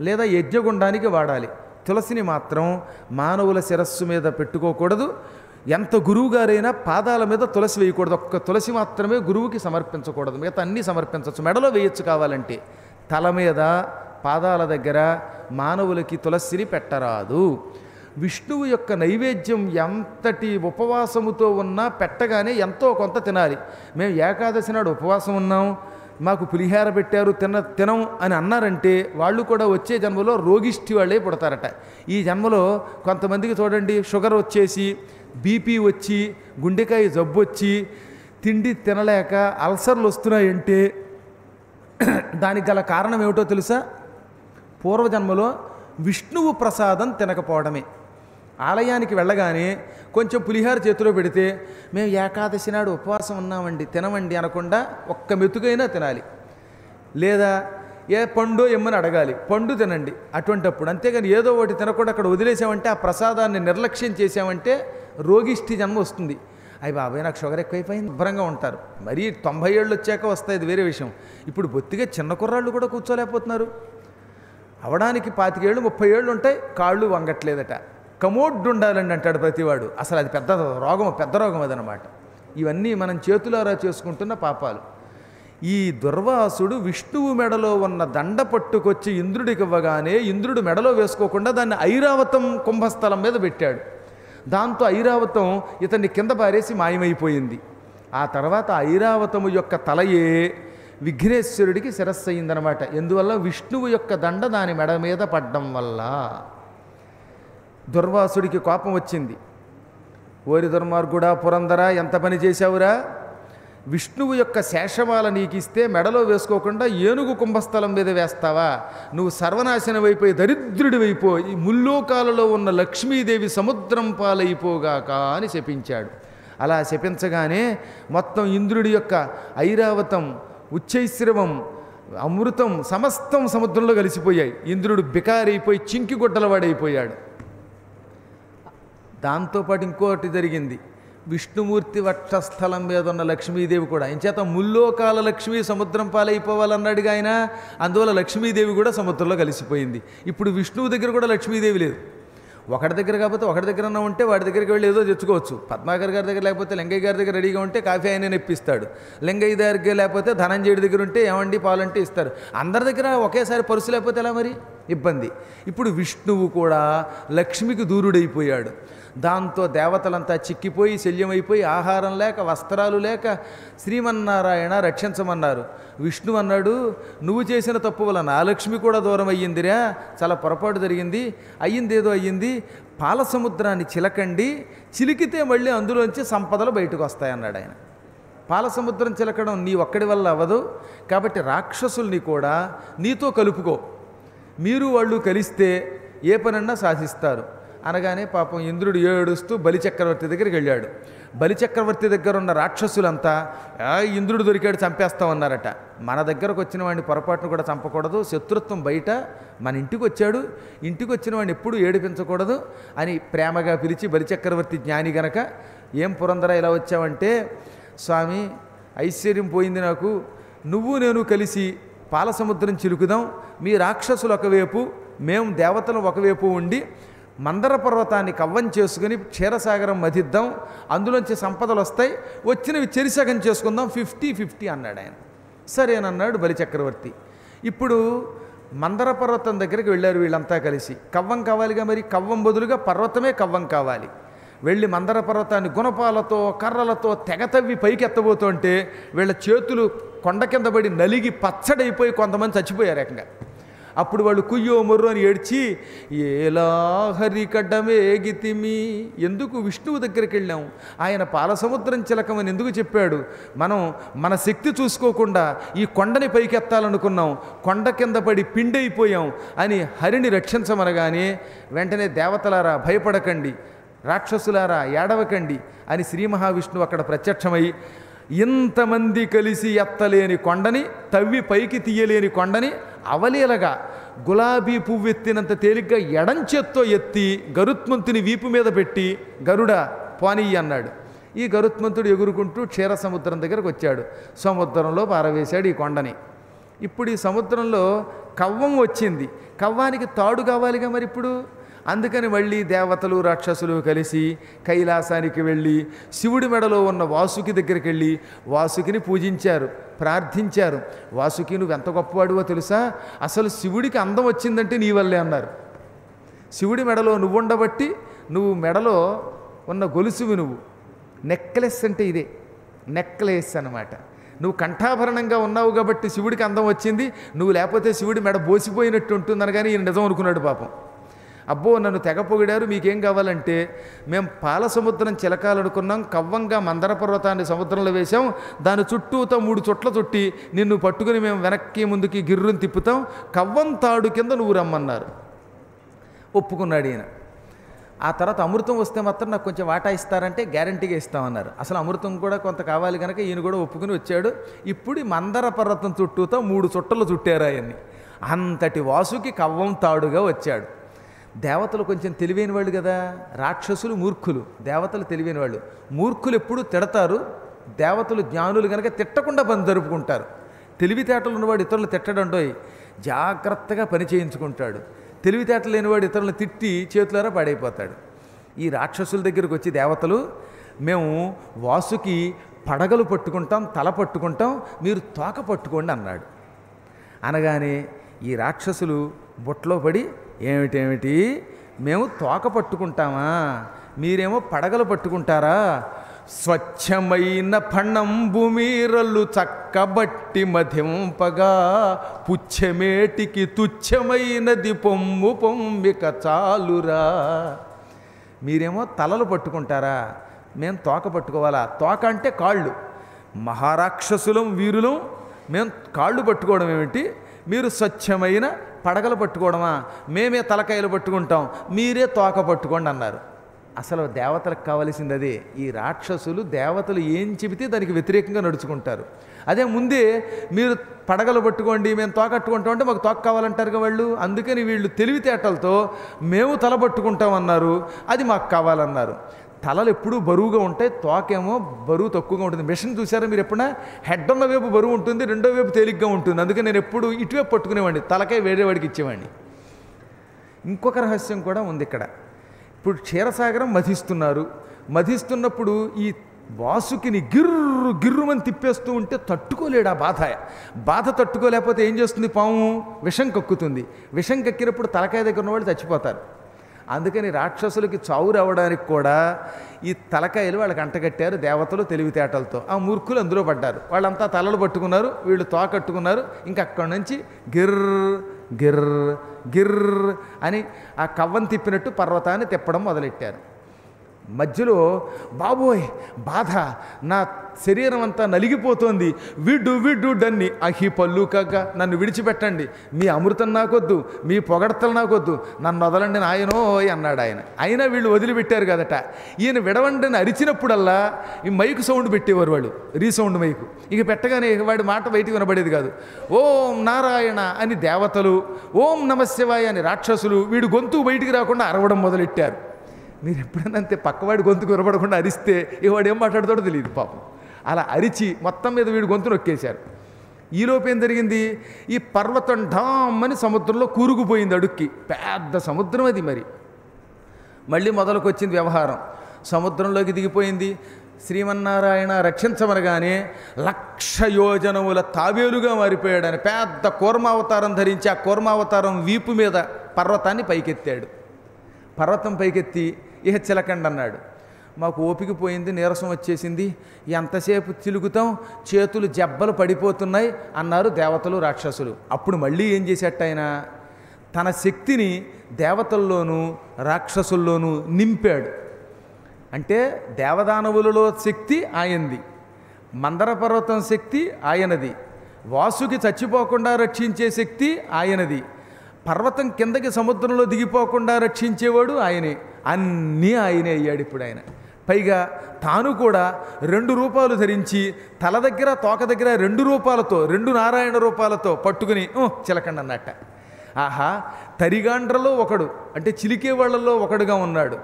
లేదా యజ్ఞగుండానికి వాడాలి. తులసిని మాత్రం మానవుల శిరస్సు మీద పెట్టుకోకూడదు. ఎంత గురువుగారైనా పాదాల మీద తులసి వేయకూడదు. ఒక్క తులసి మాత్రమే గురువుకి సమర్పించకూడదు, మిగతా అన్నీ సమర్పించవచ్చు. మెడలో వేయచ్చు కావాలంటే. తల మీద పాదాల దగ్గర మానవులకి తులసిని పెట్టరాదు. విష్ణువు యొక్క నైవేద్యం ఎంతటి ఉపవాసముతో ఉన్నా పెట్టగానే ఎంతో కొంత తినాలి. మేము ఏకాదశి నాడు ఉపవాసం ఉన్నాం, మాకు పులిహార పెట్టారు తినం అని అన్నారంటే వాళ్ళు కూడా వచ్చే జన్మలో రోగిష్టి వాళ్ళే పుడతారట. ఈ జన్మలో కొంతమందికి చూడండి షుగర్ వచ్చేసి, బీపీ వచ్చి, గుండెకాయ జబ్బు వచ్చి, తిండి తినలేక అల్సర్లు వస్తున్నాయంటే దానికి గల కారణం ఏమిటో తెలుసా? పూర్వజన్మలో విష్ణువు ప్రసాదం తినకపోవడమే. ఆలయానికి వెళ్ళగానే కొంచెం పులిహార చేతిలో పెడితే మేము ఏకాదశి నాడు ఉపవాసం ఉన్నామండి తినమండి అనకుండా ఒక్క మెతుకైనా తినాలి. లేదా ఏ పండు ఎమ్మని అడగాలి, పండు తినండి అటువంటప్పుడు. అంతేగాని ఏదో ఒకటి తినకుండా అక్కడ వదిలేసామంటే, ఆ ప్రసాదాన్ని నిర్లక్ష్యం చేసామంటే రోగిష్టి జన్మ వస్తుంది. అయ్యి బాబాయ్ నాకు షుగర్ ఎక్కువైపోయింది, శుభ్రంగా ఉంటారు. మరీ 90 ఏళ్ళు వచ్చాక వస్తాయి, అది వేరే విషయం. ఇప్పుడు బొత్తిగా చిన్న కుర్రాళ్ళు కూడా కూర్చోలేకపోతున్నారు. అవడానికి 25 ఏళ్ళు 30 ఏళ్ళు ఉంటాయి, కాళ్ళు వంగట్లేదట. కమోడ్డు ఉండాలండి అంటాడు ప్రతివాడు. అసలు అది పెద్ద రోగం అదనమాట. ఇవన్నీ మనం చేతులారా చేసుకుంటున్న పాపాలు. ఈ దుర్వాసుడు విష్ణువు మెడలో ఉన్న దండ పట్టుకొచ్చి ఇంద్రుడికి ఇవ్వగానే ఇంద్రుడు మెడలో వేసుకోకుండా దాన్ని ఐరావతం కుంభస్థలం మీద పెట్టాడు. దాంతో ఐరావతం ఇతన్ని కింద పారేసి మాయమైపోయింది. ఆ తర్వాత ఐరావతము యొక్క తలయే విఘ్నేశ్వరుడికి శిరస్సు అయిందనమాట. ఎందువల్ల? విష్ణువు యొక్క దండ దాని మెడ మీద పడ్డం వల్ల. దుర్వాసుడికి కోపం వచ్చింది. ఓరి దుర్మార్గుడా, పురంధరా, ఎంత పని చేశావురా? విష్ణువు యొక్క శేషమాల నీకిస్తే మెడలో వేసుకోకుండా ఏనుగు కుంభస్థలం మీద వేస్తావా? నువ్వు సర్వనాశనం అయిపోయి దరిద్రుడి అయిపోయి ముల్లోకాలలో ఉన్న లక్ష్మీదేవి సముద్రం పాలైపోగాక అని శపించాడు. అలా శపించగానే మొత్తం ఇంద్రుడి యొక్క ఐరావతం, ఉచ్చైశ్రవం, అమృతం సమస్తం సముద్రంలో కలిసిపోయాయి. ఇంద్రుడు బికారైపోయి చింకిగుడ్డలవాడైపోయాడు. దాంతోపాటు ఇంకోటి జరిగింది. విష్ణుమూర్తి వక్షస్థలం మీద ఉన్న లక్ష్మీదేవి కూడా ఇంచేత ముల్లోకాల లక్ష్మీ సముద్రం పాలైపోవాలన్నాడుగా ఆయన. అందువల్ల లక్ష్మీదేవి కూడా సముద్రంలో కలిసిపోయింది. ఇప్పుడు విష్ణువు దగ్గర కూడా లక్ష్మీదేవి లేదు. ఒకటి దగ్గర కాకపోతే ఒకటి దగ్గర ఉంటే వాడి దగ్గరికి వెళ్ళి ఏదో తెచ్చుకోవచ్చు. పద్మాకర్ గారి దగ్గర లేకపోతే లింగయ్య గారి దగ్గర రెడీగా ఉంటే కాఫీ ఆయన ఇప్పిస్తాడు. లింగయ్య దగ్గర లేకపోతే ధనంజయుడి దగ్గర ఉంటే ఏమండి పాలంటే ఇస్తారు. అందరి దగ్గర ఒకేసారి పరుసు లేకపోతే ఎలా మరి ఇబ్బంది. ఇప్పుడు విష్ణువు కూడా లక్ష్మికి దూరుడైపోయాడు. దాంతో దేవతలంతా చిక్కిపోయి శల్యమైపోయి ఆహారం లేక వస్త్రాలు లేక శ్రీమన్నారాయణ రక్షించమన్నారు. విష్ణు అన్నాడు, నువ్వు చేసిన తప్పు వల్ల నా లక్ష్మి కూడా దూరం అయ్యిందిరా, చాలా పొరపాటు జరిగింది, అయ్యిందేదో అయ్యింది, పాల సముద్రాన్ని చిలకండి, చిలికితే మళ్ళీ అందులోంచి సంపదలు బయటకు వస్తాయన్నాడు ఆయన. పాల సముద్రం చిలకడం నీ ఒక్కడి వల్ల అవ్వదు, కాబట్టి రాక్షసుల్ని కూడా నీతో కలుపుకో, మీరు వాళ్ళు కలిస్తే ఏ పనన్నా సాధిస్తారు అనగానే పాపం ఇంద్రుడు ఏడుస్తూ బలిచక్రవర్తి దగ్గరికి వెళ్ళాడు. బలిచక్రవర్తి దగ్గర ఉన్న రాక్షసులంతా ఇంద్రుడు దొరికాడు చంపేస్తామన్నారట. మన దగ్గరకు వచ్చిన వాడిని పొరపాటును కూడా చంపకూడదు, శత్రుత్వం బయట, మన ఇంటికి వచ్చాడు, ఇంటికి వచ్చిన వాడిని ఎప్పుడూ ఏడిపించకూడదు అని ప్రేమగా పిలిచి, బలిచక్రవర్తి జ్ఞాని గనక, ఏం పురంధర ఇలా వచ్చావంటే, స్వామి ఐశ్వర్యం పోయింది నాకు, నువ్వు నేను కలిసి పాల సముద్రం చిలుకుదాం, మీ రాక్షసులు ఒకవైపు మేము దేవతలు ఒకవైపు ఉండి మందర పర్వతాన్ని కవ్వం చేసుకుని క్షీరసాగరం మధిద్దాం, అందులోంచి సంపదలు వస్తాయి, వచ్చినవి చెరిసగం చేసుకుందాం, 50-50 అన్నాడు ఆయన. సరేనన్నాడు బలిచక్రవర్తి. ఇప్పుడు మందర పర్వతం దగ్గరికి వెళ్ళారు వీళ్ళంతా కలిసి. కవ్వం కావాలిగా, మరి కవ్వం బదులుగా పర్వతమే కవ్వం కావాలి. వెళ్ళి మందర పర్వతాన్ని గుణపాలతో కర్రలతో తెగతవ్వి పైకి ఎత్తబోతుంటే వీళ్ళ చేతులు కొండ కింద పడి నలిగి పచ్చడైపోయి కొంతమంది చచ్చిపోయారు ఏకంగా. అప్పుడు వాళ్ళు కుయ్యో మొర్రు అని ఏడ్చి, ఏలా హరికడ్డమేగితిమి, ఎందుకు విష్ణువు దగ్గరికి వెళ్ళాం, ఆయన పాలసముద్రం చిలకమని ఎందుకు చెప్పాడు, మనం మన శక్తి చూసుకోకుండా ఈ కొండని పైకెత్తాలనుకున్నాం, కొండ కింద పడి పిండైపోయాం అని హరిని రక్షించమనగానే వెంటనే దేవతలారా భయపడకండి, రాక్షసులారా ఏడవకండి అని శ్రీ మహావిష్ణువు అక్కడ ప్రత్యక్షమై, ఇంతమంది కలిసి ఎత్తలేని కొండని, తవ్వి పైకి తీయలేని కొండని అవలీలగా గులాబీ పువ్వెత్తినంత తేలిగ్గా ఎడంచేత్తో ఎత్తి గరుత్మంతుని వీపు మీద పెట్టి, గరుడ పోనీయి అన్నాడు. ఈ గరుత్మంతుడు ఎగురుకుంటూ క్షీర సముద్రం దగ్గరకు వచ్చాడు. సముద్రంలో పారవేశాడు ఈ కొండని. ఇప్పుడు ఈ సముద్రంలో కవ్వం వచ్చింది, కవ్వానికి తాడు కావాలిగా మరి ఇప్పుడు. అందుకని మళ్ళీ దేవతలు రాక్షసులు కలిసి కైలాసానికి వెళ్ళి శివుడి మెడలో ఉన్న వాసుకి దగ్గరికి వెళ్ళి వాసుకిని పూజించారు, ప్రార్థించారు. వాసుకి నువ్వు ఎంత గొప్పవాడువో తెలుసా, అసలు శివుడికి అందం వచ్చిందంటే నీ వల్లే అన్నారు. శివుడి మెడలో నువ్వు ఉండబట్టి, నువ్వు మెడలో ఉన్న గొలుసువి, నువ్వు నెక్లెస్ అంటే ఇదే నెక్లెస్ అన్నమాట. నువ్వు కంఠాభరణంగా ఉన్నావు కాబట్టి శివుడికి అందం వచ్చింది, నువ్వు లేకపోతే శివుడి మెడ బోసిపోయినట్టు ఉంటుందని. కానీ ఈయన నిజం అనుకున్నాడు పాపం. అబ్బో నన్ను తెగ పొగిడారు, మీకేం కావాలంటే, మేము పాల సముద్రం చిలకాలనుకున్నాం, కవ్వంగా మందర పర్వతాన్ని సముద్రంలో వేశాం, దాని చుట్టూతో 3 చుట్ల చుట్టి నిన్ను పట్టుకుని మేము వెనక్కి ముందుకి గిర్రుని తిప్పుతాం, కవ్వం తాడు కింద నువ్వు రమ్మన్నారు. ఒప్పుకున్నాడు ఈయన. ఆ తర్వాత అమృతం వస్తే మాత్రం నాకు కొంచెం వాటా ఇస్తారంటే గ్యారంటీగా ఇస్తామన్నారు. అసలు అమృతం కూడా కొంత కావాలి కనుక ఈయన కూడా ఒప్పుకుని వచ్చాడు. ఇప్పుడు ఈ మందర పర్వతం చుట్టూతో 3 చుట్టలు చుట్టారు ఆయన్ని. అంతటి వాసుకి కవ్వం తాడుగా వచ్చాడు. దేవతలు కొంచెం తెలివైన వాళ్ళు కదా, రాక్షసులు మూర్ఖులు, దేవతలు తెలివైన వాళ్ళు. మూర్ఖులు ఎప్పుడూ తిడతారు, దేవతలు జ్ఞానులు కనుక తిట్టకుండా పని జరుపుకుంటారు. తెలివితేటలు ఉన్నవాడు ఇతరులు తిట్టడండోయ్ జాగ్రత్తగా పని చేయించుకుంటాడు. తెలివితేటలు లేనివాడు ఇతరులను తిట్టి చేతులారా పాడైపోతాడు. ఈ రాక్షసుల దగ్గరికి వచ్చి దేవతలు, మేము వాసుకి పడగలు పట్టుకుంటాం, తల పట్టుకుంటాం, మీరు తోక పట్టుకోండి అన్నాడు. అనగానే ఈ రాక్షసులు బుట్టలో పడి, ఏమిటేమిటి మేము తోక పట్టుకుంటామా, మీరేమో పడగలు పట్టుకుంటారా, స్వచ్ఛమైన ఫణంబు మీరల్లు చక్కబట్టి మధింపగా, పుచ్చమేటికి తుచ్చమైనది పొమ్ము పొమ్మిక చాలురా. మీరేమో తలలు పట్టుకుంటారా, మేము తోక పట్టుకోవాలా. తోక అంటే కాళ్ళు, మహారాక్షసులం వీరులం, మేము కాళ్ళు పట్టుకోవడం ఏమిటి, మీరు స్వచ్ఛమైన పడగలు పట్టుకోవడమా, మేమే తలకాయలు పట్టుకుంటాం, మీరే తోక పట్టుకోండి అన్నారు. అసలు దేవతలకు కావలసింది అదే. ఈ రాక్షసులు దేవతలు ఏం చెబితే దానికి వ్యతిరేకంగా నడుచుకుంటారు. అదే ముందే మీరు పడగలు పట్టుకోండి, మేము తోకట్టుకుంటాం అంటే మాకు తోక కావాలంటారుగా వాళ్ళు. అందుకని వీళ్ళు తెలివితేటలతో మేము తల పట్టుకుంటామన్నారు, అది మాకు కావాలన్నారు. తలలు ఎప్పుడూ బరువుగా ఉంటాయి, తోకేమో బరువు తక్కువగా ఉంటుంది. మిషన్ చూసారా మీరు ఎప్పుడైనా? హెడ్ ఉన్న వైపు బరువు ఉంటుంది, రెండో వైపు తేలిగ్గా ఉంటుంది. అందుకని నేను ఎప్పుడు ఇటువైపు పట్టుకునేవాడిని, తలకాయ వేరేవాడికి ఇచ్చేవాడిని. ఇంకొక రహస్యం కూడా ఉంది ఇక్కడ. ఇప్పుడు క్షీరసాగరం మధిస్తున్నప్పుడు ఈ వాసుకిని గిర్రు గిర్రుమని తిప్పేస్తూ ఉంటే తట్టుకోలేడు. ఆ బాధ తట్టుకోలేకపోతే ఏం చేస్తుంది? పాము విషం కక్కుతుంది. విషం కక్కినప్పుడు తలకాయ దగ్గర ఉన్నవాళ్ళు చచ్చిపోతారు. అందుకని రాక్షసులకి చావు రావడానికి కూడా ఈ తలకాయలు వాళ్ళకి అంటగట్టారు దేవతలు తెలివితేటలతో. ఆ మూర్ఖులు అందులో పడ్డారు. వాళ్ళంతా తలలు పట్టుకున్నారు, వీళ్ళు తోకట్టుకున్నారు. ఇంకా అక్కడి నుంచి గిర్ర గిర్ర గిర్ర అని ఆ కవ్వం తిప్పినట్టు పర్వతాన్ని తిప్పడం మొదలెట్టారు. మధ్యలో బాబోయ్ బాధ, నా శరీరం అంతా నలిగిపోతోంది, విడ్డు డన్ని అహి పల్లుకగా నన్ను విడిచిపెట్టండి, మీ అమృతం నాకొద్దు, మీ పొగడతలు నాకొద్దు, నన్ను వదలండి నాయనోయ్ అన్నాడు ఆయన. అయినా వీళ్ళు వదిలిపెట్టారు కదట. ఈయన విడవండిని అరిచినప్పుడల్లా ఈ మైకు సౌండ్ పెట్టేవారు వాళ్ళు, రీసౌండ్ మైకు. ఇక పెట్టగానే వాడి మాట బయటికి వినబడేది కాదు. ఓం నారాయణ అని దేవతలు, ఓం నమశివాయ అని రాక్షసులు వీడు గొంతు బయటికి రాకుండా అరవడం మొదలెట్టారు. మీరు ఎప్పుడైనా అంతే పక్కవాడి గొంతుకు వినపడకుండా అరిస్తే వాడు ఏం మాట్లాడతాడో తెలియదు పాపం. అలా అరిచి మొత్తం మీద వీడి గొంతు నొక్కేశారు. ఈలోపు ఏం జరిగింది? ఈ పర్వతం ఢామ్మని సముద్రంలో కూరుకుపోయింది అడుక్కి. పెద్ద సముద్రం అది. మరి మళ్ళీ మొదలుకొచ్చింది వ్యవహారం. సముద్రంలోకి దిగిపోయింది. శ్రీమన్నారాయణ రక్షించమనగానే 1,00,000 యోజనముల తాబేలుగా మారిపోయాడు ఆయన. పెద్ద కూర్మావతారం ధరించి ఆ కూర్మావతారం వీపు మీద పర్వతాన్ని పైకెత్తాడు. పర్వతం పైకెత్తి ఇహ చిలకండి అన్నాడు. మాకు ఓపిక పోయింది, నీరసం వచ్చేసింది, ఎంతసేపు చిలుకుతాం, చేతులు జబ్బలు పడిపోతున్నాయి అన్నారు దేవతలు రాక్షసులు. అప్పుడు మళ్ళీ ఏం చేసేట ఆయన? తన శక్తిని దేవతల్లోనూ రాక్షసుల్లోనూ నింపాడు. అంటే దేవదానవులలో శక్తి ఆయనది, మందర పర్వతం శక్తి ఆయనది, వాసుకి చచ్చిపోకుండా రక్షించే శక్తి ఆయనది, పర్వతం కిందకి సముద్రంలో దిగిపోకుండా రక్షించేవాడు ఆయనే. అన్నీ ఆయనే అయ్యాడు ఇప్పుడు ఆయన. పైగా తాను కూడా 2 రూపాలు ధరించి తల దగ్గర తోక దగ్గర 2 రూపాలతో 2 నారాయణ రూపాలతో పట్టుకుని చిలకండి అన్నట్ట. ఆహా, తరిగాండ్రలో ఒకడు అంటే చిలికే వాళ్ళల్లో ఒకడుగా ఉన్నాడు,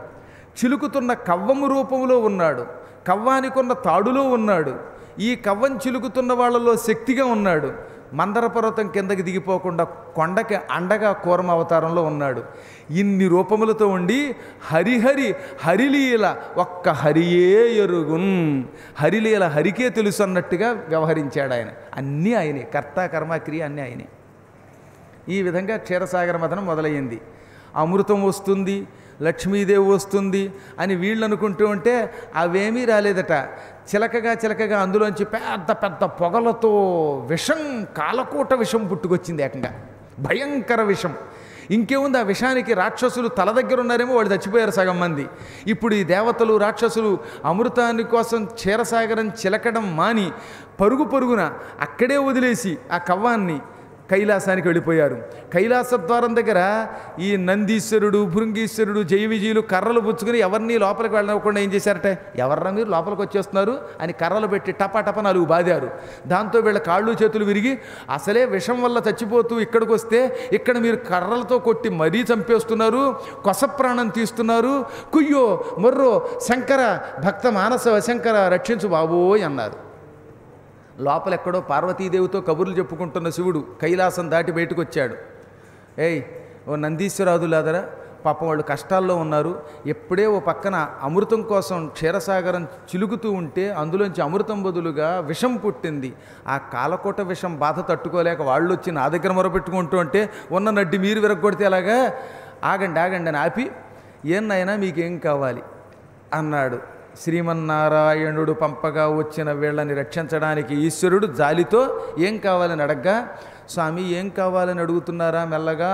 చిలుకుతున్న కవ్వము రూపంలో ఉన్నాడు, కవ్వానికున్న తాడులో ఉన్నాడు, ఈ కవ్వం చిలుకుతున్న వాళ్ళలో శక్తిగా ఉన్నాడు, మందర పర్వతం కిందకి దిగిపోకుండా కొండకి అండగా కూర్మ అవతారంలో ఉన్నాడు. ఇన్ని రూపములతో ఉండి హరిలీల ఒక్క హరియే ఎరుగున్, హరిలీల హరికే తెలుసు అన్నట్టుగా వ్యవహరించాడు ఆయన. అన్నీ ఆయనే, కర్త కర్మ క్రియ అన్నీ ఆయనే. ఈ విధంగా క్షీరసాగర మథనం మొదలయ్యింది. అమృతం వస్తుంది, లక్ష్మీదేవి వస్తుంది అని వీళ్ళు అనుకుంటూ ఉంటే అవేమీ రాలేదట. చిలకగా అందులోంచి పెద్ద పొగలతో విషం, కాలకూట విషం పుట్టుకొచ్చింది. ఏకంగా భయంకర విషం. ఇంకేముంది, ఆ విషానికి రాక్షసులు తల దగ్గర ఉన్నారేమో, వాళ్ళు చచ్చిపోయారు సగం మంది. ఇప్పుడు ఈ దేవతలు రాక్షసులు అమృతాన్ని కోసం క్షీరసాగరం చిలకడం మాని పరుగున అక్కడే వదిలేసి ఆ కవ్వాన్ని కైలాసానికి వెళ్ళిపోయారు. కైలాస ద్వారం దగ్గర ఈ నందీశ్వరుడు, భృంగీశ్వరుడు, జయవిజయులు కర్రలు పుచ్చుకుని ఎవరిని లోపలికి వెళ్ళకుండా ఏం చేశారట? ఎవర్రా మీరు లోపలికి వచ్చేస్తున్నారు అని కర్రలు పెట్టి టపా 4 బాదారు. దాంతో వీళ్ళ కాళ్ళు చేతులు విరిగి, అసలే విషం వల్ల చచ్చిపోతూ ఇక్కడికి వస్తే ఇక్కడ మీరు కర్రలతో కొట్టి మరీ చంపేస్తున్నారు, కొస ప్రాణం తీస్తున్నారు, కుయ్యో మొర్రో శంకర భక్త మానస శంకర రక్షించు బాబోయ్ అన్నారు. లోపల ఎక్కడో పార్వతీదేవితో కబుర్లు చెప్పుకుంటున్న శివుడు కైలాసం దాటి బయటకు వచ్చాడు. ఓ నందీశ్వరాదులాదరా, పాపం వాళ్ళు కష్టాల్లో ఉన్నారు, ఎప్పుడే ఓ పక్కన అమృతం కోసం క్షీరసాగరం చిలుకుతూ ఉంటే అందులోంచి అమృతం బదులుగా విషం పుట్టింది. ఆ కాలకోట విషం బాధ తట్టుకోలేక వాళ్ళు వచ్చి నా దగ్గర మొరపెట్టుకుంటూ ఉంటే ఉన్న నడ్డి మీరు విరగొడితే అలాగా, ఆగండి అని ఆపి, ఏం నాయనా మీకేం కావాలి అన్నాడు. శ్రీమన్నారాయణుడు పంపగా వచ్చిన వీళ్ళని రక్షించడానికి ఈశ్వరుడు జాలితో ఏం కావాలని అడగ్గా, స్వామి ఏం కావాలని అడుగుతున్నారా? మెల్లగా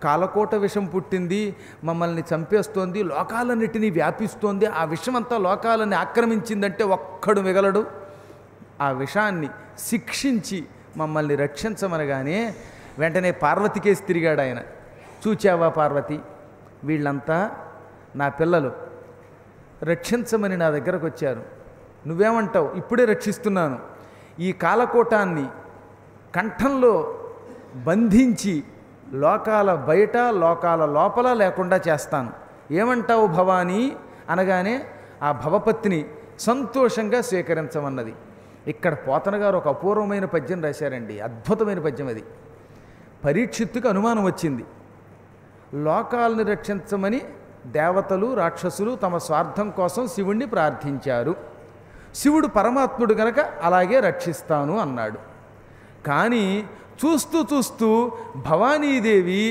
కాలకోట విషం పుట్టింది, మమ్మల్ని చంపేస్తోంది, లోకాలన్నిటినీ వ్యాపిస్తోంది, ఆ విషమంతా లోకాలని ఆక్రమించిందంటే ఒక్కడు మిగలడు, ఆ విషాన్ని శిక్షించి మమ్మల్ని రక్షించమనగానే వెంటనే పార్వతికేసి తిరిగాడు ఆయన. చూచావా పార్వతి, వీళ్ళంతా నా పిల్లలు, రక్షించమని నా దగ్గరకు వచ్చారు, నువ్వేమంటావు? ఇప్పుడే రక్షిస్తున్నాను. ఈ కాలకోటాన్ని కంఠంలో బంధించి లోకాల బయట లోకాల లోపల లేకుండా చేస్తాను. ఏమంటావు భవానీ అనగానే ఆ భవపత్ని సంతోషంగా స్వీకరించమన్నది. ఇక్కడ పోతన గారు ఒక అపూర్వమైన పద్యం రాశారండి, అద్భుతమైన పద్యం అది. పరీక్షిత్తుకు అనుమానం వచ్చింది. లోకాలను రక్షించమని దేవతలు రాక్షసులు తమ స్వార్థం కోసం శివుణ్ణి ప్రార్థించారు. శివుడు పరమాత్ముడు గనక అలాగే రక్షిస్తాను అన్నాడు. కానీ చూస్తూ చూస్తూ భవానీదేవి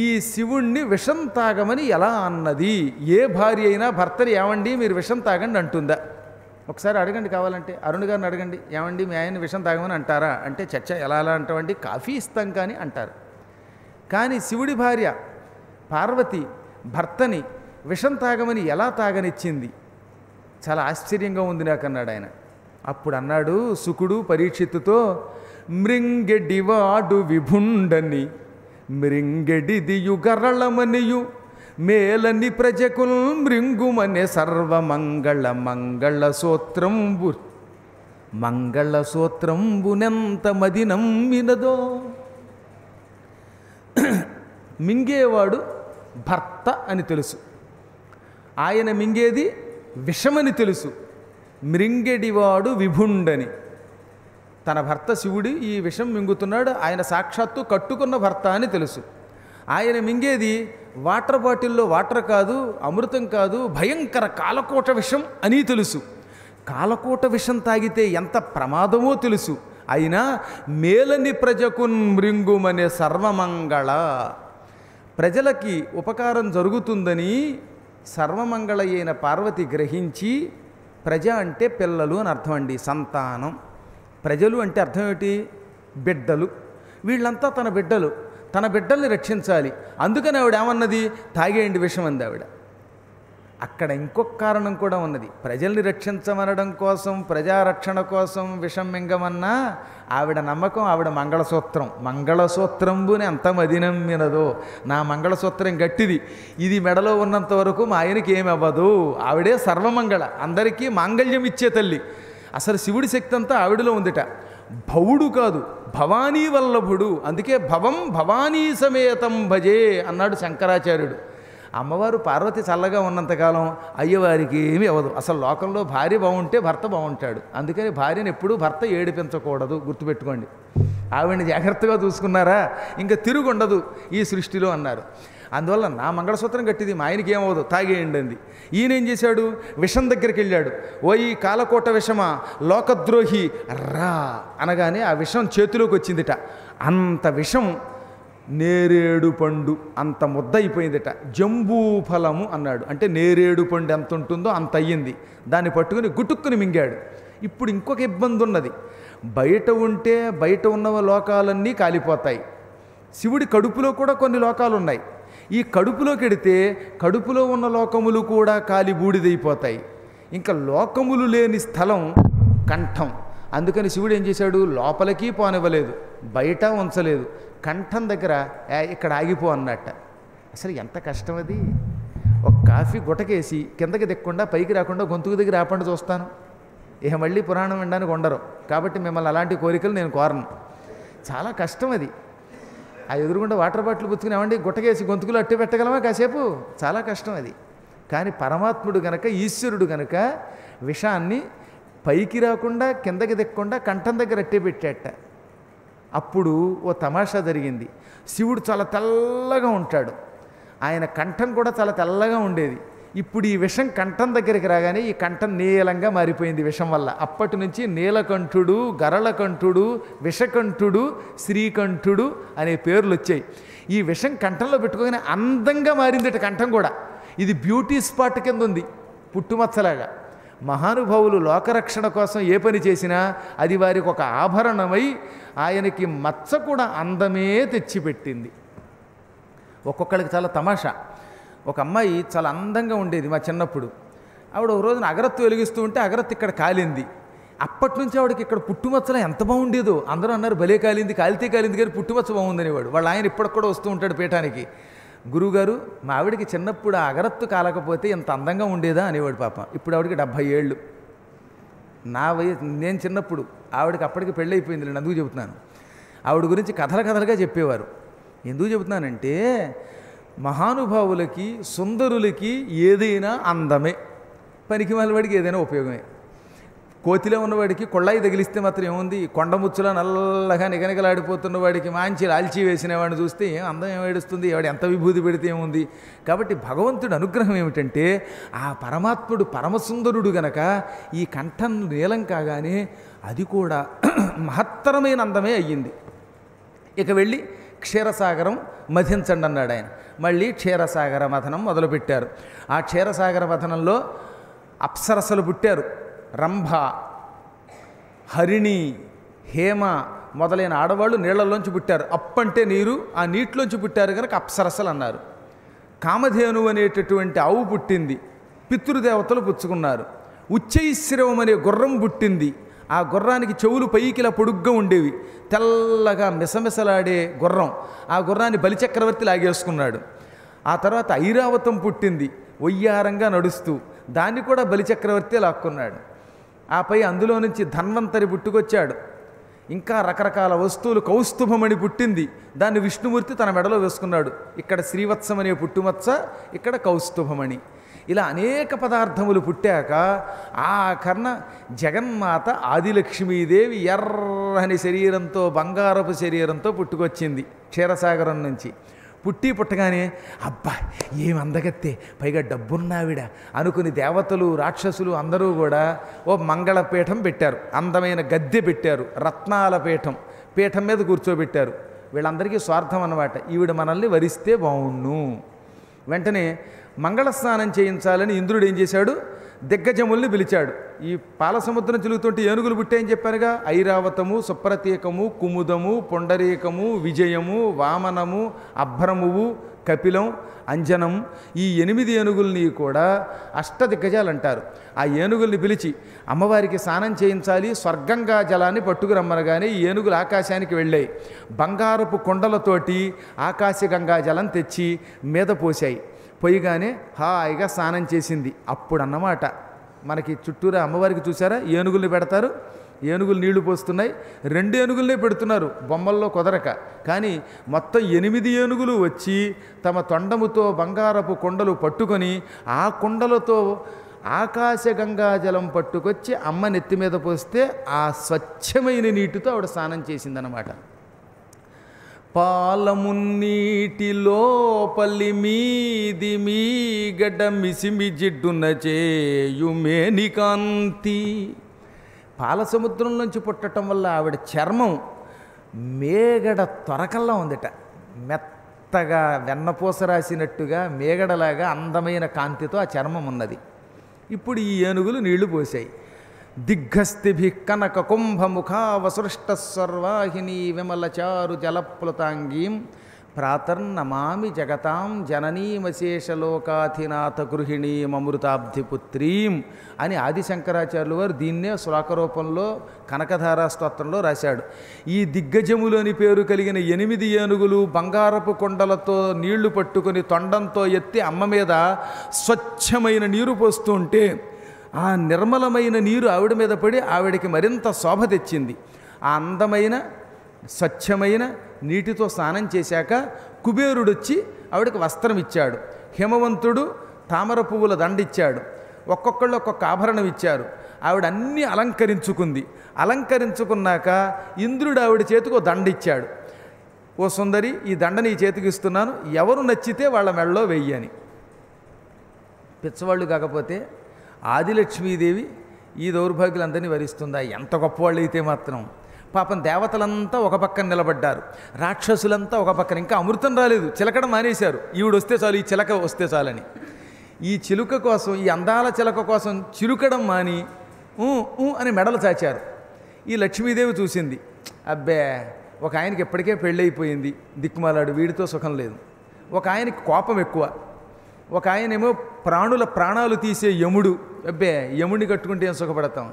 ఈ శివుణ్ణి విషం తాగమని ఎలా అన్నది? ఏ భార్య అయినా భర్తని ఏమండి మీరు విషం తాగండి అంటుందా? ఒకసారి అడగండి, కావాలంటే అరుణ్ గారిని అడగండి, ఏమండి మీ ఆయన్ని విషం తాగమని అంటారా అంటే, చచ్చ ఎలా అంటామండి, కాఫీ ఇస్తాం కానీ అంటారు. కానీ శివుడి భార్య పార్వతి భర్తని విషం తాగమని ఎలా తాగనిచ్చింది? చాలా ఆశ్చర్యంగా ఉంది నాకు అన్నాడు ఆయన. అప్పుడు అన్నాడు శుకుడు పరీక్షిత్తుతో, మృంగెడివాడు విభుండని మృంగెడిదియు గరళమనియు మేలని ప్రజకుల్ మృంగుమనే సర్వమంగళ మంగళ సూత్రంబు మంగళ సూత్రంబునెంత మది నమ్మినదో. మింగేవాడు భర్త అని తెలుసు, ఆయన మింగేది విషమని తెలుసు. మృంగెడివాడు విభుండని, తన భర్త శివుడి ఈ విషం మింగుతున్నాడు, ఆయన సాక్షాత్తు కట్టుకున్న భర్త అని తెలుసు. ఆయన మింగేది వాటర్ బాటిల్లో వాటర్ కాదు, అమృతం కాదు, భయంకర కాలకోట విషం అని తెలుసు. కాలకోట విషం తాగితే ఎంత ప్రమాదమో తెలుసు. అయినా మేలని ప్రజకున్ మృంగుమనే సర్వమంగళ, ప్రజలకి ఉపకారం జరుగుతుందని సర్వమంగళ అయిన పార్వతి గ్రహించి, ప్రజ అంటే పిల్లలు అని అర్థం అండి, సంతానం. ప్రజలు అంటే అర్థం ఏమిటి? బిడ్డలు. వీళ్ళంతా తన బిడ్డలు, తన బిడ్డల్ని రక్షించాలి. అందుకని ఆవిడ ఏమన్నది? తాగేయండి విషం అంది ఆవిడ. అక్కడ ఇంకొక కారణం కూడా ఉన్నది. ప్రజల్ని రక్షించమనడం కోసం, ప్రజారక్షణ కోసం విషం మింగమన్నా ఆవిడ నమ్మకం, ఆవిడ మంగళసూత్రం. మంగళసూత్రంబుని అంత మదినమ్మినదో, నా మంగళసూత్రం గట్టిది, ఇది మెడలో ఉన్నంత వరకు మా ఆయనకి ఏమి అవ్వదు. ఆవిడే సర్వమంగళ, అందరికీ మాంగళ్యం ఇచ్చే తల్లి. అసలు శివుడి శక్తి అంతా ఆవిడలో ఉందిట. భవుడు కాదు, భవానీ వల్లభుడు. అందుకే భవం భవానీ సమేతం భజే అన్నాడు శంకరాచార్యుడు. అమ్మవారు పార్వతి చల్లగా ఉన్నంతకాలం అయ్యవారికి ఏమీ అవ్వదు. అసలు లోకంలో భార్య బాగుంటే భర్త బాగుంటాడు. అందుకని భార్యను ఎప్పుడూ భర్త ఏడిపించకూడదు, గుర్తుపెట్టుకోండి. ఆవిడని జాగ్రత్తగా చూసుకున్నారా ఇంకా తిరుగుండదు ఈ సృష్టిలో అన్నారు. అందువల్ల నా మంగళసూత్రం గట్టిది, మా ఆయనకి ఏమవ్వదు, తాగేయండి అంది. ఈయన ఏం చేశాడు? విషం దగ్గరికి వెళ్ళాడు. ఓ ఈ కాలకోట విషమా, లోకద్రోహి రా అనగానే ఆ విషం చేతిలోకి వచ్చిందిట. అంత విషం నేరేడు పండు అంత ముద్ద అయిపోయిందిట. జంబూఫలము అన్నాడు, అంటే నేరేడు పండు ఎంత ఉంటుందో అంత అయ్యింది. దాన్ని పట్టుకుని గుటుక్కుని మింగాడు. ఇప్పుడు ఇంకొక ఇబ్బంది ఉన్నది. బయట ఉంటే బయట ఉన్న లోకాలన్నీ కాలిపోతాయి. శివుడి కడుపులో కూడా కొన్ని లోకాలు ఉన్నాయి. ఈ కడుపులోకి వెడితే కడుపులో ఉన్న లోకములు కూడా కాలి బూడిదైపోతాయి. ఇంకా లోకములు లేని స్థలం కంఠం. అందుకని శివుడు ఏం చేశాడు? లోపలికి పోనివ్వలేదు, బయట ఉంచలేదు, కంఠం దగ్గర ఇక్కడ ఆగిపో అన్నట్ట. అసలు ఎంత కష్టం అది! ఒక కాఫీ గుటకేసి కిందకి దిక్కుండా పైకి రాకుండా గొంతుకు దగ్గర ఆపండి చూస్తాను. ఇక మళ్ళీ పురాణం వినడానికి ఉండరు. కాబట్టి మిమ్మల్ని అలాంటి కోరికలు నేను కోరను. చాలా కష్టం అది. ఆ ఎదురుగుండా వాటర్ బాటిల్ పుచ్చుకుని ఏమండి గుట్టకేసి గొంతుకులు అట్టి పెట్టగలమా కాసేపు? చాలా కష్టం అది. కానీ పరమాత్ముడు గనక, ఈశ్వరుడు గనక విషాన్ని పైకి రాకుండా కిందకి దిక్కకుండా కంఠం దగ్గర అట్టే పెట్టేట. అప్పుడు ఓ తమాషా జరిగింది. శివుడు చాలా తెల్లగా ఉంటాడు, ఆయన కంఠం కూడా చాలా తెల్లగా ఉండేది. ఇప్పుడు ఈ విషం కంఠం దగ్గరికి రాగానే ఈ కంఠం నీలంగా మారిపోయింది విషం వల్ల. అప్పటి నుంచి నీలకంఠుడు, గరళకంఠుడు, విషకంఠుడు, శ్రీకంఠుడు అనే పేర్లు వచ్చాయి. ఈ విషం కంఠంలో పెట్టుకోగానే అందంగా మారిందట కంఠం కూడా. ఇది బ్యూటీ స్పాట్ కింద ఉంది, పుట్టుమచ్చలాగా. మహానుభావులు లోకరక్షణ కోసం ఏ పని చేసినా అది వారికి ఒక ఆభరణమై ఆయనకి మచ్చ కూడా అందమే తెచ్చిపెట్టింది. ఒక్కొక్కరికి చాలా తమాషా. ఒక అమ్మాయి చాలా అందంగా ఉండేది మా చిన్నప్పుడు. ఆవిడ ఒక రోజున అగరత్తు వెలిగిస్తూ ఉంటే అగరత్తు ఇక్కడ కాలింది. అప్పటి నుంచి ఆవిడకి ఇక్కడ పుట్టుమచ్చలో ఎంత బాగుండేదో. అందరూ అన్నారు భలే కాలింది, కాలితే కాలింది కానీ పుట్టుమచ్చ బాగుందనేవాడు. వాళ్ళు ఆయన ఇప్పటికి కూడా వస్తూ ఉంటాడు పీఠానికి. గురువుగారు మా ఆవిడికి చిన్నప్పుడు ఆ అగరత్తు కాలకపోతే ఎంత అందంగా ఉండేదా అనేవాడు. పాప ఇప్పుడు ఆవిడకి 70 ఏళ్ళు. నేను చిన్నప్పుడు, ఆవిడకి అప్పటికి పెళ్ళి అయిపోయింది, నేను అందుకు చెబుతున్నాను. ఆవిడ గురించి కథలుగా చెప్పేవారు. ఎందుకు చెబుతున్నానంటే మహానుభావులకి సుందరులకి ఏదైనా అందమే, పనికి వాళ్ళవాడికి ఏదైనా ఉపయోగమే. కోతిలో ఉన్నవాడికి కొళ్ళాయి తగిలిస్తే మాత్రం ఏముంది, కొండముచ్చులా నల్లగా నిగనిగలాడిపోతున్న వాడికి మంచి లాల్చి వేసిన వాడిని చూస్తే ఏం అందం ఏడుస్తుంది, వాడు ఎంత విభూతి పెడితే ఏముంది. కాబట్టి భగవంతుడి అనుగ్రహం ఏమిటంటే ఆ పరమాత్ముడు పరమసుందరుడు గనక ఈ కంఠం నీలం కాగానే అది కూడా మహత్తరమైన అందమే అయ్యింది. ఇక వెళ్ళి క్షీరసాగరం మథించండి అన్నాడు ఆయన. మళ్ళీ క్షీరసాగర మథనం మొదలుపెట్టారు. ఆ క్షీరసాగర మథనంలో అప్సరసలు పుట్టారు. రంభ, హరిణి, హేమ మొదలైన ఆడవాళ్ళు నీళ్లలోంచి పుట్టారు. అప్పంటే నీరు, ఆ నీటిలోంచి పుట్టారు కనుక అప్సరసలు అన్నారు. కామధేను అనేటటువంటి ఆవు పుట్టింది, పితృదేవతలు పుచ్చుకున్నారు. ఉచ్చైశ్రవం అనే గుర్రం పుట్టింది. ఆ గుర్రానికి చెవులు పైకిలా పొడుగ్గా ఉండేవి, తెల్లగా మిసమిసలాడే గుర్రం. ఆ గుర్రాన్ని బలిచక్రవర్తి లాగేసుకున్నాడు. ఆ తర్వాత ఐరావతం పుట్టింది, ఒయ్యారంగా నడుస్తూ, దాన్ని కూడా బలిచక్రవర్తి లాక్కున్నాడు. ఆపై అందులో నుంచి ధన్వంతరి పుట్టుకొచ్చాడు. ఇంకా రకరకాల వస్తువులు, కౌస్తుభమణి పుట్టింది, దాన్ని విష్ణుమూర్తి తన మెడలో వేసుకున్నాడు. ఇక్కడ శ్రీవత్సం అనే పుట్టుమచ్చ, ఇక్కడ కౌస్తుభమణి. ఇలా అనేక పదార్థములు పుట్టాక ఆ కర్ణ జగన్మాత ఆదిలక్ష్మీదేవి ఎర్రని శరీరంతో, బంగారపు శరీరంతో పుట్టుకొచ్చింది క్షీరసాగరం నుంచి. పుట్టగానే అబ్బా ఏం అందగత్తే, పైగా డబ్బున్నావిడ అనుకుని దేవతలు రాక్షసులు అందరూ కూడా ఓ మంగళపీఠం పెట్టారు, అందమైన గద్దె పెట్టారు, రత్నాల పీఠం మీద కూర్చోబెట్టారు. వీళ్ళందరికీ స్వార్థం అన్నమాట, ఈవిడ మనల్ని వరిస్తే బావుణ్ణు. వెంటనే మంగళ స్నానం చేయించాలని ఇంద్రుడు ఏం చేశాడు, దిగ్గజముల్ని పిలిచాడు. ఈ పాలసముద్రం చిలుగుతుంటే ఏనుగులు పుట్టాయని చెప్పారుగా, ఐరావతము, సుప్రతీకము, కుముదము, పొండరీకము, విజయము, వామనము, అభ్రమువు, కపిలం, అంజనం, ఈ 8 ఏనుగుల్ని కూడా అష్టదిగ్గజాలు అంటారు. ఆ ఏనుగుల్ని పిలిచి అమ్మవారికి స్నానం చేయించాలి, స్వర్గంగా జలాన్ని పట్టుకురమ్మనగానే ఈ ఏనుగులు ఆకాశానికి వెళ్ళాయి. బంగారపు కొండలతోటి ఆకాశగంగా జలం తెచ్చి మీద పోసాయి. పొయ్యిగానే హాయిగా స్నానం చేసింది. అప్పుడు అన్నమాట మనకి చుట్టూరా అమ్మవారికి చూసారా ఏనుగుల్ని పెడతారు, ఏనుగులు నీళ్లు పోస్తున్నాయి. 2 ఏనుగులనే పెడుతున్నారు బొమ్మల్లో కుదరక, కానీ మొత్తం 8 ఏనుగులు వచ్చి తమ తొండముతో బంగారపు కొండలు పట్టుకొని ఆ కొండలతో ఆకాశగంగా జలం పట్టుకొచ్చి అమ్మ నెత్తి మీద పోస్తే ఆ స్వచ్ఛమైన నీటితో ఆవిడ స్నానం చేసిందనమాట. పాలమున్నీటి లోపలి మీది మీగడ్డ మిసిమి జిడ్డున చేయుమేని కాంతి. పాలసముద్రంలోంచి పుట్టడం వల్ల ఆవిడ చర్మం మేగడ తొరకల్లా ఉందిట, మెత్తగా వెన్నపూస రాసినట్టుగా మేగడలాగా అందమైన కాంతితో ఆ చర్మం ఉన్నది. ఇప్పుడు ఈ ఏనుగులు నీళ్లు పోసాయి. దిగ్గస్థిభి కనక కుంభముఖావసృష్ట సర్వాహిని విమలచారు జలప్లుతాంగీం ప్రాతర్నమామి జగతాం జననీమశేషలోకాధినాథ గృహిణీమృతాబ్ధిపుత్రీం అని ఆదిశంకరాచార్యులు వారు దీన్నే శ్లోక రూపంలో కనకధారా స్తోత్రంలో రాశాడు. ఈ దిగ్గజములోని పేరు కలిగిన 8 ఏనుగులు బంగారపు కొండలతో నీళ్లు పట్టుకొని తొండంతో ఎత్తి అమ్మ మీద స్వచ్ఛమైన నీరు పోస్తూ ఉంటే ఆ నిర్మలమైన నీరు ఆవిడ మీద పడి ఆవిడకి మరింత శోభ తెచ్చింది. ఆ అందమైన స్వచ్ఛమైన నీటితో స్నానం చేశాక కుబేరుడొచ్చి ఆవిడకి వస్త్రం ఇచ్చాడు. హిమవంతుడు తామర పువ్వుల దండిచ్చాడు. ఒక్కొక్కళ్ళు ఒక్కొక్క ఆభరణం ఇచ్చారు. ఆవిడ అన్నీ అలంకరించుకుంది. అలంకరించుకున్నాక ఇంద్రుడు ఆవిడ చేతికి ఓ దండ ఇచ్చాడు. ఓ సుందరి, ఈ దండని ఈ చేతికి ఇస్తున్నాను, ఎవరు నచ్చితే వాళ్ళ మెడలో వెయ్యని. పిచ్చవాళ్ళు కాకపోతే ఆదిలక్ష్మీదేవి ఈ దౌర్భాగ్యులందరినీ వరిస్తుందా? ఎంత గొప్పవాళ్ళు అయితే మాత్రం. పాపం దేవతలంతా ఒక పక్కన నిలబడ్డారు, రాక్షసులంతా ఒక పక్కన. ఇంకా అమృతం రాలేదు, చిలకడం మానేశారు. ఈవిడ వస్తే చాలు, ఈ చిలక వస్తే చాలని. ఈ చిలుక కోసం, ఈ అందాల చిలక కోసం చిలుకడం మాని అని మెడలు చాచారు. ఈ లక్ష్మీదేవి చూసింది, అబ్బే ఒక ఆయనకి ఎప్పటికే పెళ్ళైపోయింది, దిక్కుమాలాడు, వీడితో సుఖం లేదు. ఒక ఆయనకి కోపం ఎక్కువ, ఒక ఆయనేమో ప్రాణాలు తీసే యముడు, అబ్బే యముడిని కట్టుకుంటే ఏం సుఖపడతాం.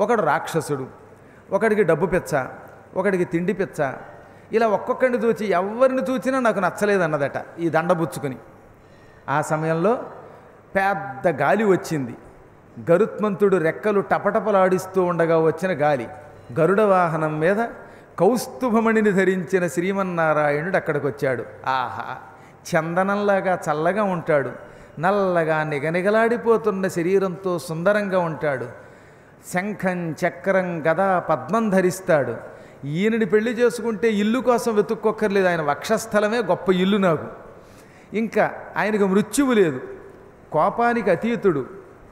ఒకడు రాక్షసుడు, ఒకడికి డబ్బు పిచ్చ, ఒకడికి తిండి పిచ్చ. ఇలా ఒక్కొక్కడిని చూచి ఎవరిని చూచినా నాకు నచ్చలేదన్నదట ఈ దండబుచ్చుకొని. ఆ సమయంలో పెద్ద గాలి వచ్చింది. గరుత్మంతుడు రెక్కలు టపటపలాడిస్తూ ఉండగా వచ్చిన గాలి. గరుడ వాహనం మీద కౌస్తుభమణిని ధరించిన శ్రీమన్నారాయణుడు అక్కడికి వచ్చాడు. ఆహా, చందనంలాగా చల్లగా ఉంటాడు, నల్లగా నిగనిగలాడిపోతున్న శరీరంతో సుందరంగా ఉంటాడు, శంఖం చక్రం గదా పద్మం ధరిస్తాడు. ఈయనని పెళ్లి చేసుకుంటే ఇల్లు కోసం వెతుక్కోక్కర్లేదు, ఆయన వక్షస్థలమే గొప్ప ఇల్లు నాకు. ఇంకా ఆయనకు మృత్యువు లేదు, కోపానికి అతీతుడు,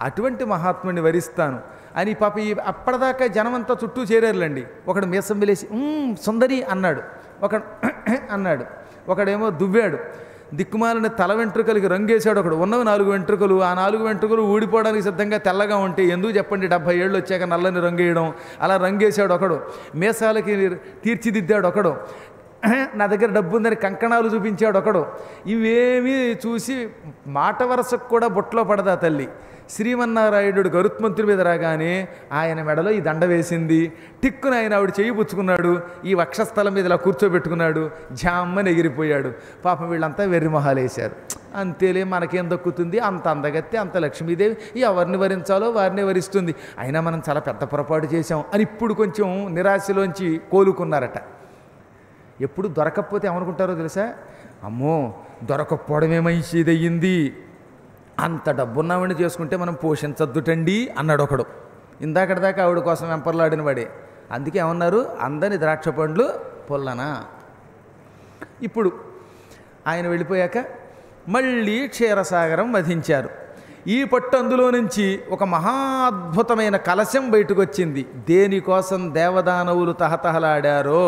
అటువంటి మహాత్ముడిని వరిస్తాను అని పాప ఈ అప్పటిదాకా జనమంతా చుట్టూ చేరారులండి. ఒకడు మీసం వెలేసి సుందరి అన్నాడు, ఒకడు అన్నాడు, ఒకడేమో దువ్వాడు, దిక్కుమాలిన తల వెంట్రుకలకి రంగేశాడు. ఒకడు ఉన్నవి 4 వెంట్రుకలు, ఆ 4 వెంట్రుకలు ఊడిపోవడానికి సిద్ధంగా తెల్లగా ఉంటే ఎందుకు చెప్పండి 70 ఏళ్ళు వచ్చాక నల్లని రంగేయడం, అలా రంగేశాడు ఒకడు. మీసాలకి తీర్చిదిద్దాడు ఒకడు, నా దగ్గర డబ్బు ఉందని కంకణాలు చూపించాడు ఒకడు. ఇవేమీ చూసి మాట వరసకు కూడా బుట్టలో పడదా తల్లి. శ్రీమన్నారాయణుడు గరుత్మంతుడి మీద రాగానే ఆయన మెడలో ఈ దండ వేసింది. టిక్కున ఆయన ఆవిడ చేయి పుచ్చుకున్నాడు, ఈ వక్షస్థలం మీద ఇలా కూర్చోబెట్టుకున్నాడు, జామ్మని ఎగిరిపోయాడు. పాపం వీళ్ళంతా వెర్రి మొహాలేశారు. అంతేలే, మనకేం దక్కుతుంది, అంత అందగత్తే, అంత లక్ష్మీదేవి ఎవరిని వరించాలో వారిని వరిస్తుంది, అయినా మనం చాలా పెద్ద పొరపాటు చేశాం అని ఇప్పుడు కొంచెం నిరాశలోంచి కోలుకున్నారట. ఎప్పుడు దొరకకపోతే ఏమనుకుంటారో తెలుసా, అమ్మో దొరకపోవడమే మంచిదయ్యింది, అంత డబ్బున్నామని చేసుకుంటే మనం పోషించద్దుటండి అన్నాడు ఒకడు. ఇందాకటిదాకా ఆవిడ కోసం వెంపర్లాడిన వాడే. అందుకే ఏమన్నారు, అందని ద్రాక్ష పండ్లు పొల్లనా. ఇప్పుడు ఆయన వెళ్ళిపోయాక మళ్ళీ క్షీరసాగరం వధించారు. ఈ పట్టు అందులో నుంచి ఒక మహాద్భుతమైన కలశం బయటకు వచ్చింది. దేనికోసం దేవదానవులు తహతహలాడారో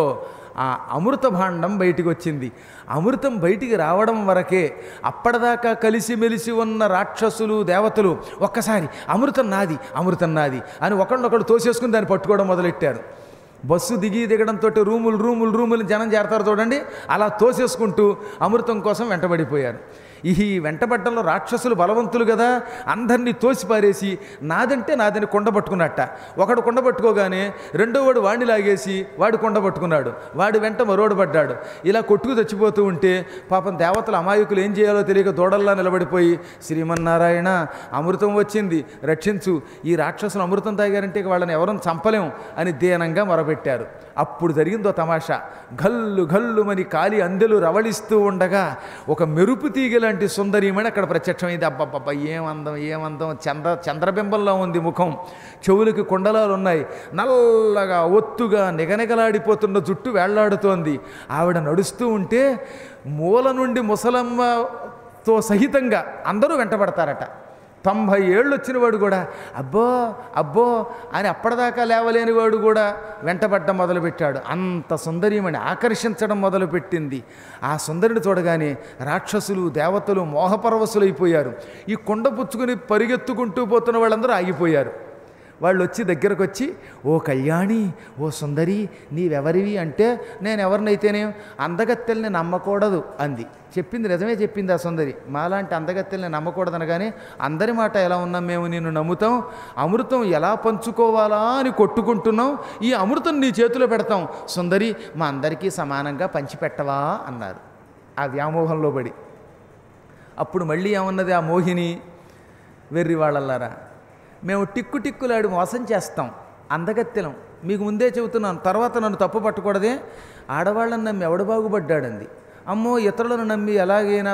ఆ అమృత భాండం బయటికి వచ్చింది. అమృతం బయటికి రావడం వరకే అప్పటిదాకా కలిసిమెలిసి ఉన్న రాక్షసులు దేవతలు ఒక్కసారి అమృతం నాది అమృతం నాది అని ఒకళ్ళొకళ్ళు తోసేసుకుని దాన్ని పట్టుకోవడం మొదలెట్టారు. బస్సు దిగడంతో రూములు జనం చేరతారు చూడండి, అలా తోసేసుకుంటూ అమృతం కోసం వెంటబడిపోయారు. ఈ వెంటబడ్డంలో రాక్షసులు బలవంతులు కదా, అందరినీ తోసిపారేసి నాదంటే నాదని కొండబట్టుకున్నట్ట. ఒకడు కొండబట్టుకోగానే రెండోవాడు వాడిని లాగేసి వాడు కొండబట్టుకున్నాడు, వాడి వెంట మరోడు పడ్డాడు. ఇలా కొట్టుకు చచ్చిపోతూ ఉంటే పాపం దేవతల అమాయకులు ఏం చేయాలో తెలియక దూడల్లా నిలబడిపోయి శ్రీమన్నారాయణ అమృతం వచ్చింది రక్షించు, ఈ రాక్షసులు అమృతం తాగారంటే వాళ్ళని ఎవరిని చంపలేం అని దీనంగా మొరబెట్టారు. అప్పుడు జరిగిందో తమాషా. గల్లు గల్లుమని కాలి అందెలు రవళిస్తూ ఉండగా ఒక మెరుపు తీగలాంటి సుందరీమణి అక్కడ ప్రత్యక్షమైంది. అబ్బబ్బబ్బ ఏమందం చంద్రబింబంలో ఉంది ముఖం, చెవులకి కుండలాలు ఉన్నాయి, నల్లగా ఒత్తుగా నిగనిగలాడిపోతున్న జుట్టు వేళ్లాడుతోంది. ఆవిడ నడుస్తూ ఉంటే మూల నుండి ముసలమ్మతో సహితంగా అందరూ వెంటబడతారట. 90 ఏళ్ళు వచ్చిన వాడు కూడా అబ్బో అబ్బో అని అప్పటిదాకా లేవలేని వాడు కూడా వెంటబడ్డం మొదలుపెట్టాడు. అంత సుందరీమణి ఆకర్షించడం మొదలుపెట్టింది. ఆ సుందరిని చూడగానే రాక్షసులు దేవతలు మోహపరవశులైపోయారు. ఈ కొండ పుచ్చుకుని పరిగెత్తుకుంటూ పోతున్న వాళ్ళందరూ ఆగిపోయారు. వాళ్ళు వచ్చి దగ్గరకు వచ్చి, ఓ కళ్యాణి, ఓ సుందరి, నీవెవరివి అంటే, నేను ఎవరినైతేనే అందగత్తెల్ని నమ్మకూడదు అంది. చెప్పింది నిజమే చెప్పింది ఆ సుందరి. మాలాంటి అందగత్తెల్ని నమ్మకూడదు అనగానే, అందరి మాట ఎలా ఉన్నాం మేము, నిన్ను నమ్ముతాం, అమృతం ఎలా పంచుకోవాలా అని కొట్టుకుంటున్నాం, ఈ అమృతం నీ చేతిలో పెడతాం, సుందరి మా అందరికీ సమానంగా పంచిపెట్టవా అన్నారు ఆ వ్యామోహంలో పడి. అప్పుడు మళ్ళీ ఏమన్నది ఆ మోహిని, వెర్రి వాళ్ళలారా, మేము టిక్కులాడి మోసం చేస్తాం, అందగత్తెలం, మీకు ముందే చెబుతున్నాను, తర్వాత నన్ను తప్పు పట్టకూడదే, ఆడవాళ్ళని నమ్మి ఎవడు బాగుపడ్డాడంది. అమ్మో ఇతరులను నమ్మి ఎలాగైనా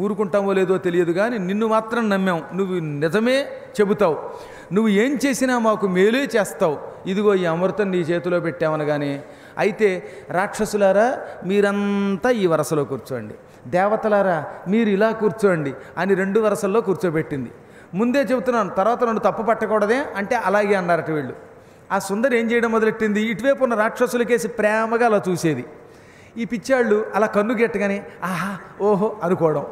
ఊరుకుంటామో లేదో తెలియదు కానీ నిన్ను మాత్రం నమ్మాం, నువ్వు నిజమే చెబుతావు, నువ్వు ఏం చేసినా మాకు మేలే చేస్తావు, ఇదిగో ఈ అమృతం నీ చేతిలో పెట్టామనగానే, అయితే రాక్షసులారా మీరంతా ఈ వరసలో కూర్చోండి, దేవతలారా మీరు ఇలా కూర్చోండి అని 2 వరసల్లో కూర్చోబెట్టింది. ముందే చెబుతున్నాను, తర్వాత నన్ను తప్పు పట్టకూడదే అంటే అలాగే అన్నారట వీళ్ళు. ఆ సుందరి ఏం చేయడం మొదలెట్టింది, ఇటువైపు ఉన్న రాక్షసులకేసి ప్రేమగా అలా చూసేది. ఈ పిచ్చాళ్ళు అలా కన్ను గెట్టగానే ఆహా ఓహో అనుకోవడం.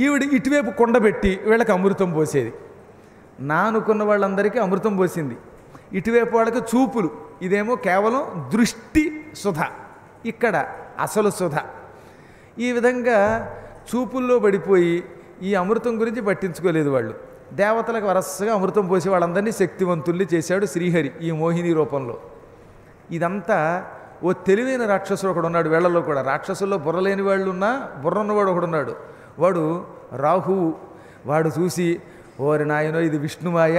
ఈవిడ ఇటువైపు కొండబెట్టి వీళ్ళకి అమృతం పోసేది. నా అనుకున్న వాళ్ళందరికీ అమృతం పోసింది, ఇటువైపు వాళ్ళకి చూపులు, ఇదేమో కేవలం దృష్టి సుధ, ఇక్కడ అసలు సుధ. ఈ విధంగా చూపుల్లో పడిపోయి ఈ అమృతం గురించి పట్టించుకోలేదు వాళ్ళు. దేవతలకు వరసగా అమృతం పోసి వాళ్ళందరినీ శక్తివంతుల్ని చేశాడు శ్రీహరి ఈ మోహిని రూపంలో. ఇదంతా ఓ తెలివైన రాక్షసుడు ఒకడు ఉన్నాడు వీళ్లలో కూడా. రాక్షసుల్లో బుర్ర లేని వాళ్ళు ఉన్నా బుర్ర ఉన్నవాడు ఒకడున్నాడు, వాడు రాహువు. వాడు చూసి, ఓరి నాయనో ఇది విష్ణుమాయ,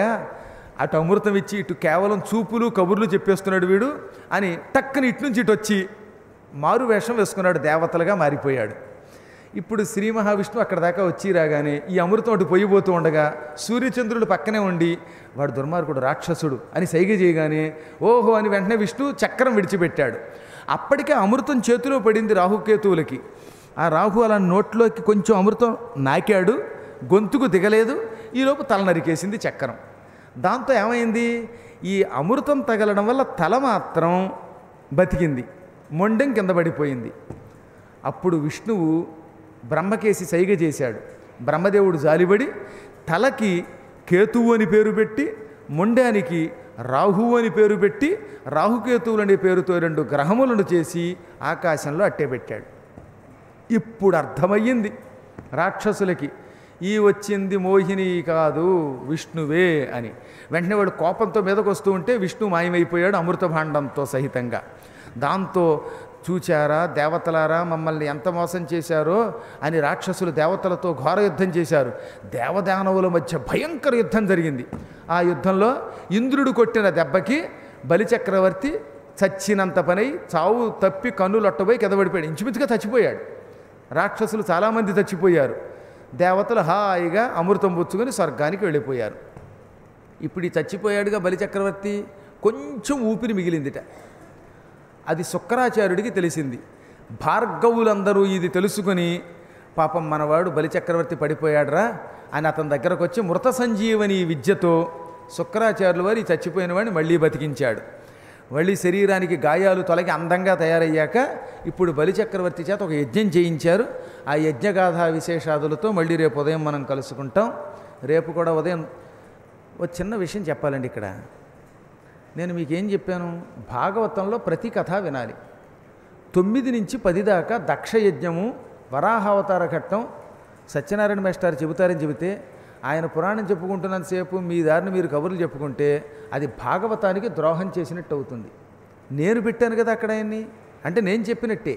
అటు అమృతం ఇచ్చి ఇటు కేవలం చూపులు కబుర్లు చెప్పేస్తున్నాడు వీడు అని టక్కుని ఇటు నుంచి ఇటు వచ్చి మారు వేషం వేసుకున్నాడు, దేవతలుగా మారిపోయాడు. ఇప్పుడు శ్రీ మహావిష్ణువు అక్కడ దాకా వచ్చి రాగానే ఈ అమృతం అటు పోయిపోతూ ఉండగా సూర్యచంద్రుడు పక్కనే ఉండి వాడు దుర్మార్గుడు రాక్షసుడు అని సైగ చేయగానే ఓహో అని వెంటనే విష్ణువు చక్రం విడిచిపెట్టాడు. అప్పటికే అమృతం చేతిలో పడింది రాహుకేతువులకి. ఆ రాహు అలా నోట్లోకి కొంచెం అమృతం నాకాడు, గొంతుకు దిగలేదు. ఈలోపు తల నరికేసింది చక్రం. దాంతో ఏమైంది, ఈ అమృతం తగలడం వల్ల తల మాత్రం బతికింది, మొండెం కింద పడిపోయింది. అప్పుడు విష్ణువు బ్రహ్మకేసి సైగ చేశాడు. బ్రహ్మదేవుడు జాలిపడి తలకి కేతువు అని పేరు పెట్టి, మొండానికి రాహువు అని పేరు పెట్టి, రాహుకేతువులనే పేరుతో 2 గ్రహములను చేసి ఆకాశంలో అట్టేపెట్టాడు. ఇప్పుడు అర్థమయ్యింది రాక్షసులకి, ఈ వచ్చింది మోహిని కాదు విష్ణువే అని. వెంటనే వాడు కోపంతో మీదకు వస్తూ ఉంటే విష్ణు మాయమైపోయాడు అమృత భాండంతో సహితంగా. దాంతో చూచారా దేవతలారా మమ్మల్ని ఎంత మోసం చేశారో అని రాక్షసులు దేవతలతో ఘోర యుద్ధం చేశారు. దేవదానవుల మధ్య భయంకర యుద్ధం జరిగింది. ఆ యుద్ధంలో ఇంద్రుడు కొట్టిన దెబ్బకి బలిచక్రవర్తి చచ్చినంత పనై చావు తప్పి కన్నులొట్టబోయి కిందపడిపోయాడు, ఇంచుమించుగా చచ్చిపోయాడు. రాక్షసులు చాలామంది చచ్చిపోయారు. దేవతలు హాయిగా అమృతం పుచ్చుకొని స్వర్గానికి వెళ్ళిపోయారు. ఇప్పుడు ఈ చచ్చిపోయాడుగా బలిచక్రవర్తి, కొంచెం ఊపిరి మిగిలిందిట. అది శుక్రాచార్యుడికి తెలిసింది. భార్గవులందరూ ఇది తెలుసుకొని పాపం మనవాడు బలిచక్రవర్తి పడిపోయాడురా అని అతని దగ్గరకు వచ్చి మృత సంజీవని విద్యతో శుక్రాచార్యుల వారు ఈ చచ్చిపోయిన వాడిని మళ్ళీ బతికించాడు. మళ్ళీ శరీరానికి గాయాలు తొలగి అందంగా తయారయ్యాక ఇప్పుడు బలిచక్రవర్తి చేత ఒక యజ్ఞం చేయించారు. ఆ యజ్ఞగాథా విశేషాదులతో మళ్ళీ రేపు ఉదయం మనం కలుసుకుంటాం. రేపు కూడా ఉదయం ఒక చిన్న విషయం చెప్పాలండి. ఇక్కడ నేను మీకేం చెప్పాను, భాగవతంలో ప్రతి కథ వినాలి. 9 నుంచి 10 దాకా దక్షయజ్ఞము, వరాహావతార ఘట్టం సత్యనారాయణ మేస్టారు చెబుతారని చెబితే ఆయన పురాణం చెప్పుకుంటున్నంతసేపు మీ దారిని మీరు కబుర్లు చెప్పుకుంటే అది భాగవతానికి ద్రోహం చేసినట్టు అవుతుంది. నేను పెట్టాను కదా అక్కడ ఆయన్ని, అంటే నేను చెప్పినట్టే.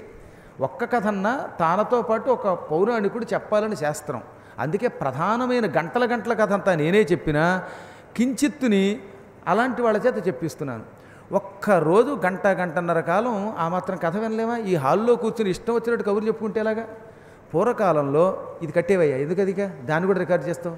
ఒక్క కథన్నా తానతో పాటు ఒక పౌరాణికుడు చెప్పాలని శాస్త్రం. అందుకే ప్రధానమైన గంటల గంటల కథ అంతా నేనే చెప్పినా కించిత్తుని అలాంటి వాళ్ళ చేత చెప్పిస్తున్నాను. ఒక్కరోజు గంటన్నర కాలం ఆ మాత్రం కథ వినలేమా? ఈ హాల్లో కూర్చుని ఇష్టం వచ్చినట్టు కబుర్లు చెప్పుకుంటే ఎలాగా? పూర్వకాలంలో ఇది కట్టేవయ్యా, ఎందుకు అదిగా దాన్ని కూడా రికార్డు చేస్తాం.